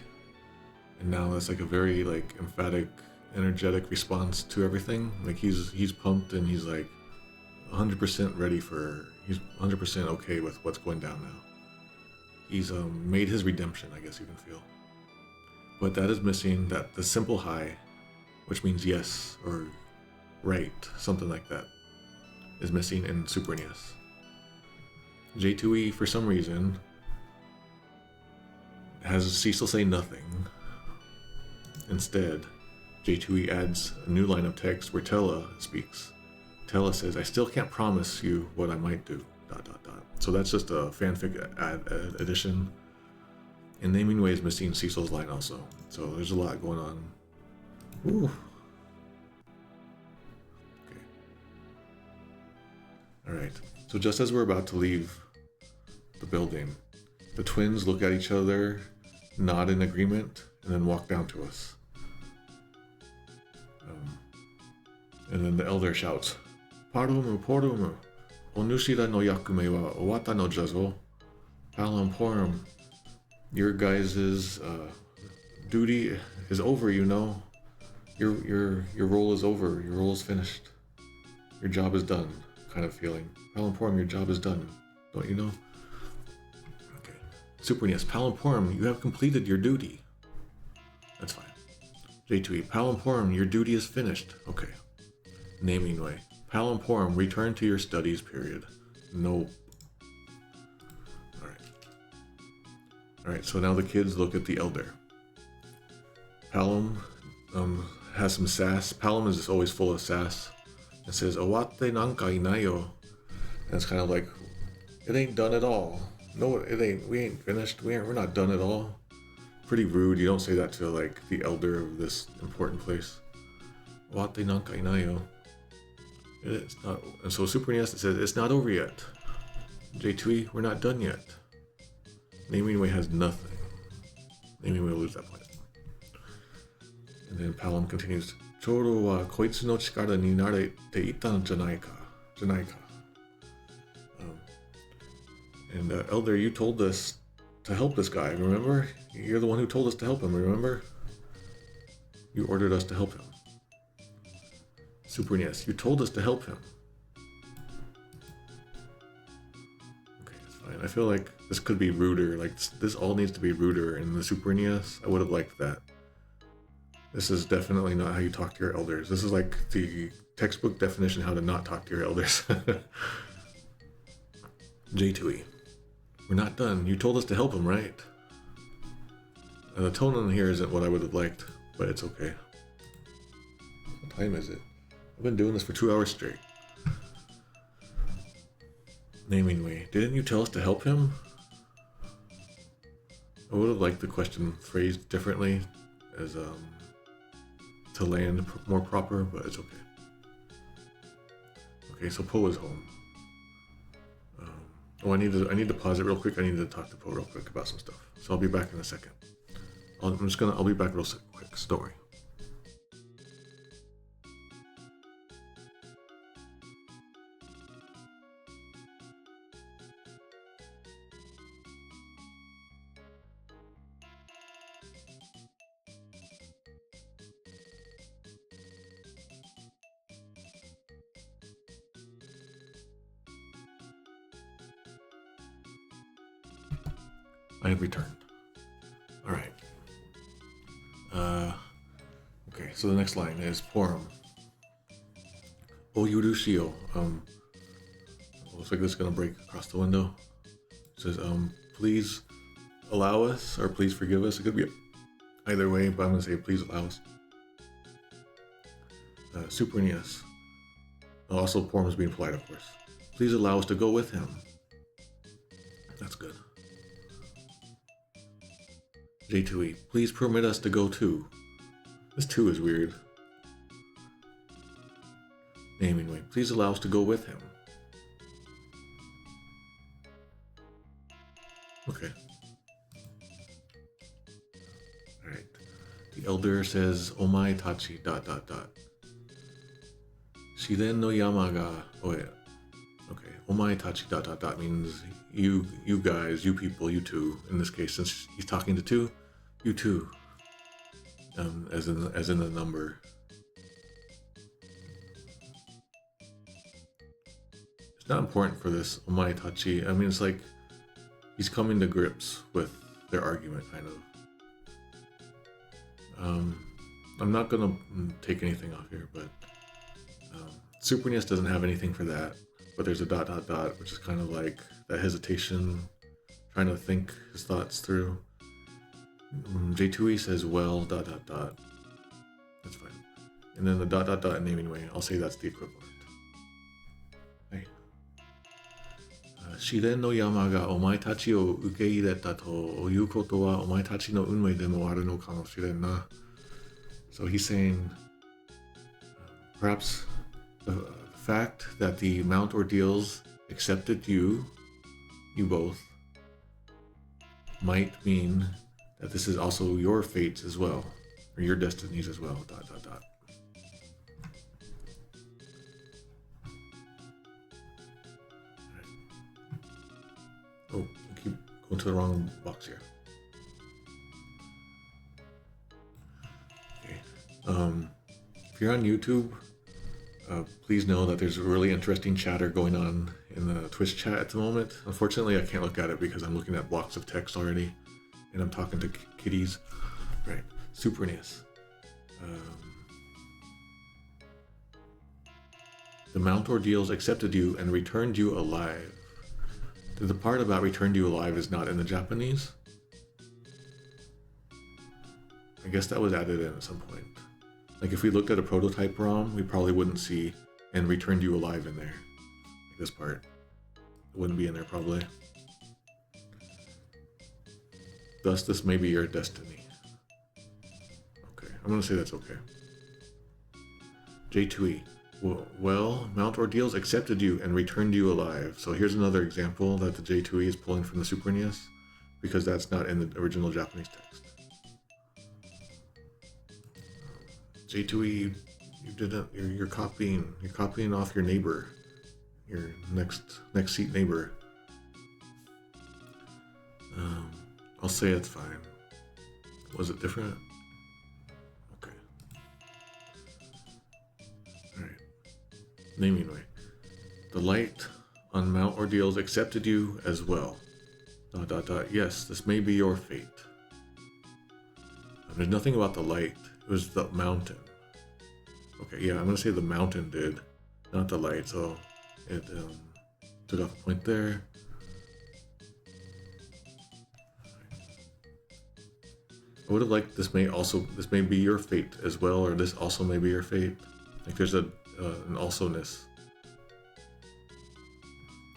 And now that's like a very like emphatic, energetic response to everything. Like he's pumped and he's like 100% ready he's 100% okay with what's going down now. He's made his redemption, I guess you can feel. But that is missing the simple hi, which means yes or right, something like that, is missing in Super NES. J2E, for some reason, has Cecil say nothing. Instead, J2E adds a new line of text where Tellah speaks. Tellah says, I still can't promise you what I might do, ... So that's just a fanfic addition. And naming way is missing Cecil's line also. So there's a lot going on. Ooh. Okay. Alright, so just as we're about to leave the building, the twins look at each other, nod in agreement, and then walk down to us. And then the elder shouts, Parom Porom, Onushira no yakume wa owata no jazo. Palom Porom, your guys' duty is over, you know. Your role is over. Your role is finished. Your job is done. Kind of feeling. Palom Porom, your job is done. Don't you know? Okay. Super NES. Palom Porom, you have completed your duty. That's fine. J2E. Palom Porom, your duty is finished. Okay. Naming way. Palom Porom, return to your studies, period. Nope. Alright, so now the kids look at the elder. Palom has some sass. Palom is just always full of sass. It says, Owate nanka inayo. And it's kind of like, it ain't done at all. No, it ain't. We ain't finished. We're not done at all. Pretty rude. You don't say that to like the elder of this important place. Owate nanka inayo. It's not. And so Super NES, it says, it's not over yet. J2E, we're not done yet. Naming way has nothing. Naming way will lose that point. And then Palom continues, Choro wa koitsu no chikara ni narete ita janai ka. And Elder, you told us to help this guy, remember? You're the one who told us to help him, remember? You ordered us to help him. Super NES, you told us to help him. Okay, that's fine. I feel like this could be ruder. Like, this all needs to be ruder in the Super NES. I would have liked that. This is definitely not how you talk to your elders. This is like the textbook definition how to not talk to your elders. J2E. We're not done. You told us to help him, right? The tone in here isn't what I would have liked, but it's okay. What time is it? I've been doing this for 2 hours straight. Naming way. Didn't you tell us to help him? I would have liked the question phrased differently as to land more proper, but it's okay. Okay, so Poe is home. I need to pause it real quick. I need to talk to Poe real quick about some stuff. So I'll be back in a second. I'll be back real quick. Story. I have returned. All right. Okay, so the next line is Porom. O Yurushio. Looks like this is gonna break across the window. It says, please allow us, or please forgive us. It could be either way, but I'm gonna say please allow us. Super NES. Also, Porom is being polite, of course. Please allow us to go with him. That's good. J2E, please permit us to go too. This too is weird. Naming way, please allow us to go with him. Okay. Alright. The elder says, Omae tachi ... Shiden no yama ga... Oh yeah. Okay. Omae tachi ... means you guys, you people, you two. In this case, since he's talking to two, you two. As in the number. It's not important for this Omae tachi. I mean, it's like he's coming to grips with their argument, kind of. I'm not gonna take anything off here, but Super NES doesn't have anything for that. But there's a ... which is kind of like that hesitation, trying to think his thoughts through. J2E says, well, ... That's fine. And then the ... in naming way, I'll say that's the equivalent. Hey. Shiren no yama ga omae tachi o ukeireta toいうことはお前たちの運命でもあるのかもしれんな. So he's saying, perhaps the fact that the Mount Ordeals accepted you both, might mean that this is also your fates as well, or your destinies as well, ... Oh, I keep going to the wrong box here. Okay. If you're on YouTube, please know that there's a really interesting chatter going on in the Twitch chat at the moment. Unfortunately, I can't look at it because I'm looking at blocks of text already, and I'm talking to kitties. Right, Super NES. The Mount Ordeals accepted you and returned you alive. The part about returned you alive is not in the Japanese. I guess that was added in at some point. Like if we looked at a prototype ROM, we probably wouldn't see and returned you alive in there. Like this part. It wouldn't be in there probably. Thus, this may be your destiny. Okay, I'm gonna say that's okay. J2E. Well, Mount Ordeals accepted you and returned you alive. So here's another example that the J2E is pulling from the Super NES, because that's not in the original Japanese text. J2E, you didn't. You're copying. You're copying off your neighbor, your next seat neighbor. I'll say it's fine. Was it different? Okay. Alright. Naming way. The light on Mount Ordeals accepted you as well. ... Yes, this may be your fate. There's nothing about the light. It was the mountain. Okay, yeah, I'm gonna say the mountain did, not the light. So it took off a point there. I would have liked this may be your fate as well, or this also may be your fate. Like there's an also-ness.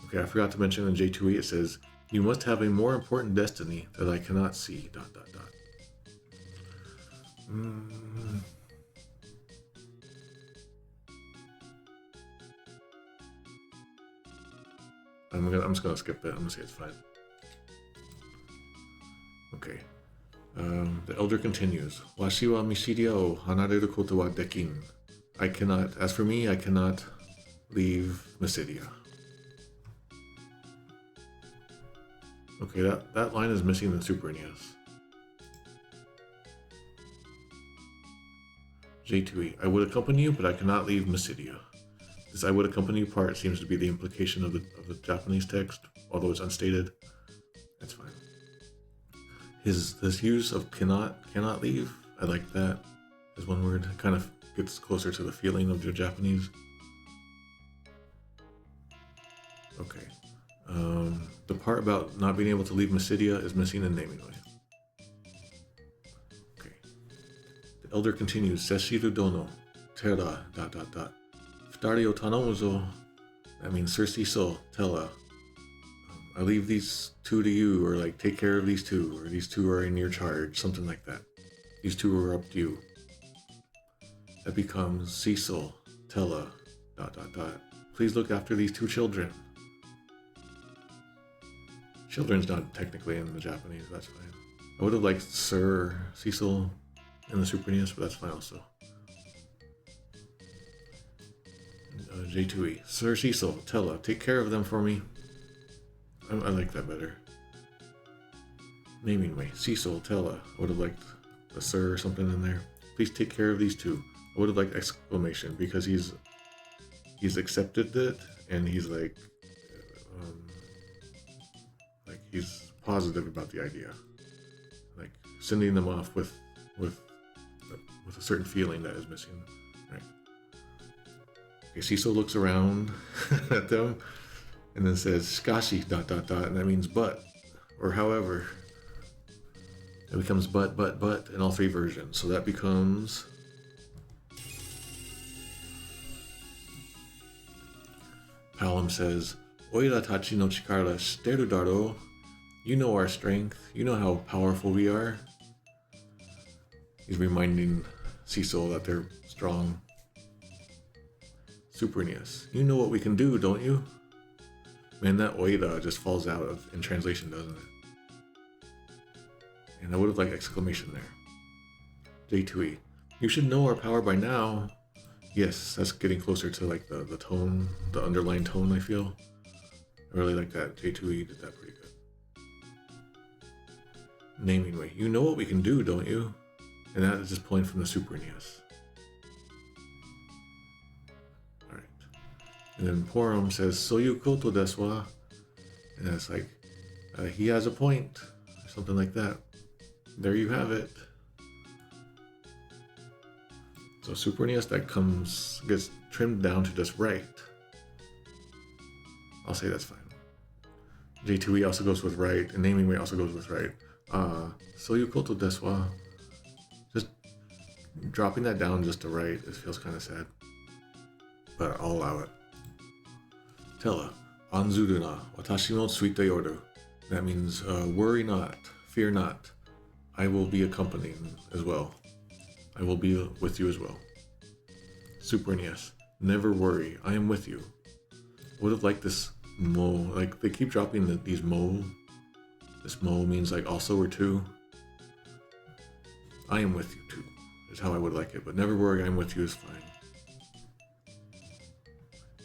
Okay, I forgot to mention in J2E it says, you must have a more important destiny that I cannot see, ... I'm just gonna skip that. I'm gonna say it's fine. Okay. The elder continues. Washi wa Mysidia o hanareru koto wa dekin. As for me, I cannot leave Mysidia. Okay, that line is missing in the Super NES. J2E. I would accompany you, but I cannot leave Mysidia. This I would accompany you part seems to be the implication of the Japanese text, although it's unstated. That's fine. His use of cannot leave, I like that as one word. It kind of gets closer to the feeling of the Japanese. Okay. The part about not being able to leave Mysidia is missing in naming way. Okay. The elder continues. Seshiru dono, Tellah, ... Futari o tanomu zo. That means Sir Cecil, Tellah. I leave these two to you, or like take care of these two, or these two are in your charge, something like that. These two are up to you. That becomes Cecil, Tellah, ... Please look after these two children. Children's not technically in the Japanese, that's fine. I would have liked Sir Cecil in the Super NES, but that's fine also. J2E. Sir Cecil, Tellah, take care of them for me. I like that better. Naming way. Cecil, Tellah. I would have liked a Sir or something in there. Please take care of these two. I would have liked exclamation because he's accepted it and he's like he's positive about the idea. Like sending them off with a certain feeling that is missing. Right. Okay, Cecil looks around at them and then says "Shikashi ... and that means but or however. It becomes but in all three versions. So that becomes Palom says, Oira tachi no chikara shiteru daro. You know our strength. You know how powerful we are. He's reminding Cecil that they're strong. Super NES. You know what we can do, don't you? Man, that oida just falls out in translation, doesn't it? And I would have liked exclamation there. J2E. You should know our power by now. Yes, that's getting closer to like the tone, the underlying tone, I feel. I really like that. J2E did that pretty good. Naming way. You know what we can do, don't you? And that is just pulling from the Super NES. Alright. And then Porom says, Soyu koto desu wa. And that's like, he has a point. Or something like that. There you have it. So Super NES that gets trimmed down to just right. I'll say that's fine. J2E also goes with right, and naming way also goes with right. Soyu koto desu wa. Just dropping that down just to right, it feels kind of sad. But I'll allow it. Tellah, anzuru na, watashi mo tsuita yoru. That means, worry not, fear not. I will be accompanying as well. I will be with you as well. Super NES. Never worry. I am with you. Would have liked this mo. Like, they keep dropping these mo. This mo means like also or too. I am with you too. Is how I would like it. But never worry. I'm with you is fine.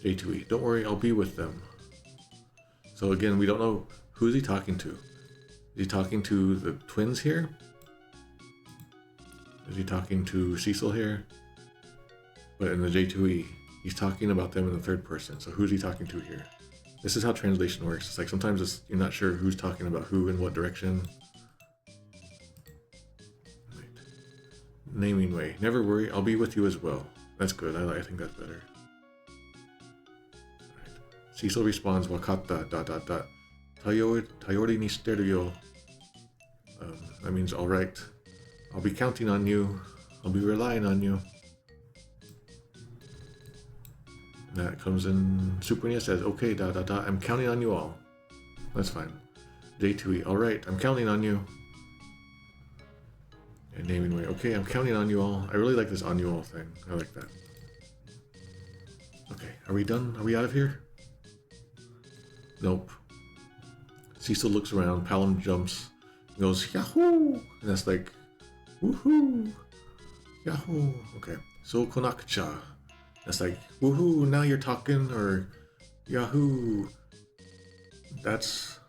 J2E. Don't worry. I'll be with them. So again, we don't know who's he talking to. Is he talking to the twins here? Is he talking to Cecil here? But in the J2E, he's talking about them in the third person. So who's he talking to here? This is how translation works. It's like sometimes you're not sure who's talking about who in what direction. Right. Naming way. Never worry, I'll be with you as well. That's good. I think that's better. Right. Cecil responds, Wakatta, ... Tayori ni shiteru yo. That means, alright. I'll be counting on you. I'll be relying on you. And that comes in Super NES says, okay, ... I'm counting on you all. That's fine. J2E, alright, I'm counting on you. And naming way, okay, I'm counting on you all. I really like this on you all thing. I like that. Okay, are we done? Are we out of here? Nope. Cecil looks around, Palom jumps, and goes, Yahoo! And that's like, woohoo! Yahoo! Okay, so konakcha. That's like, woohoo, now you're talking, or Yahoo! That's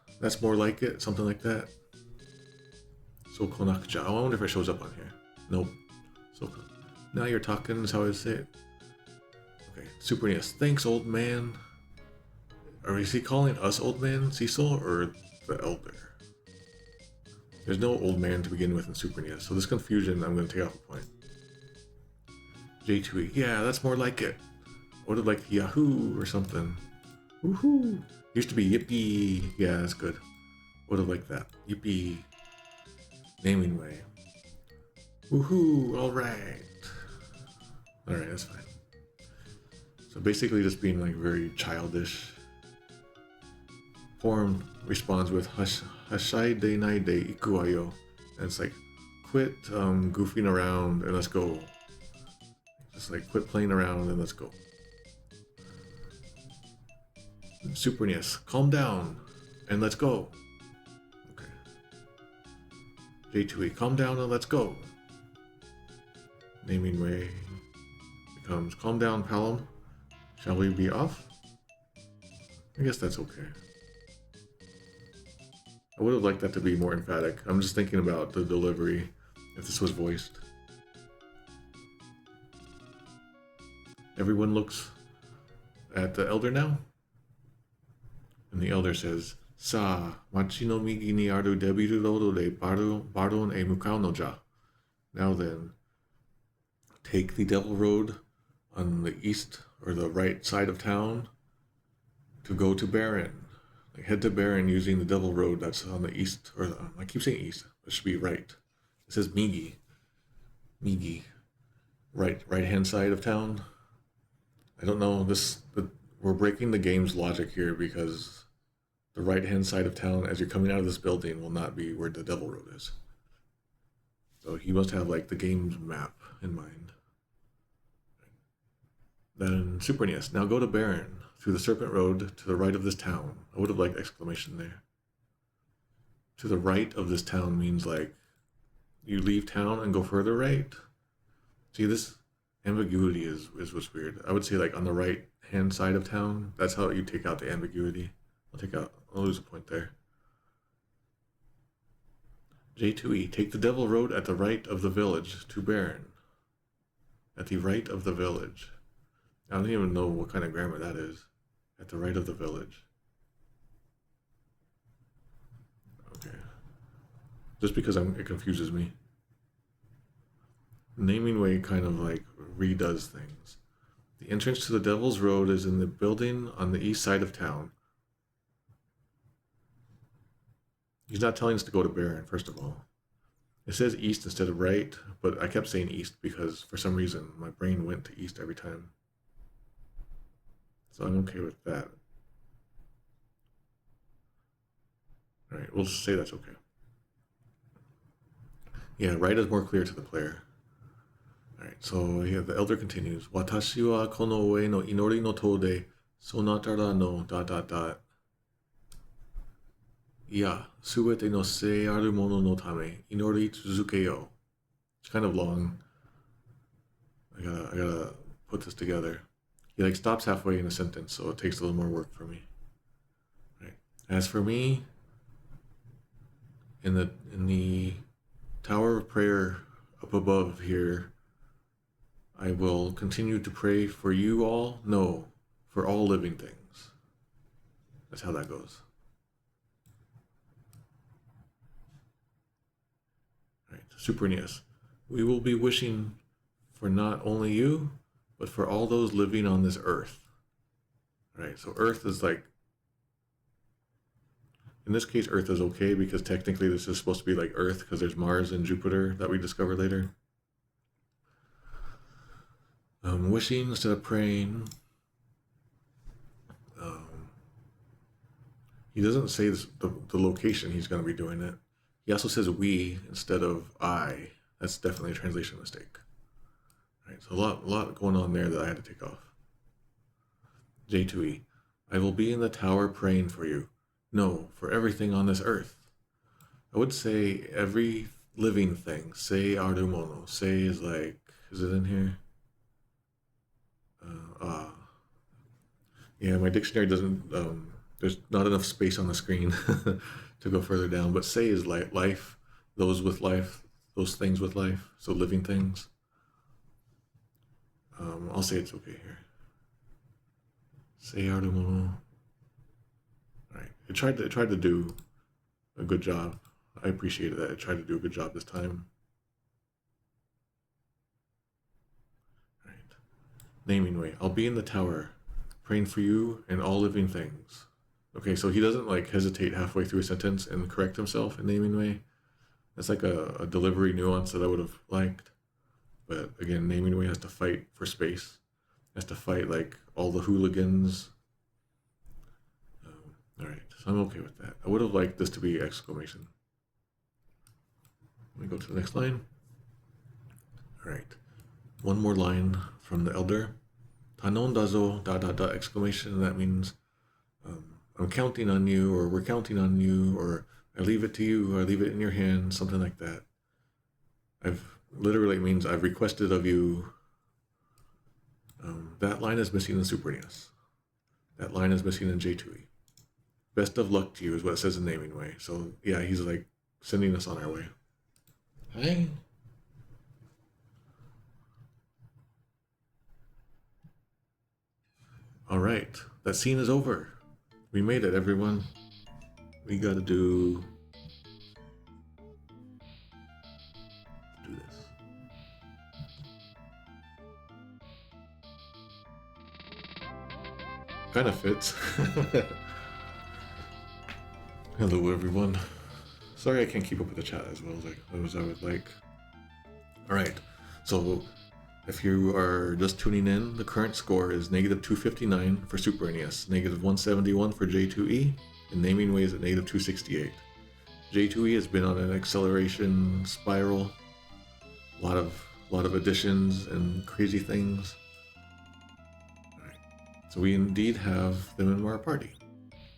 more like it, something like that. So konakcha. Oh, I wonder if it shows up on here. Nope. So now you're talking is how I say it. Okay, Super NES. Thanks, old man. Or is he calling us old man, Cecil, or the elder? There's no old man to begin with in Super NES, so this confusion I'm going to take off a point. J2E. Yeah, that's more like it. What if like Yahoo or something? Woohoo! Used to be Yippee. Yeah, that's good. What if like that? Yippee. Naming way. Woohoo! Alright. Alright, that's fine. So basically just being like very childish. Porom responds with Hashai de nai de ikuwayo. And it's like, quit goofing around and let's go. Just like quit playing around and let's go. Super NES, calm down and let's go. Okay. J2E, calm down and let's go. Naming way becomes, calm down, Palom. Shall we be off? I guess that's okay. I would have liked that to be more emphatic. I'm just thinking about the delivery if this was voiced. Everyone looks at the elder now. And the elder says, Sa, machi no migi ni aru debiru rodo de baron e mukau no ja. Now then, take the devil road on the east or the right side of town to go to Baron. Like head to Baron using the devil road that's on the east, or I keep saying east, it should be right. It says migi. Migi. Right hand side of town. I don't know, we're breaking the game's logic here because the right hand side of town as you're coming out of this building will not be where the devil road is. So he must have like the game's map in mind. Then Super NES, now go to Baron through the Serpent Road to the right of this town. I would have liked exclamation there. To the right of this town means like you leave town and go further right. See, this ambiguity is what's weird. I would say like on the right hand side of town. That's how you take out the ambiguity. I'll lose a point there. J2E, take the devil road at the right of the village to Baron. At the right of the village. I don't even know what kind of grammar that is. At the right of the village. Okay. Just because it confuses me. Naming way kind of like redoes things. The entrance to the Devil's Road is in the building on the east side of town. He's not telling us to go to Baron, first of all. It says east instead of right, but I kept saying east because for some reason my brain went to east every time. So I'm okay with that. Alright, we'll just say that's okay. Yeah, right is more clear to the player. Alright, so yeah, the elder continues. Watashi wa kono ue no inori no to de sonatara no ... Yeah, suete no se aru mono no tame inori tsuzukeyo. It's kind of long. I gotta put this together. He like stops halfway in a sentence, so it takes a little more work for me. Right. As for me, in the tower of prayer up above here, I will continue to pray for you all. No, for all living things. That's how that goes. All right, Super NES. We will be wishing for not only you, but for all those living on this earth. All right, so Earth is like, in this case, Earth is okay because technically this is supposed to be like Earth because there's Mars and Jupiter that we discover later. Wishing instead of praying. He doesn't say this, the location he's going to be doing it. He also says we instead of I. That's definitely a translation mistake. All right, so a lot going on there that I had to take off. J2E. I will be in the tower praying for you. No, for everything on this earth. I would say every living thing. Say arumono. Say is like, is it in here? Yeah, my dictionary doesn't, there's not enough space on the screen to go further down, but say is like life, those with life, those things with life, so living things. I'll say it's okay here. Say arumono. Alright, it tried to do a good job. I appreciated that. It tried to do a good job this time. Alright. Naming way. I'll be in the tower, praying for you and all living things. Okay, so he doesn't like hesitate halfway through a sentence and correct himself in naming way. That's like a delivery nuance that I would have liked. But again, naming way has to fight for space. Has to fight like all the hooligans. Alright, so I'm okay with that. I would have liked this to be exclamation. Let me go to the next line. Alright, one more line from the elder. Tanondazo, ... exclamation. That means I'm counting on you, or we're counting on you, or I leave it to you, or I leave it in your hands, something like that. Literally means I've requested of you. That line is missing in Super NES. That line is missing in J2E. Best of luck to you is what it says in naming way. So yeah, he's like sending us on our way. Hi. All right, that scene is over. We made it, everyone. We gotta do this. Kind of fits. Hello, everyone. Sorry I can't keep up with the chat as well as I would like. All right, so if you are just tuning in, the current score is -259 for Super NES, -171 for J2E, and naming way is at -268. J2E has been on an acceleration spiral, a lot of additions and crazy things. All right, so we indeed have them in our party.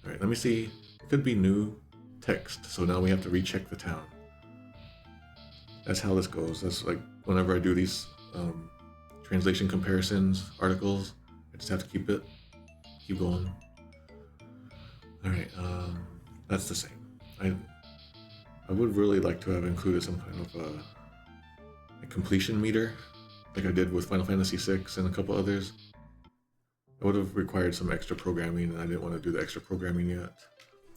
All right, let me see. It could be new text, so now we have to recheck the town. That's how this goes. That's like whenever I do these translation comparisons articles, I just have to keep going. All right, that's the same. I would really like to have included some kind of a completion meter, like I did with Final Fantasy VI and a couple others. It would have required some extra programming, and I didn't want to do the extra programming yet.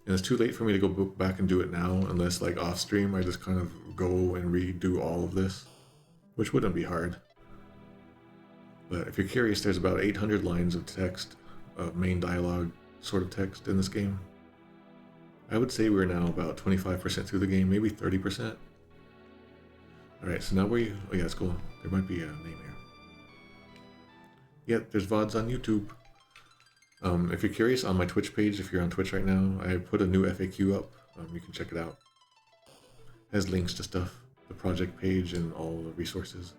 And it's too late for me to go back and do it now, unless like off stream I just kind of go and redo all of this, which wouldn't be hard. But if you're curious, there's about 800 lines of text, main dialogue sort of text in this game. I would say we're now about 25% through the game, maybe 30%. Alright, so now oh yeah, let's go. There might be a name here. Yep, there's VODs on YouTube. If you're curious, on my Twitch page, if you're on Twitch right now, I put a new FAQ up. You can check it out. It has links to stuff, the project page, and all the resources.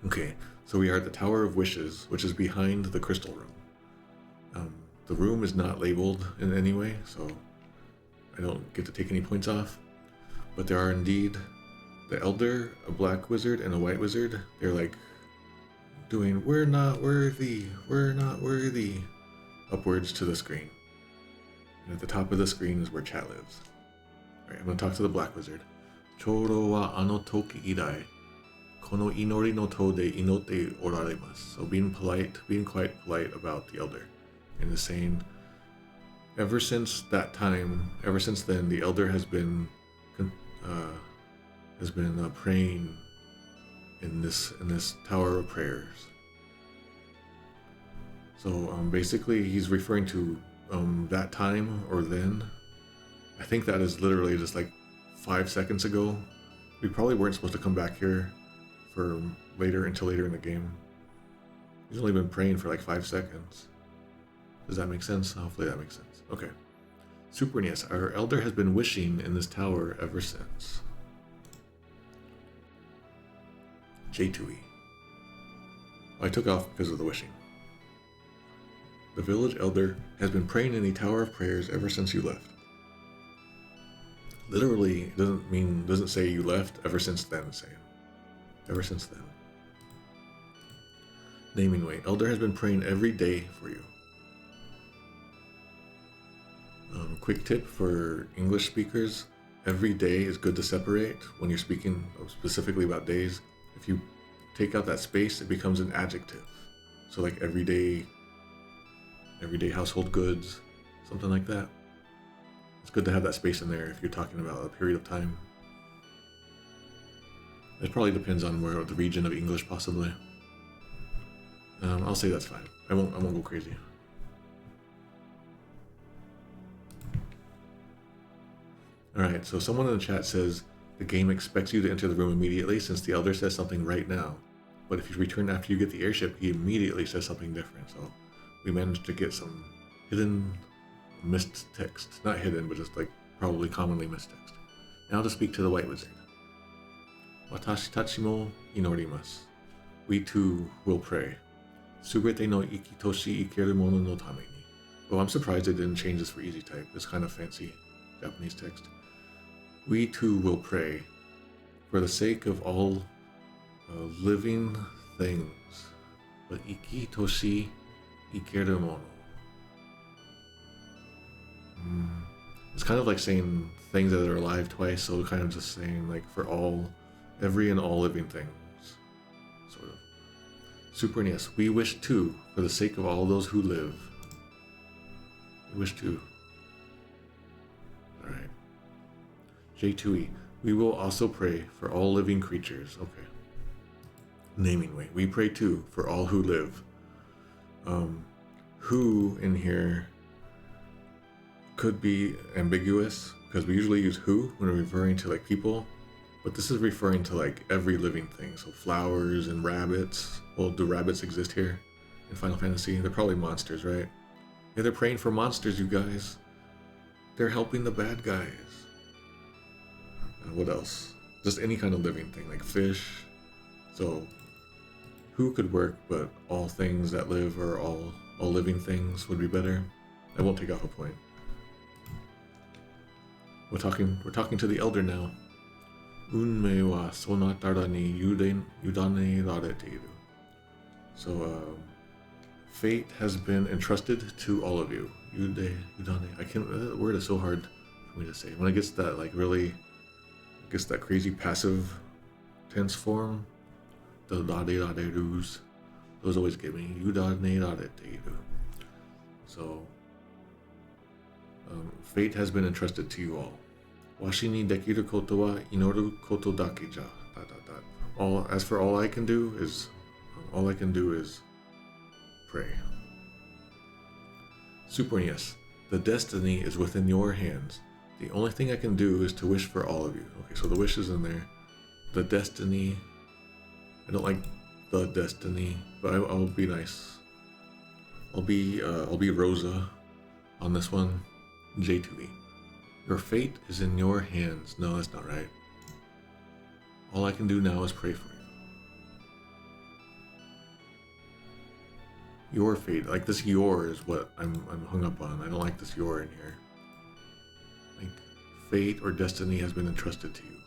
Okay, so we are at the Tower of Wishes, which is behind the crystal room. The room is not labeled in any way, so I don't get to take any points off. But there are indeed the Elder, a black wizard, and a white wizard. They're like doing we're not worthy, upwards to the screen. And at the top of the screen is where chat lives. Alright, I'm gonna talk to the Black Wizard. Choro wa ano toki idai. Kono inori no to de inotte oraremasu. So being quite polite about the elder. And is saying, ever since then, the elder has been praying in this tower of prayers. So basically, he's referring to that time or then. I think that is literally just like 5 seconds ago. We probably weren't supposed to come back here for until later in the game. He's only been praying for like 5 seconds. Does that make sense? Hopefully that makes sense. Okay. Super NES. Our elder has been wishing in this tower ever since. J2E. I took off because of the wishing. The village elder has been praying in the tower of prayers ever since you left. Literally, doesn't say you left. Ever since then, it's saying. Ever since then. Naming way. Elder has been praying every day for you. Quick tip for English speakers. Every day is good to separate when you're speaking specifically about days. If you take out that space, it becomes an adjective. So like everyday household goods, something like that. It's good to have that space in there if you're talking about a period of time. It probably depends on the region of English, possibly. I'll say that's fine. I won't go crazy. Alright, so someone in the chat says the game expects you to enter the room immediately since the elder says something right now. But if you return after you get the airship, he immediately says something different. So we managed to get some hidden missed text. Not hidden, but just like probably commonly missed text. Now to speak to the White Wizard. Watashi tachi mo inorimasu. We too will pray. Subete no ikitoshi ikeru mono no tame ni. Oh, I'm surprised they didn't change this for easy type. It's kind of fancy Japanese text. We too will pray for the sake of all living things. But ikitoshi ikeru mono. It's kind of like saying things that are alive twice, so kind of just saying like for every and all living things, sort of. Super NES. We wish too, for the sake of all those who live. We wish too. Alright. J2E. We will also pray for all living creatures. Okay. Naming way. We pray too for all who live. Who in here could be ambiguous because we usually use who when we're referring to like people, but this is referring to like every living thing. So flowers and rabbits. Well, do rabbits exist here in Final Fantasy? They're probably monsters, right? Yeah, they're praying for monsters, you guys. They're helping the bad guys. What else? Just any kind of living thing, like fish. So who could work, but all things that live or all living things would be better. I won't take off a point. We're talking to the elder now. Unmei wa sonatara ni yudane rareteiru. So fate has been entrusted to all of you. Yudane. I can't. That word is so hard for me to say. When it gets that that crazy passive tense form, the rare-rus, those always get me. Yudane rareteiru. So fate has been entrusted to you all. Washi ni dekiru koto wa inoru koto dake ja. As for all I can do is pray. Super NES. The destiny is within your hands. The only thing I can do is to wish for all of you. Okay, so the wish is in there. The destiny. I don't like the destiny, but I'll be nice. I'll be Rosa on this one. J2E. Your fate is in your hands. No, that's not right. All I can do now is pray for you. Your fate, like this your is what I'm hung up on. I don't like this your in here. Like fate or destiny has been entrusted to you.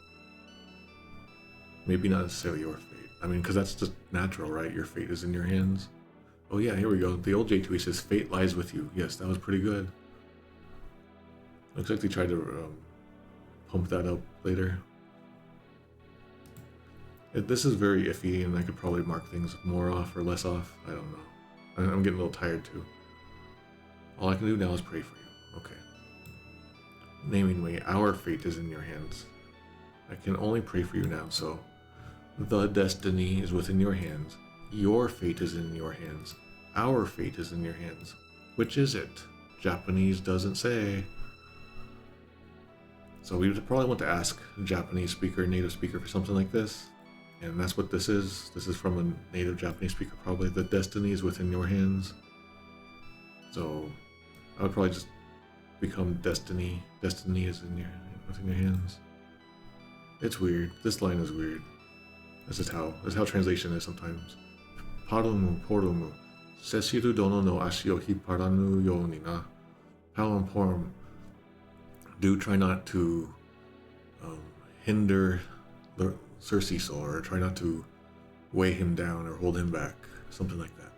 Maybe not necessarily your fate. I mean, because that's just natural, right? Your fate is in your hands. Oh yeah, here we go. The old J2E says fate lies with you. Yes, that was pretty good. Looks like they tried to pump that up later. This is very iffy, and I could probably mark things more off or less off. I don't know. I'm getting a little tired too. All I can do now is pray for you. Okay. Naming way, our fate is in your hands. I can only pray for you now, so the destiny is within your hands. Your fate is in your hands. Our fate is in your hands. Which is it? Japanese doesn't say. So we would probably want to ask a Japanese speaker, native speaker for something like this. And that's what this is. This is from a native Japanese speaker, probably. The destiny is within your hands. So I would probably just become destiny. Destiny is within your hands. It's weird. This line is weird. This is how translation is sometimes. Palom Porom. Cecil dono no ashi o hipparanu you ni na. Palom Porom. Do try not to hinder Sir Cecil, or try not to weigh him down or hold him back, something like that.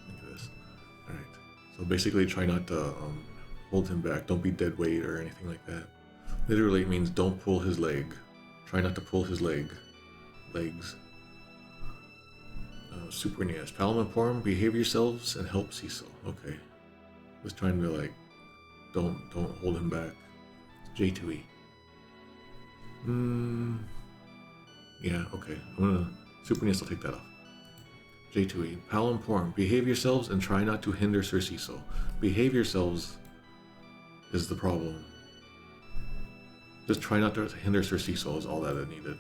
Look at this. Alright, so basically try not to hold him back, don't be dead weight or anything like that. Literally it means don't pull his leg. Try not to pull his legs. Super NES. Palom Porom, behave yourselves and help Cecil. Okay. Was trying to like, don't hold him back. J2E. Yeah, okay. Super NES will take that off. J2E. Palom Porom, behave yourselves and try not to hinder Sir Cecil. Behave yourselves is the problem. Just try not to hinder Sir Cecil is all that it needed.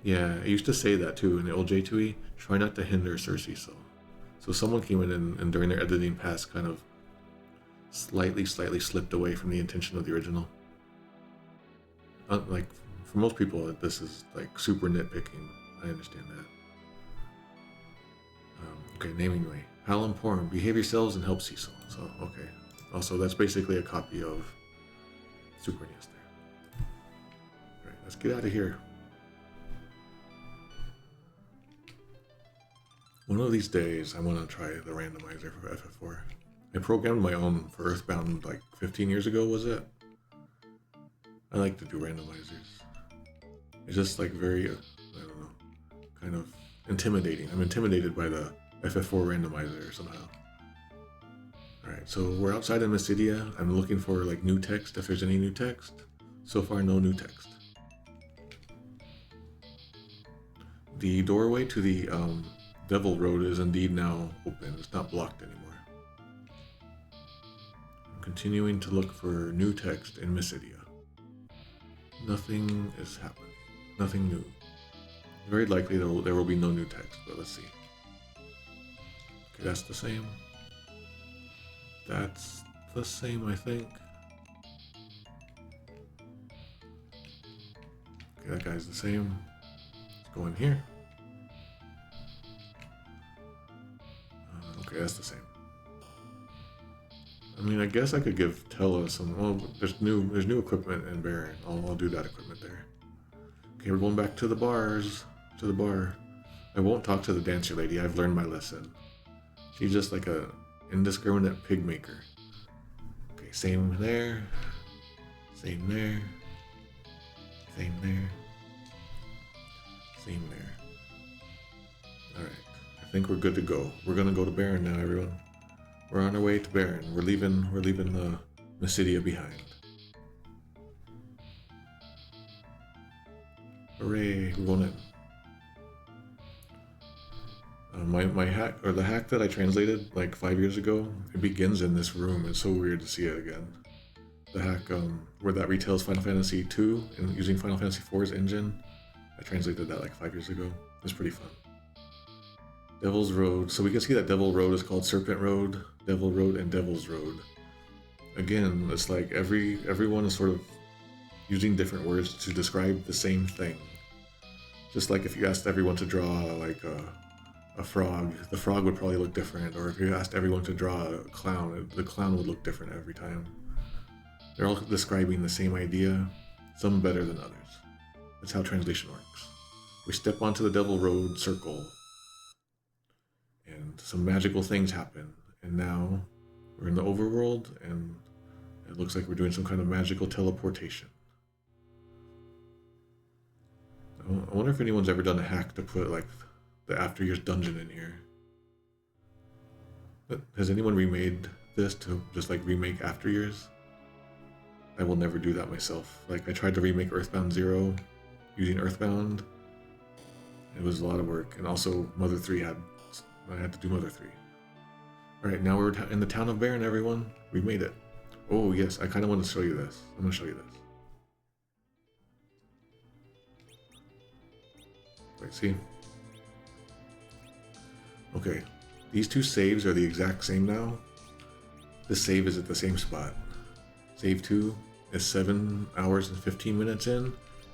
Yeah, I used to say that too in the old J2E. Try not to hinder Sir Cecil. So someone came in and during their editing pass kind of slightly slipped away from the intention of the original. Like, for most people, this is like super nitpicking. I understand that. Okay, naming way. Palom Porom, behave yourselves and help Cecil. So, okay. Also, that's basically a copy of Super NES there. Alright, let's get out of here. One of these days, I want to try the randomizer for FF4. I programmed my own for Earthbound like 15 years ago, was it? I like to do randomizers. It's just like very, I don't know, kind of intimidating. I'm intimidated by the FF4 randomizer somehow. Alright, so we're outside of Mysidia. I'm looking for like new text, if there's any new text. So far, no new text. The doorway to the Devil Road is indeed now open. It's not blocked anymore. I'm continuing to look for new text in Mysidia. Nothing is happening. Nothing new. Very likely there will be no new text, but let's see. Okay, that's the same. That's the same, I think. Okay, that guy's the same. Let's go in here. Okay, that's the same. I mean, I guess I could give Tellah some. Oh, there's new equipment in Baron. I'll do that equipment there. Okay, we're going back to the bars. To the bar. I won't talk to the dancer lady. I've learned my lesson. She's just like a indiscriminate pig maker. Okay, same there. Same there. Same there. Same there. Alright. I think we're good to go. We're gonna go to Baron now, everyone. We're on our way to Baron. We're leaving the Mysidia behind. Hooray, we're going in. My hack, or the hack that I translated like 5 years ago, it begins in this room. It's so weird to see it again. The hack where that retells Final Fantasy II and using Final Fantasy IV's engine. I translated that like 5 years ago. It was pretty fun. Devil's Road. So we can see that Devil Road is called Serpent Road, Devil Road, and Devil's Road. Again, it's like everyone is sort of using different words to describe the same thing. Just like if you asked everyone to draw like a frog, the frog would probably look different. Or if you asked everyone to draw a clown, the clown would look different every time. They're all describing the same idea, some better than others. That's how translation works. We step onto the Devil Road circle, some magical things happen. And now we're in the overworld, and it looks like we're doing some kind of magical teleportation. I wonder if anyone's ever done a hack to put like the After Years dungeon in here. But has anyone remade this to just like remake After Years? I will never do that myself. Like I tried to remake Earthbound 0 using Earthbound. It was a lot of work, and also Mother 3 I had to do Mother 3. Alright, now we're in the town of Baron, everyone. We made it. Oh yes, I kind of want to show you this. I'm going to show you this. Wait, see? Okay, these two saves are the exact same now. This save is at the same spot. Save 2 is 7 hours and 15 minutes in,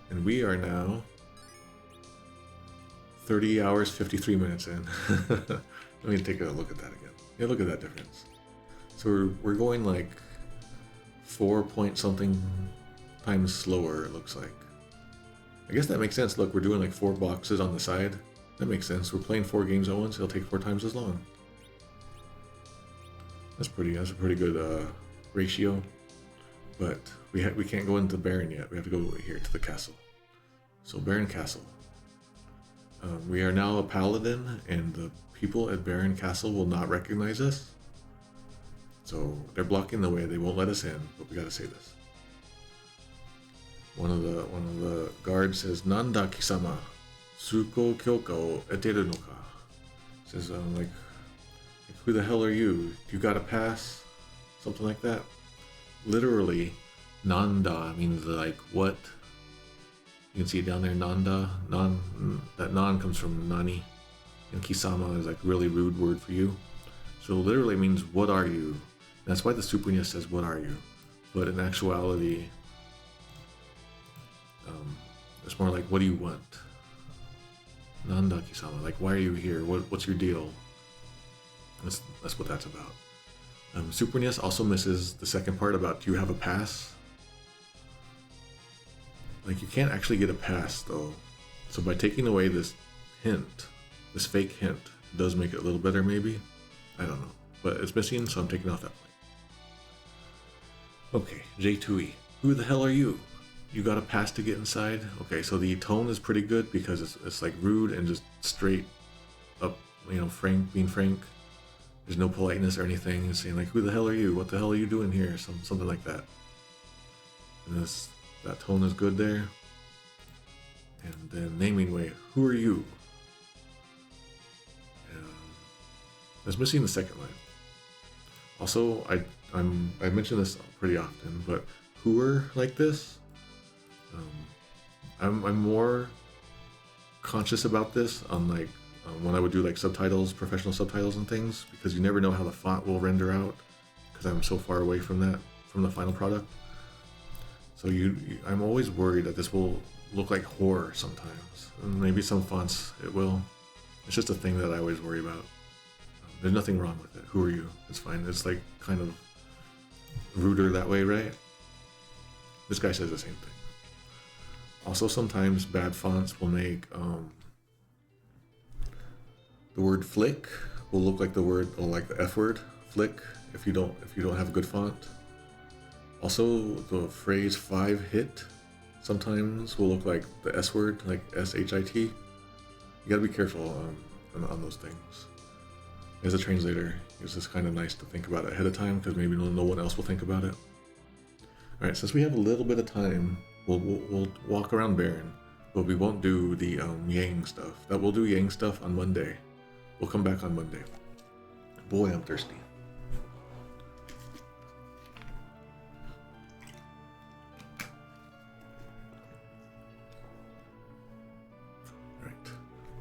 and we are now 30 hours, 53 minutes in. Let me take a look at that again. Yeah, look at that difference. So we're going like 4 point something times slower, it looks like. I guess that makes sense. Look, we're doing like 4 boxes on the side. That makes sense. We're playing 4 games at once. It'll take 4 times as long. That's a pretty good ratio. But we can't go into Baron yet. We have to go here to the castle. So Baron Castle. We are now a paladin, and the people at Baron Castle will not recognize us. So they're blocking the way. They won't let us in, but we gotta say this. One of the guards says, "Nanda kisama, suko kyoka o eteru no ka?" Says like, "Who the hell are you? You got a pass?" Something like that. Literally, Nanda means like what? You can see it down there, Nanda. That non comes from Nani. And Kisama is like really rude word for you. So literally means what are you? That's why the Supernia says what are you? But in actuality, it's more like what do you want? Nanda Kisama, like why are you here? What's your deal? That's what that's about. Super NES also misses the second part about do you have a pass? Like you can't actually get a pass though. So by taking away this hint, this fake hint, it does make it a little better maybe. I don't know. But it's missing, so I'm taking off that point. Okay, J2E. Who the hell are you? You got a pass to get inside? Okay, so the tone is pretty good because it's like rude and just straight up, frank, being frank. There's no politeness or anything. It's saying like, who the hell are you? What the hell are you doing here? Something like that. And that tone is good there. And then naming way, who are you? That's missing the second line. Also, I mention this pretty often, but whoer like this, I'm more conscious about this on like when I would do like subtitles, professional subtitles and things, because you never know how the font will render out because I'm so far away from the final product. So I'm always worried that this will look like horror sometimes. And maybe some fonts it will. It's just a thing that I always worry about. There's nothing wrong with it. Who are you? It's fine. It's like kind of ruder that way, right? This guy says the same thing. Also, sometimes bad fonts will make the word flick will look like the word, or like the F word, flick, if you don't have a good font. Also, the phrase 5 hit sometimes will look like the S word, like SHIT. You gotta be careful on those things. As a translator, it's just kind of nice to think about it ahead of time because maybe no one else will think about it. All right, since we have a little bit of time, we'll walk around Baron, but we won't do the Yang stuff. We'll do Yang stuff on Monday. We'll come back on Monday. Boy, I'm thirsty. All right,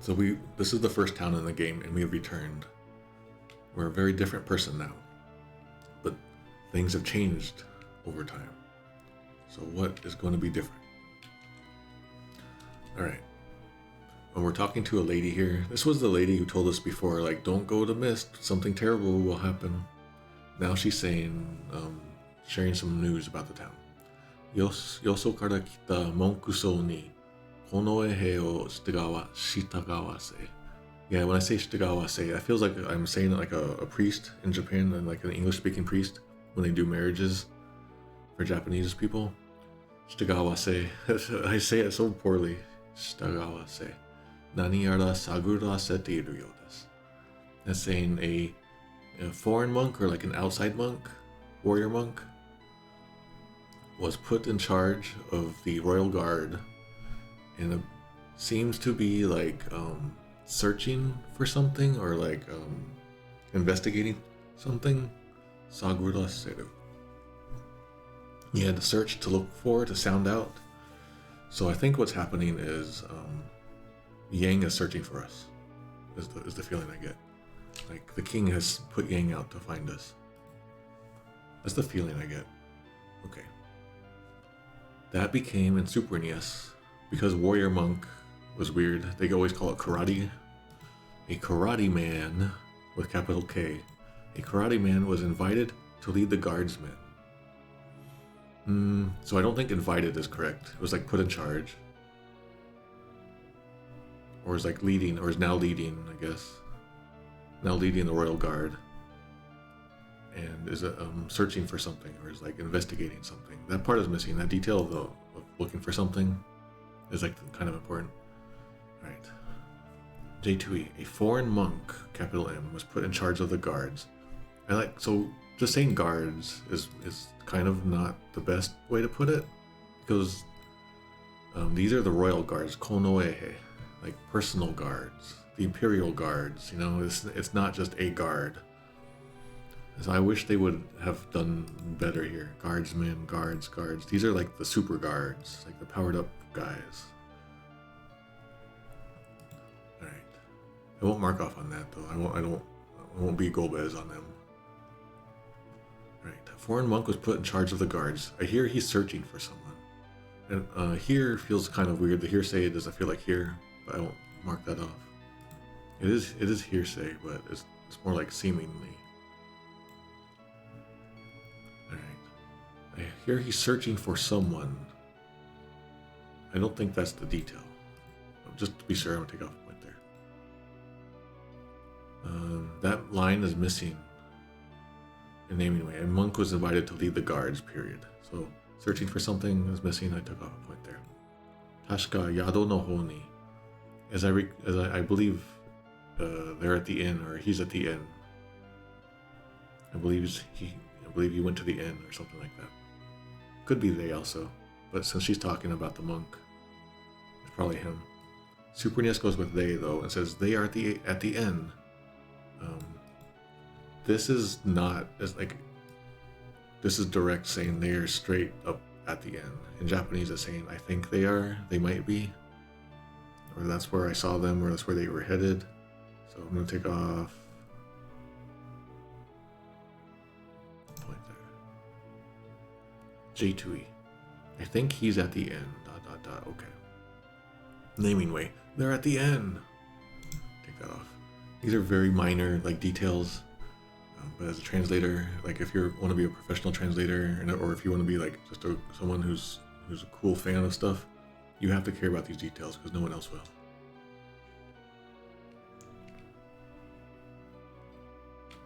so this is the first town in the game, and we have returned. We're a very different person now, but things have changed over time. So what is going to be different? All right. When we're talking to a lady here, this was the lady who told us before, like, don't go to Mist, something terrible will happen. Now she's saying, sharing some news about the town. Yoso kara kita monkusou ni kono e he o shitagawase. Yeah, when I say shitagawase, it feels like I'm saying like a priest in Japan, and like an English-speaking priest when they do marriages for Japanese people. Shitagawase. I say it so poorly. Shitagawase. Nani ara sagurasete iru you desu. That's saying a foreign monk, or like an outside monk, warrior monk, was put in charge of the royal guard, and it seems to be like searching for something, or like investigating something. Saguraseru. Yeah, to search, to look for, to sound out. So I think what's happening is Yang is searching for us, is the feeling I get. Like the king has put Yang out to find us. That's the feeling I get. Okay. That became in Super NES, because warrior monk was weird. They always call it karate. A karate man, with capital K, a karate man was invited to lead the guardsmen. So I don't think invited is correct. It was like put in charge. Or is like leading, or is now leading, I guess. Now leading the royal guard. And is searching for something, or is like investigating something. That part is missing. That detail of looking for something is like kind of important. Alright. J2E. A foreign monk, capital M, was put in charge of the guards. So just saying guards is kind of not the best way to put it, because these are the royal guards, konoehe, like personal guards, the imperial guards. You know, it's not just a guard. So I wish they would have done better here. Guardsmen, guards. These are like the super guards, like the powered up guys. All right, I won't mark off on that though. I won't be Golbez on them. Right, a foreign monk was put in charge of the guards. I hear he's searching for someone. And here feels kind of weird. The hearsay doesn't feel like here, but I won't mark that off. It is hearsay, but it's more like seemingly. Alright. I hear he's searching for someone. I don't think that's the detail. Just to be sure, I'm gonna take off a point there. That line is missing. In naming way, a monk was invited to lead the guards, period. So searching for something is missing. I took off a point there. Tashika yado no ho ni. As I believe they're at the inn, or he's at the inn. I believe he went to the inn or something like that. Could be they also, but since she's talking about the monk, it's probably him. Super NES goes with they though and says they are at the inn. This is not as like. This is direct saying they are straight up at the end. In Japanese, it's saying I think they are, they might be, or that's where I saw them, or that's where they were headed. So I'm gonna take off point there. J2E. I think he's at the end. ... Okay. Naming way. They're at the end. Take that off. These are very minor like details. But as a translator, like if you want to be a professional translator, or if you want to be like just someone who's a cool fan of stuff, you have to care about these details because no one else will.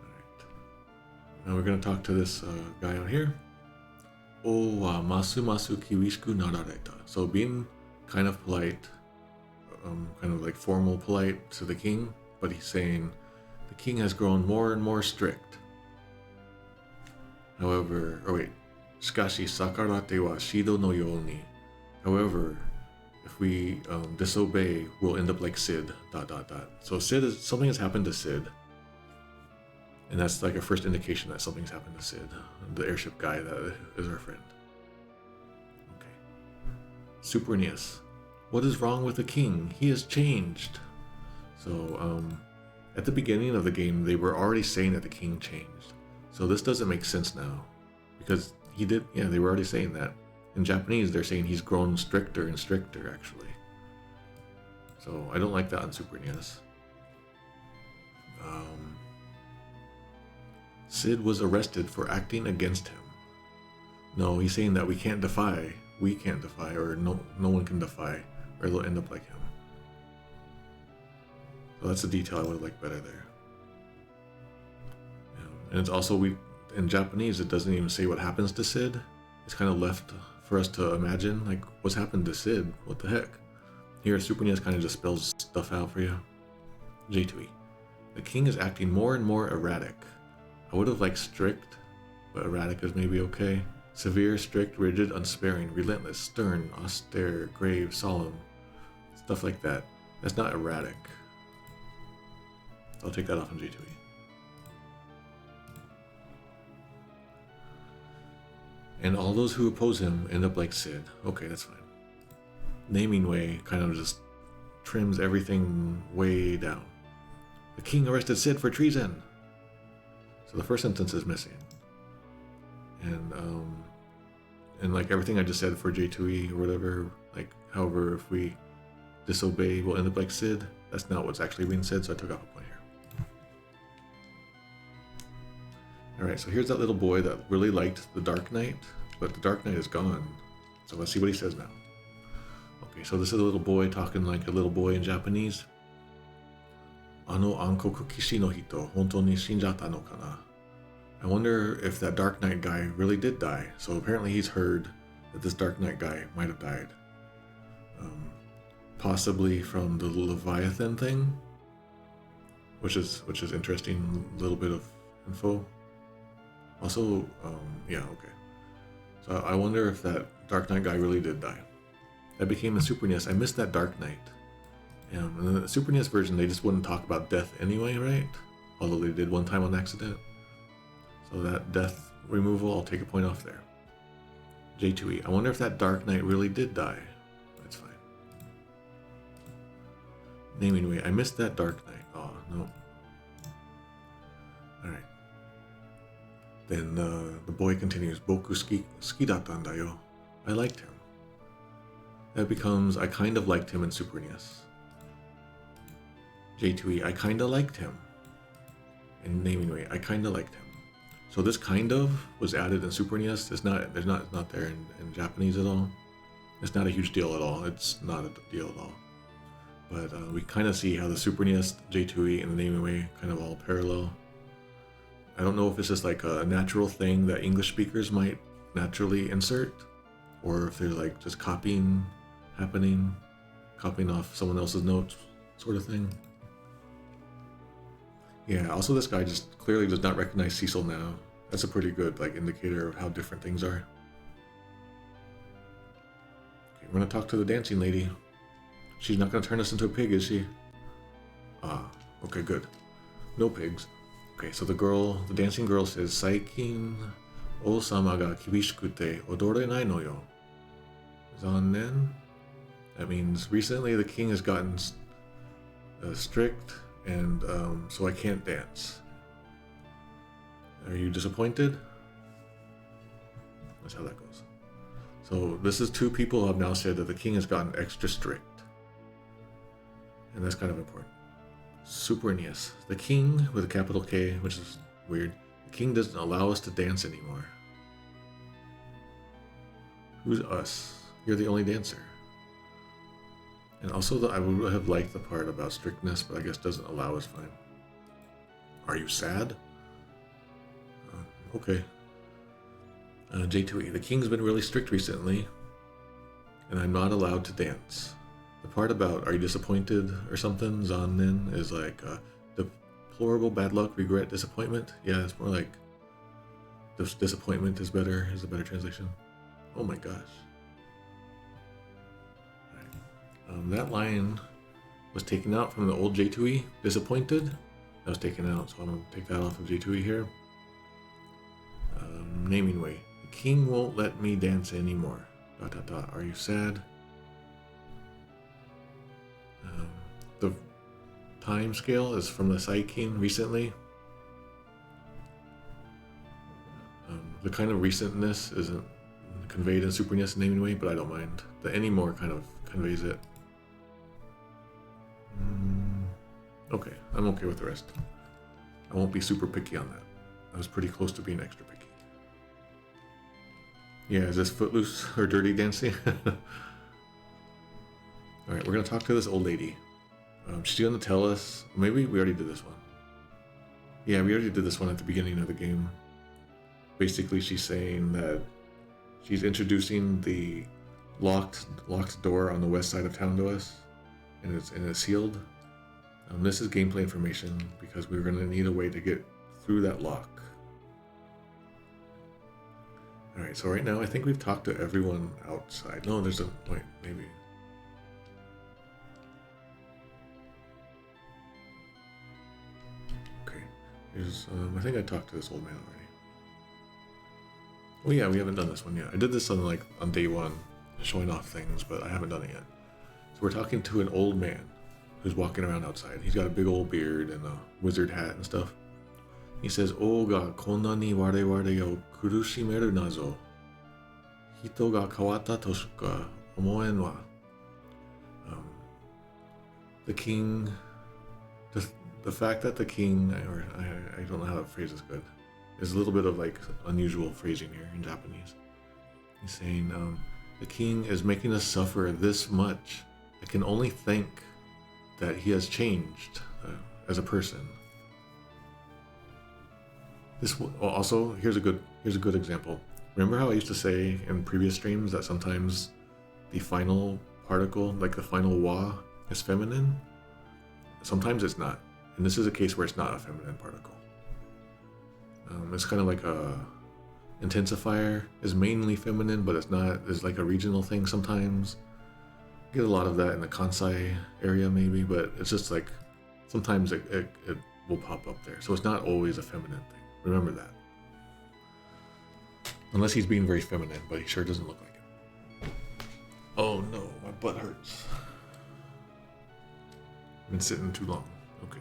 Alright. Now we're going to talk to this guy out here. O wa masu masu kiwishiku narareta. So being kind of polite, kind of like formal polite to the king, but he's saying the king has grown more and more strict. However, shikashi sakarate wa shido no you ni. However, if we disobey, we'll end up like Sid. ... So Sid is something has happened to Sid, and that's like a first indication that something's happened to Sid, the airship guy that is our friend. Okay. Super NES. What is wrong with the king? He has changed. So at the beginning of the game, they were already saying that the king changed. So this doesn't make sense now, because he did. Yeah, they were already saying that. In Japanese, they're saying he's grown stricter and stricter, actually. So I don't like that on Super NES. Sid was arrested for acting against him. No, he's saying that we can't defy, or no one can defy, or they'll end up like him. So that's a detail I would have liked better there. And it's also, in Japanese, it doesn't even say what happens to Sid. It's kind of left for us to imagine, like, what's happened to Sid? What the heck? Here, Super NES kind of just spells stuff out for you. J2E. The king is acting more and more erratic. I would have liked strict, but erratic is maybe okay. Severe, strict, rigid, unsparing, relentless, stern, austere, grave, solemn. Stuff like that. That's not erratic. I'll take that off on J2E. And all those who oppose him end up like Sid. Okay, that's fine. Naming way kind of just trims everything way down. The king arrested Sid for treason. So the first sentence is missing. And like everything I just said for J2E or whatever, like however if we disobey we'll end up like Sid, that's not what's actually being said, so I took off a point here. Alright, so here's that little boy that really liked the Dark Knight, but the Dark Knight is gone. So let's see what he says now. Okay, so this is a little boy talking like a little boy in Japanese. Ano ankoku kishi no hito, hontou ni shinjata no kana? I wonder if that Dark Knight guy really did die. So apparently he's heard that this Dark Knight guy might have died. Possibly from the Leviathan thing, which is interesting. A little bit of info. Also, yeah, okay. So I wonder if that Dark Knight guy really did die. That became a Super NES. I missed that Dark Knight. In the Super NES version, they just wouldn't talk about death anyway, right? Although they did one time on accident. So that death removal, I'll take a point off there. J2E. I wonder if that Dark Knight really did die. That's fine. Naming way. I missed that Dark Knight. Oh, no. Alright. Then the boy continues. Boku suki datta yo. I liked him. That becomes, I kind of liked him in Super NES. J2E. I kind of liked him. In naming way. I kind of liked him. So this kind of was added in Super NES. It's not there in Japanese at all. It's not a huge deal at all. It's not a deal at all. But we kind of see how the Super NES, J2E, and the naming way kind of all parallel. I don't know if it's just like a natural thing that English speakers might naturally insert, or if there's like just copying happening, copying off someone else's notes sort of thing. Yeah, also this guy just clearly does not recognize Cecil now. That's a pretty good like indicator of how different things are. Okay, we're gonna talk to the dancing lady. She's not gonna turn us into a pig, is she? Ah, okay, good. No pigs. Okay, so the dancing girl says, Saikin o-sama ga kibishikute odorenai no yo. Zannen? That means recently the king has gotten strict, and so I can't dance. Are you disappointed? That's how that goes. So this is two people who have now said that the king has gotten extra strict. And that's kind of important. Super NES. The king, with a capital K, which is weird. The king doesn't allow us to dance anymore. Who's us? You're the only dancer. And also, I would have liked the part about strictness, but I guess doesn't allow is fine. Are you sad? Okay. J2E. The king's been really strict recently, and I'm not allowed to dance. The part about are you disappointed or something, Zannen, is like deplorable, bad luck, regret, disappointment. Yeah, it's more like disappointment is a better translation. Oh my gosh. That line was taken out from the old J2E, disappointed. That was taken out, so I'm going to take that off of J2E here. Naming way. The king won't let me dance anymore. ... Are you sad? The time scale is from the Saikin, recently. The kind of recentness isn't conveyed in Super NES naming way, but I don't mind. The anymore kind of conveys it. Okay, I'm okay with the rest. I won't be super picky on that. I was pretty close to being extra picky. Yeah, is this footloose or dirty dancing? Alright, we're going to talk to this old lady. She's gonna tell us. Maybe we already did this one. Yeah, we already did this one at the beginning of the game. Basically, she's saying that she's introducing the locked door on the west side of town to us, and it's sealed. This is gameplay information because we're gonna need a way to get through that lock. All right, so right now I think we've talked to everyone outside. No, there's a wait, maybe. Okay, here's I think I talked to this old man already. Oh yeah, we haven't done this one yet. I did this on day one, showing off things, but I haven't done it yet. So we're talking to an old man who's walking around outside. He's got a big old beard and a wizard hat and stuff. He says, "O ga konna ni wareware o kurushimeru nazo. Hito ga kawatta to shuka omoen wa." The king, the fact that the king, or I don't know how to phrase this good. There's a little bit of unusual phrasing here in Japanese. He's saying, the king is making us suffer this much. I can only think that he has changed as a person. This also, here's a good example. Remember how I used to say in previous streams that sometimes the final particle, like the final wa, is feminine? Sometimes it's not. And this is a case where it's not a feminine particle. It's kind of like a intensifier is mainly feminine, but it's not. It's like a regional thing sometimes. Get a lot of that in the Kansai area maybe, but it's just like sometimes it will pop up there. So it's not always a feminine thing. Remember that. Unless he's being very feminine, but he sure doesn't look like it. Oh no, my butt hurts. I've been sitting too long. Okay.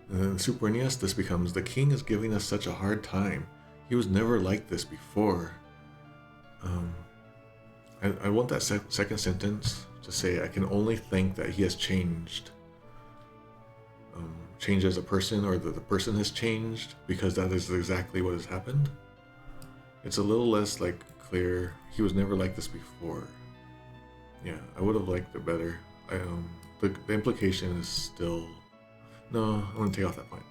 And then Super NES, this becomes, the king is giving us such a hard time. He was never like this before. I want that second sentence to say, I can only think that he has changed. Changed as a person, or that the person has changed, because that is exactly what has happened. It's a little less clear. He was never like this before. Yeah, I would have liked it better. The implication is still... No, I want to take off that point.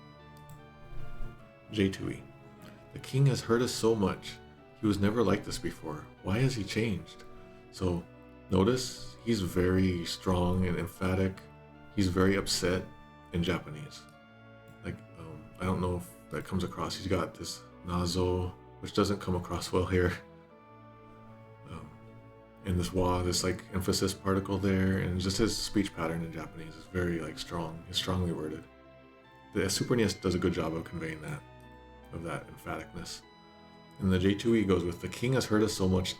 J2E. The king has hurt us so much. He was never like this before. Why has he changed? So, notice he's very strong and emphatic. He's very upset in Japanese. I don't know if that comes across. He's got this nazo, which doesn't come across well here. And this wa, this emphasis particle there, and just his speech pattern in Japanese is very strong. It's strongly worded. The Super NES does a good job of conveying that, of that emphaticness. And the J2E goes with, the king has hurt us so much, ...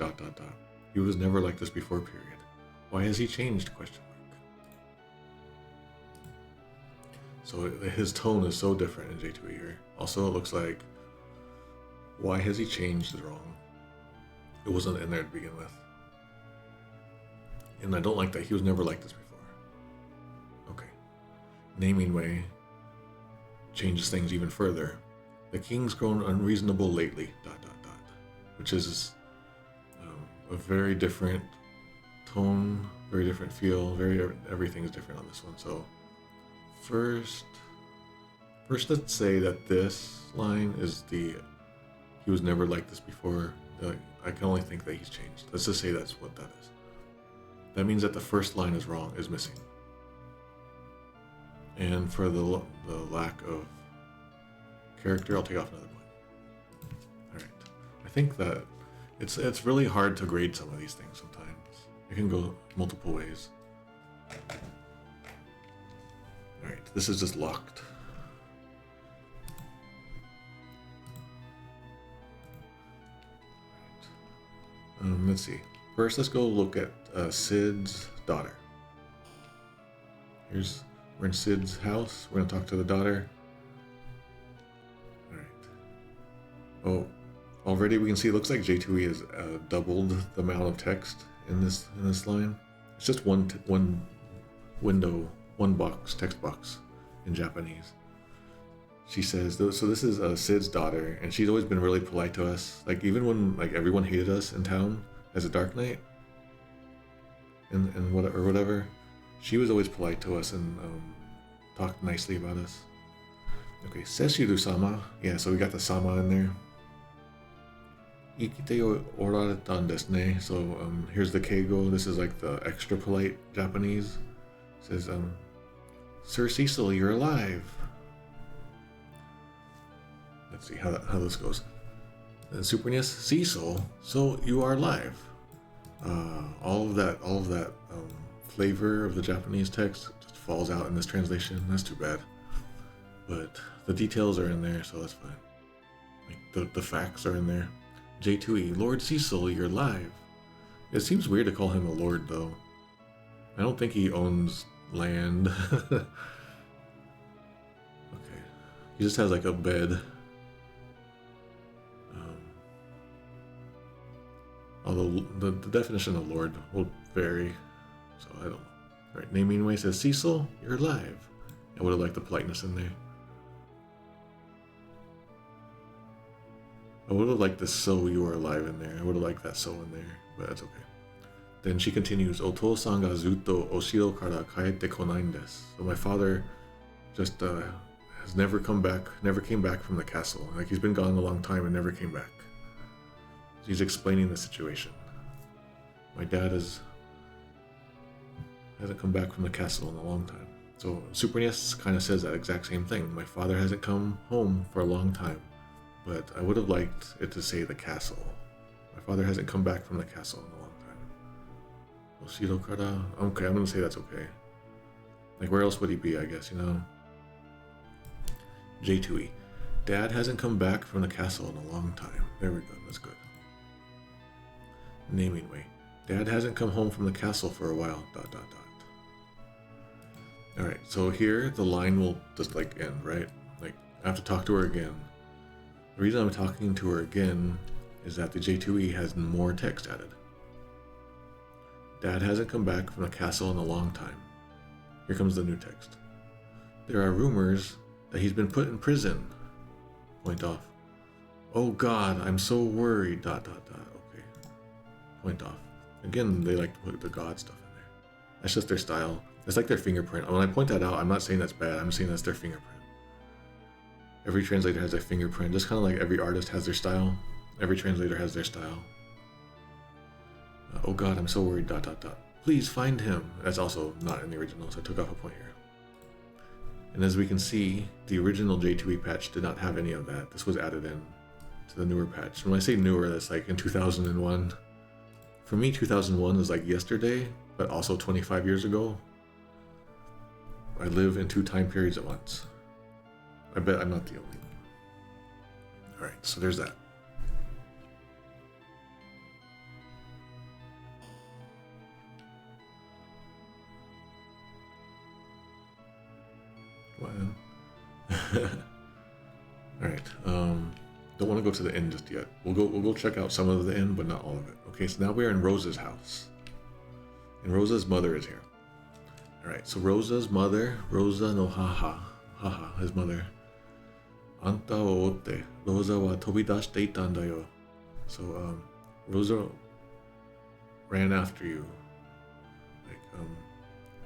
He was never like this before, period. Why has he changed, ? So his tone is so different in J2E here. Also, it looks like, why has he changed is wrong. It wasn't in there to begin with. And I don't like that. He was never like this before. Okay. Naming way changes things even further. The king's grown unreasonable lately, ... Which is a very different tone, very different feel, everything is different on this one. So first let's say that this line is he was never like this before. I can only think that he's changed. Let's just say that's what that is. That means that the first line is wrong, is missing. And for the lack of character, I'll take off another point. Alright. I think that it's really hard to grade some of these things sometimes. It can go multiple ways. Alright, this is just locked. Let's see. First, let's go look at Sid's daughter. We're in Sid's house. We're gonna talk to the daughter. Alright. Oh, already we can see it looks like J2E has doubled the amount of text in this line. It's just one window, one box, text box in Japanese. She says, so this is Sid's daughter, and she's always been really polite to us. Even when everyone hated us in town as a Dark Knight, and whatever. she was always polite to us and talked nicely about us. Okay, Seshiru sama. Yeah, so we got the sama in there. Ikite oraretan desu ne. So here's the keigo. This is like the extra polite Japanese. It says, Sir Cecil, you're alive. Let's see how this goes. And Super NES, Cecil, so you are alive. All of that flavor of the Japanese text just falls out in this translation. That's too bad. But the details are in there, so that's fine. Like the facts are in there. J2E, Lord Cecil, you're alive. It seems weird to call him a lord, though. I don't think he owns land. Okay. He just has like a bed. Although the definition of lord will vary, so I don't know. Alright, naming way says, Cecil, you're alive. I would have liked the politeness in there. I would have liked the so you are alive in there. I would have liked that so in there, but that's okay. Then she continues, Otou-san ga zutto oshiro kara kaete konai desu. So my father just has never came back from the castle. Like he's been gone a long time and never came back. He's explaining the situation. My dad hasn't come back from the castle in a long time. So Super NES kind of says that exact same thing. My father hasn't come home for a long time, but I would have liked it to say the castle. My father hasn't come back from the castle in a long time. Oshiro kara. Okay, I'm gonna say that's okay. Like where else would he be? I guess, you know. J2E. Dad hasn't come back from the castle in a long time. There we go. That's good. Naming way. Dad hasn't come home from the castle for a while. ... Alright, so here the line will just like end, right? Like I have to talk to her again. The reason I'm talking to her again is that the J2E has more text added. Dad hasn't come back from the castle in a long time. Here comes the new text. There are rumors that he's been put in prison. Point off. Oh God, I'm so worried. ... Okay. Point off. Again, they like to put the God stuff in there. That's just their style. It's like their fingerprint. When I point that out, I'm not saying that's bad. I'm saying that's their fingerprint. Every translator has their fingerprint. Just kind of like every artist has their style. Every translator has their style. Oh God, I'm so worried. ... Please find him. That's also not in the original, so I took off a point here. And as we can see, the original J2E patch did not have any of that. This was added in to the newer patch. When I say newer, that's like in 2001. For me, 2001 is like yesterday, but also 25 years ago. I live in two time periods at once. I bet I'm not the only one. Alright, so there's that. Alright, don't want to go to the end just yet. We'll go check out some of the end, but not all of it. Okay, so now we are in Rosa's house. And Rosa's mother is here. Alright, so Rosa's mother, Rosa no haha, his mother. Anta o otte, Rosa wa tobidashite itta nda yo. So, Rosa ran after you.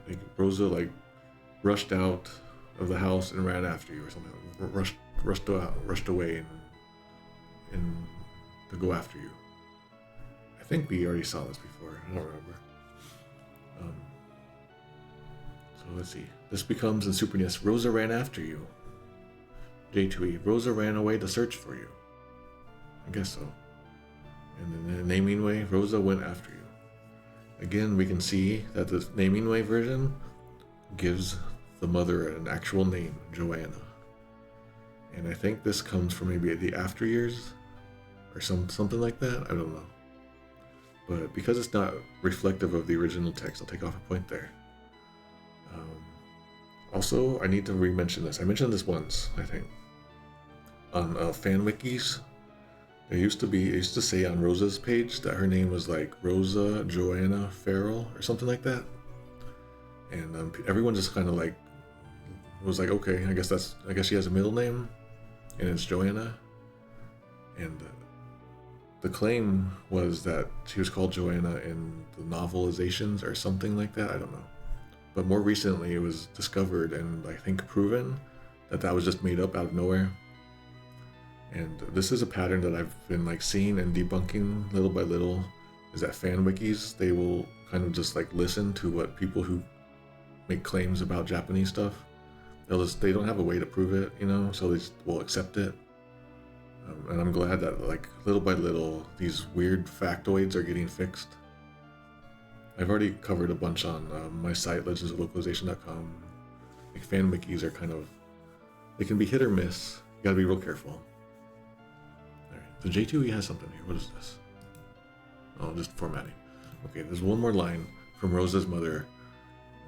Like Rosa like rushed out of the house and ran after you or something. Rushed away and to go after you. I think we already saw this before. I don't remember. So let's see. This becomes in Super NES, Rosa ran after you. J2E, Rosa ran away to search for you. I guess so. And in the naming way, Rosa went after you. Again, we can see that the naming way version gives the mother an actual name, Joanna. And I think this comes from maybe the after years or something like that. I don't know. But because it's not reflective of the original text, I'll take off a point there. Also, I need to re-mention this. I mentioned this once, I think. On fan wikis, it used to say on Rosa's page that her name was like Rosa Joanna Farrell or something like that. And everyone just kind of like was like, okay, I guess she has a middle name, and it's Joanna. And the claim was that she was called Joanna in the novelizations or something like that. I don't know. But more recently, it was discovered and I think proven that that was just made up out of nowhere. And this is a pattern that I've been like seeing and debunking little by little, is that fan wikis, they will kind of just like listen to what people who make claims about Japanese stuff, they don't have a way to prove it, you know, so they just will accept it. And I'm glad that like little by little these weird factoids are getting fixed. I've already covered a bunch on my site, legendsoflocalization.com. Like fan wikis are kind of, they can be hit or miss. You gotta be real careful. Alright, so J2E has something here. What is this? Oh, just formatting. Okay, there's one more line from Rosa's mother.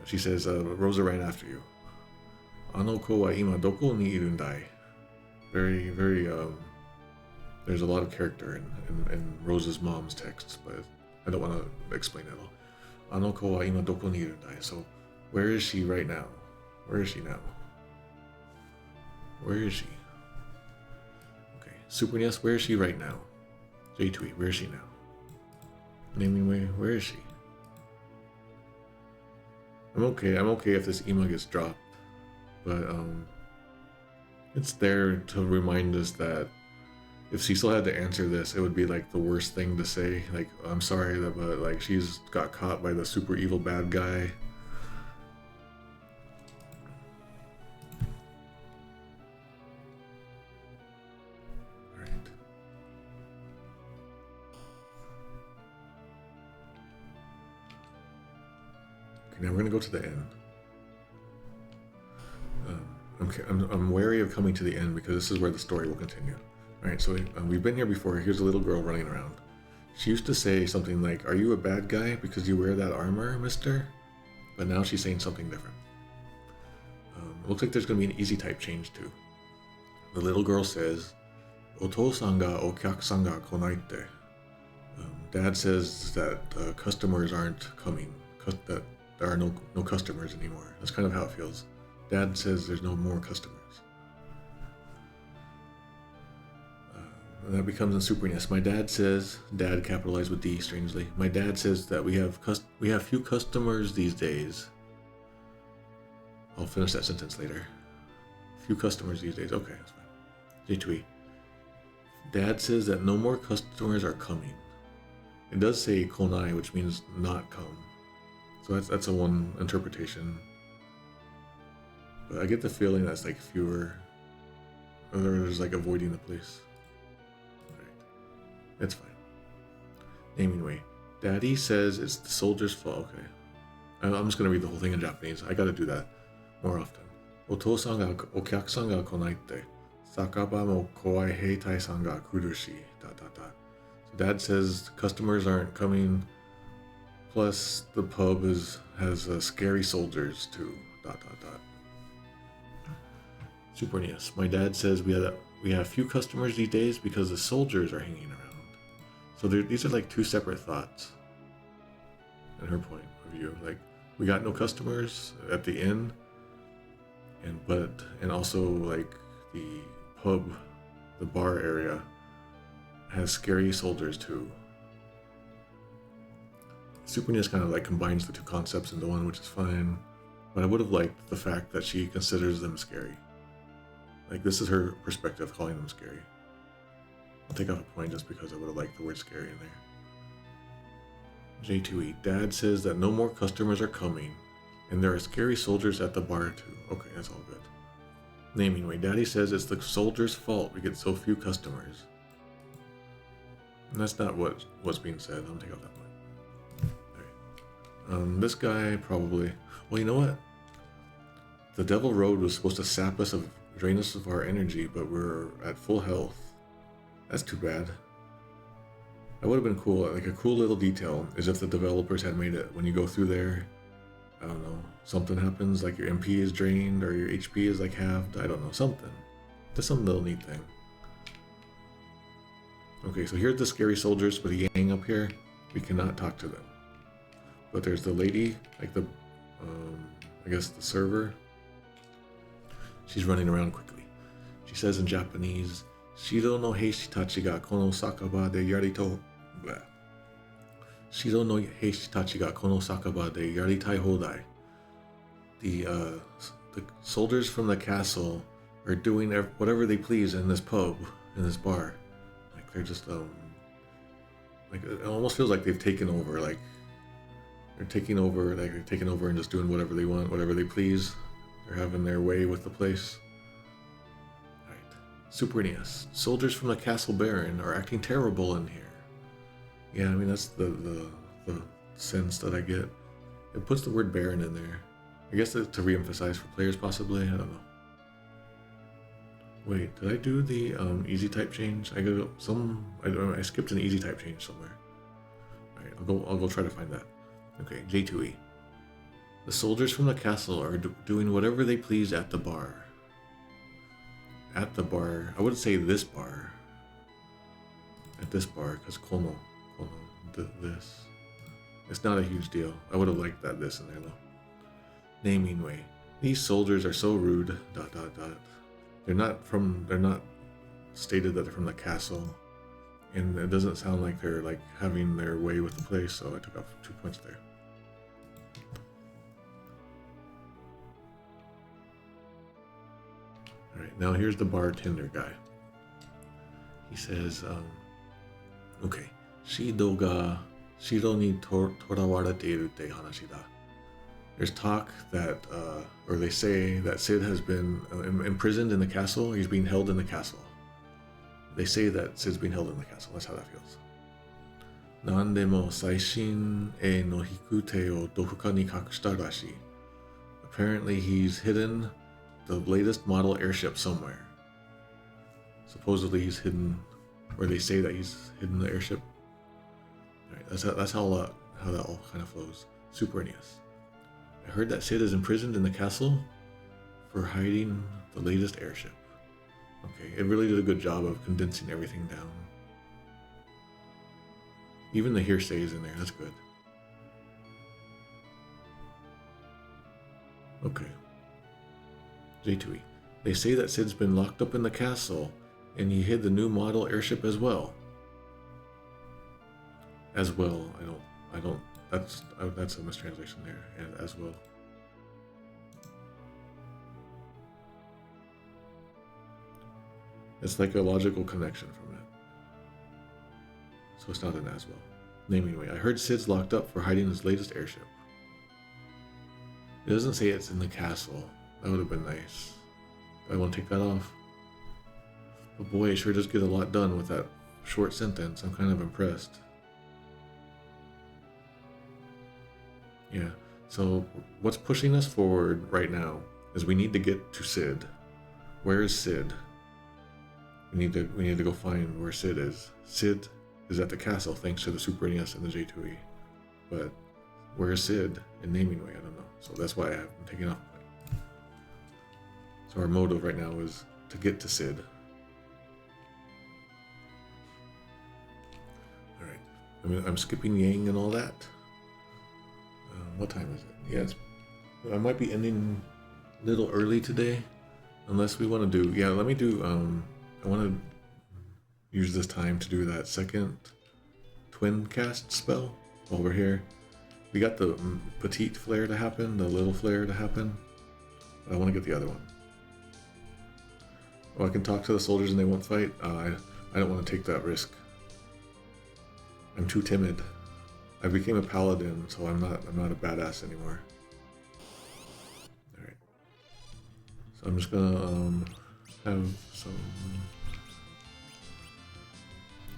She says, Rosa right after you. Ano ko wa ima doko ni irundai. Very, very, there's a lot of character in Rosa's mom's texts, but I don't want to explain it all. Ano ko wa ima doko ni irundai. So, where is she right now? Where is she now? Where is she? Okay, Super NES, where is she right now? J2E, where is she now? Naming way, where is she? I'm okay if this email gets dropped, but it's there to remind us that if Cecil had to answer this, it would be like the worst thing to say. Like, I'm sorry, but like she's got caught by the super evil bad guy. Now we're going to go to the end. I'm wary of coming to the end because this is where the story will continue. Alright, so we've been here before. Here's a little girl running around. She used to say something like, "Are you a bad guy because you wear that armor, mister?" But now she's saying something different. Looks like there's going to be an easy type change too. The little girl says, "Otou-san ga okyaku-san ga konaite." Dad says that customers aren't coming. That there are no customers anymore. That's kind of how it feels. Dad says there's no more customers. And that becomes in Super NES. My dad says, dad capitalized with D, strangely. My dad says that we have few customers these days. I'll finish that sentence later. Few customers these days. Okay, that's fine. J2E. Dad says that no more customers are coming. It does say konai, which means not come. So that's a one interpretation. But I get the feeling that's like fewer, or there's like avoiding the place. Alright, it's fine. Naming way. Daddy says it's the soldier's fault. Okay, I'm just gonna read the whole thing in Japanese. I gotta do that more often. Otou-san ga okyaku-san ga konaite. Sakaba mo kowai heitai-san ga kurushi. ... So Dad says customers aren't coming. Plus, the pub has scary soldiers too. ... Super NES. My dad says we have few customers these days because the soldiers are hanging around. So these are like two separate thoughts. In her point of view, like we got no customers at the inn, and also like the pub, the bar area has scary soldiers too. Super NES kind of like combines the two concepts into one, which is fine, but I would have liked the fact that she considers them scary. Like, this is her perspective, calling them scary. I'll take off a point just because I would have liked the word scary in there. J2E. Dad says that no more customers are coming, and there are scary soldiers at the bar too. Okay, that's all good. Naming way. Daddy says it's the soldiers' fault we get so few customers. And that's not what's being said. I'm gonna take off that point. This guy probably... Well, you know what? The Devil Road was supposed to sap us drain us of our energy, but we're at full health. That's too bad. That would have been cool. Like, a cool little detail is if the developers had made it, when you go through there, I don't know, something happens, like your MP is drained or your HP is like halved. I don't know, something. Just some little neat thing. Okay, so here's the scary soldiers with the yang up here. We cannot talk to them. But there's the lady, like the, I guess the server. She's running around quickly. She says in Japanese, "Shiro no heishi tachi ga kono sakaba de yarito..." "Shiro no heishi tachi ga kono sakaba de yaritai hodai." the soldiers from the castle are doing whatever they please in this pub, in this bar. Like they're just like it almost feels like they've taken over. Like they're taking over and just doing whatever they want, whatever they please. They're having their way with the place. All right, Super NES. Soldiers from the castle baron are acting terrible in here. Yeah, I mean that's the sense that I get. It puts the word baron in there. I guess to re-emphasize for players possibly. I don't know. Wait, did I do the easy type change? I skipped an easy type change somewhere. All right, I'll go try to find that. Okay, J2E. The soldiers from the castle are doing whatever they please at the bar. At the bar, I wouldn't say this bar. At this bar, because kono, this. It's not a huge deal. I would have liked this in there though. Naming way. These soldiers are so rude. ... They're not stated that they're from the castle, and it doesn't sound like they're like having their way with the place, so I took off 2 points there. Alright, now here's the bartender guy. He says, okay, Shido ga Shido ni torawarete iru te hanashi da. There's talk that, or they say that Cid has been imprisoned in the castle. He's being held in the castle. They say that Cid's being held in the castle. That's how that feels. Nandemo saishin e no hikute o dofuka ni kakushita rashi. Apparently he's hidden the latest model airship somewhere. Supposedly he's hidden, or they say that he's hidden the airship. Alright, that's how that all kind of flows. Super NES. I heard that Cid is imprisoned in the castle for hiding the latest airship. Okay, it really did a good job of condensing everything down. Even the hearsay is in there, that's good. Okay. J2E. They say that Cid's been locked up in the castle and he hid the new model airship as well. As well, I don't. That's a mistranslation there, and as well. It's like a logical connection from it. So it's not an as well. Naming way. I heard Cid's locked up for hiding his latest airship. It doesn't say it's in the castle. That would have been nice. Do I want to take that off? But boy, it sure does get a lot done with that short sentence. I'm kind of impressed. Yeah, so what's pushing us forward right now is we need to get to Cid. Where is Cid? We need to go find where Cid is. Cid is at the castle thanks to the Super NES and the J2E. But where is Cid in naming way? I don't know. So that's why I'm taking off a point. So our motive right now is to get to Cid. Alright. I'm skipping Yang and all that. What time is it? Yeah, I might be ending a little early today, unless we want to do. Yeah, let me do. I want to use this time to do that second twin cast spell while we're here. We got the petite flare to happen, the little flare to happen. But I want to get the other one. Oh, I can talk to the soldiers and they won't fight. I don't want to take that risk. I'm too timid. I became a paladin, so I'm not a badass anymore. Alright. So I'm just gonna have some.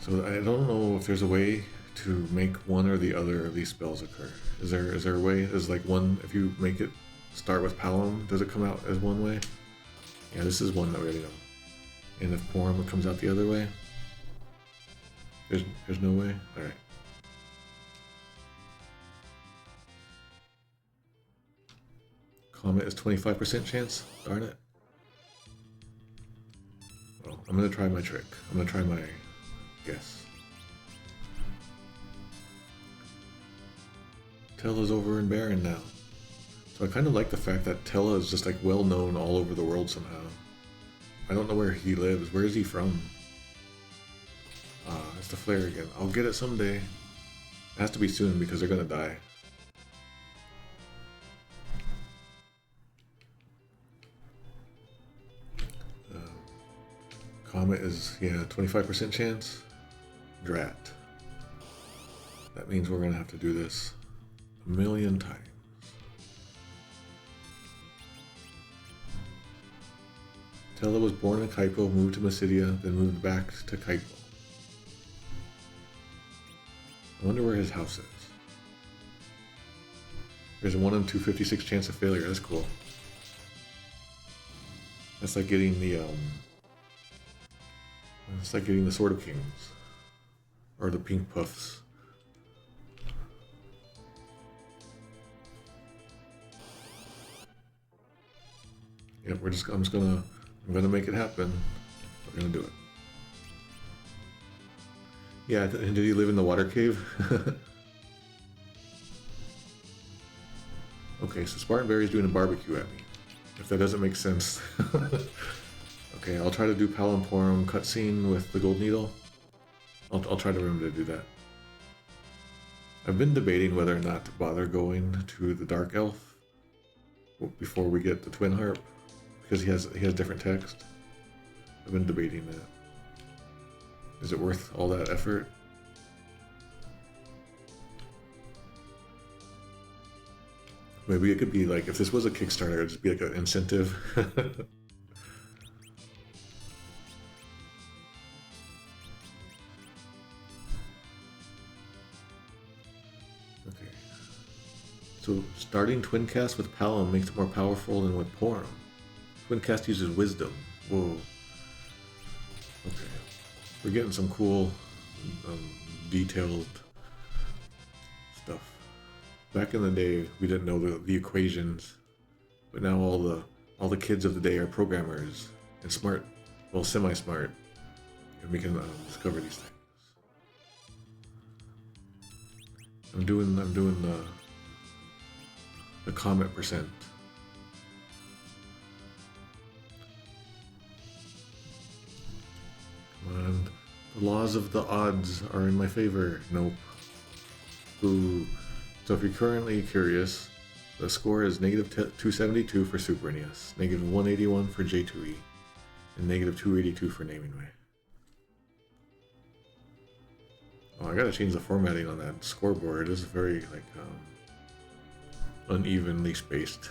So I don't know if there's a way to make one or the other of these spells occur. Is there a way? Is like one, if you make it start with Palom, does it come out as one way? Yeah, this is one that we already know. And if Porom comes out the other way, there's no way. All right. Comet is 25% chance. Darn it. Well, I'm gonna try my trick. I'm gonna try my guess. Tellah's over in Baron now. So I kind of like the fact that Tellah is just like well known all over the world somehow. I don't know where he lives. Where is he from? It's the flare again. I'll get it someday. It has to be soon because they're gonna die. comet is, 25% chance. Drat. That means we're gonna have to do this a million times. Tellah was born in KEIGO, moved to Mysidia, then moved back to KEIGO. I wonder where his house is. There's a 1 in 256 chance of failure. That's cool. That's like getting the Sword of Kings or the Pink Puffs. Yep, I'm gonna make it happen. We're gonna do it. Yeah, did he live in the water cave? Okay, so Spartan Barry's doing a barbecue at me. If that doesn't make sense. Okay, I'll try to do Palom Porom cutscene with the gold needle. I'll try to remember to do that. I've been debating whether or not to bother going to the Dark Elf before we get the Twin Harp, because he has different text. I've been debating that. Is it worth all that effort? Maybe it could be like, if this was a Kickstarter, it'd just be like an incentive. Okay. So starting Twincast with Palom makes it more powerful than with Porom. Twincast uses wisdom. Whoa. Okay. We're getting some cool, detailed stuff. Back in the day, we didn't know the equations, but now all the kids of the day are programmers and smart, well, semi-smart, and we can discover these things. I'm doing the comet percent. And the laws of the odds are in my favor. Nope. Ooh. So if you're currently curious, the score is negative 272 for Super NES, negative 181 for J2E, and negative 282 for Naming Way. Oh, I gotta change the formatting on that scoreboard. It is very, like, unevenly spaced.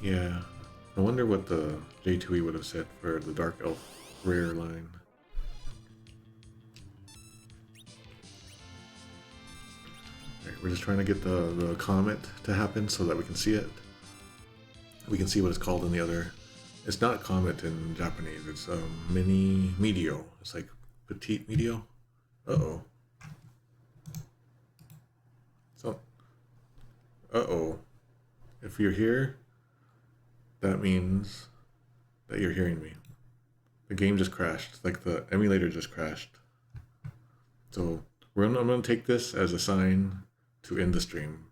Yeah. I wonder what the J2E would have said for the Dark Elf rare line. Alright, we're just trying to get the comet to happen so that we can see it. We can see what it's called in the other. It's not comet in Japanese, it's mini meteo. It's like petite meteo. Uh-oh. So, uh-oh. If you're here, that means that you're hearing me. The game just crashed, like the emulator just crashed. So I'm going to take this as a sign to end the stream.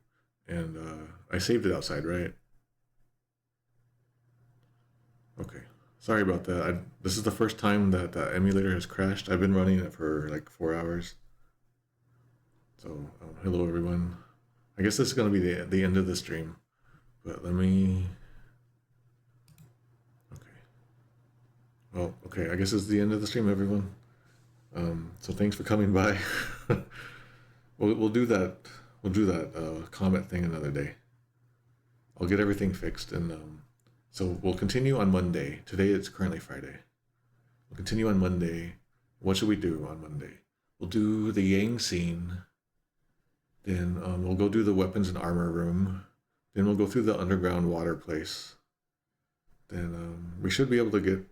And I saved it outside, right? Okay, sorry about that. This is the first time that the emulator has crashed. I've been running it for like 4 hours. So hello everyone. I guess this is going to be the end of the stream. But let me... Well, okay, I guess it's the end of the stream, everyone. So thanks for coming by. We'll do that comet thing another day. I'll get everything fixed, and so we'll continue on Monday. Today it's currently Friday. We'll continue on Monday. What should we do on Monday? We'll do the Yang scene. Then we'll go do the weapons and armor room. Then we'll go through the underground water place. Then we should be able to get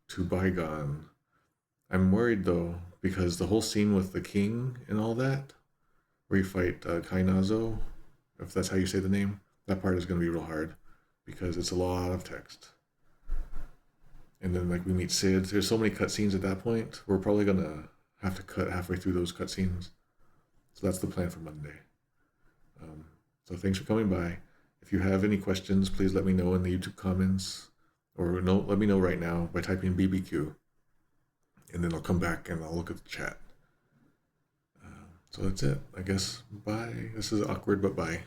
to Bygone. I'm worried though, because the whole scene with the king and all that, where you fight Kainazo, if that's how you say the name, that part is going to be real hard, because it's a lot of text. And then like we meet Sid, there's so many cutscenes at that point, we're probably going to have to cut halfway through those cutscenes. So that's the plan for Monday. So thanks for coming by. If you have any questions, please let me know in the YouTube comments. Or no, let me know right now by typing BBQ. And then I'll come back and I'll look at the chat. So that's it. I guess bye. This is awkward, but bye.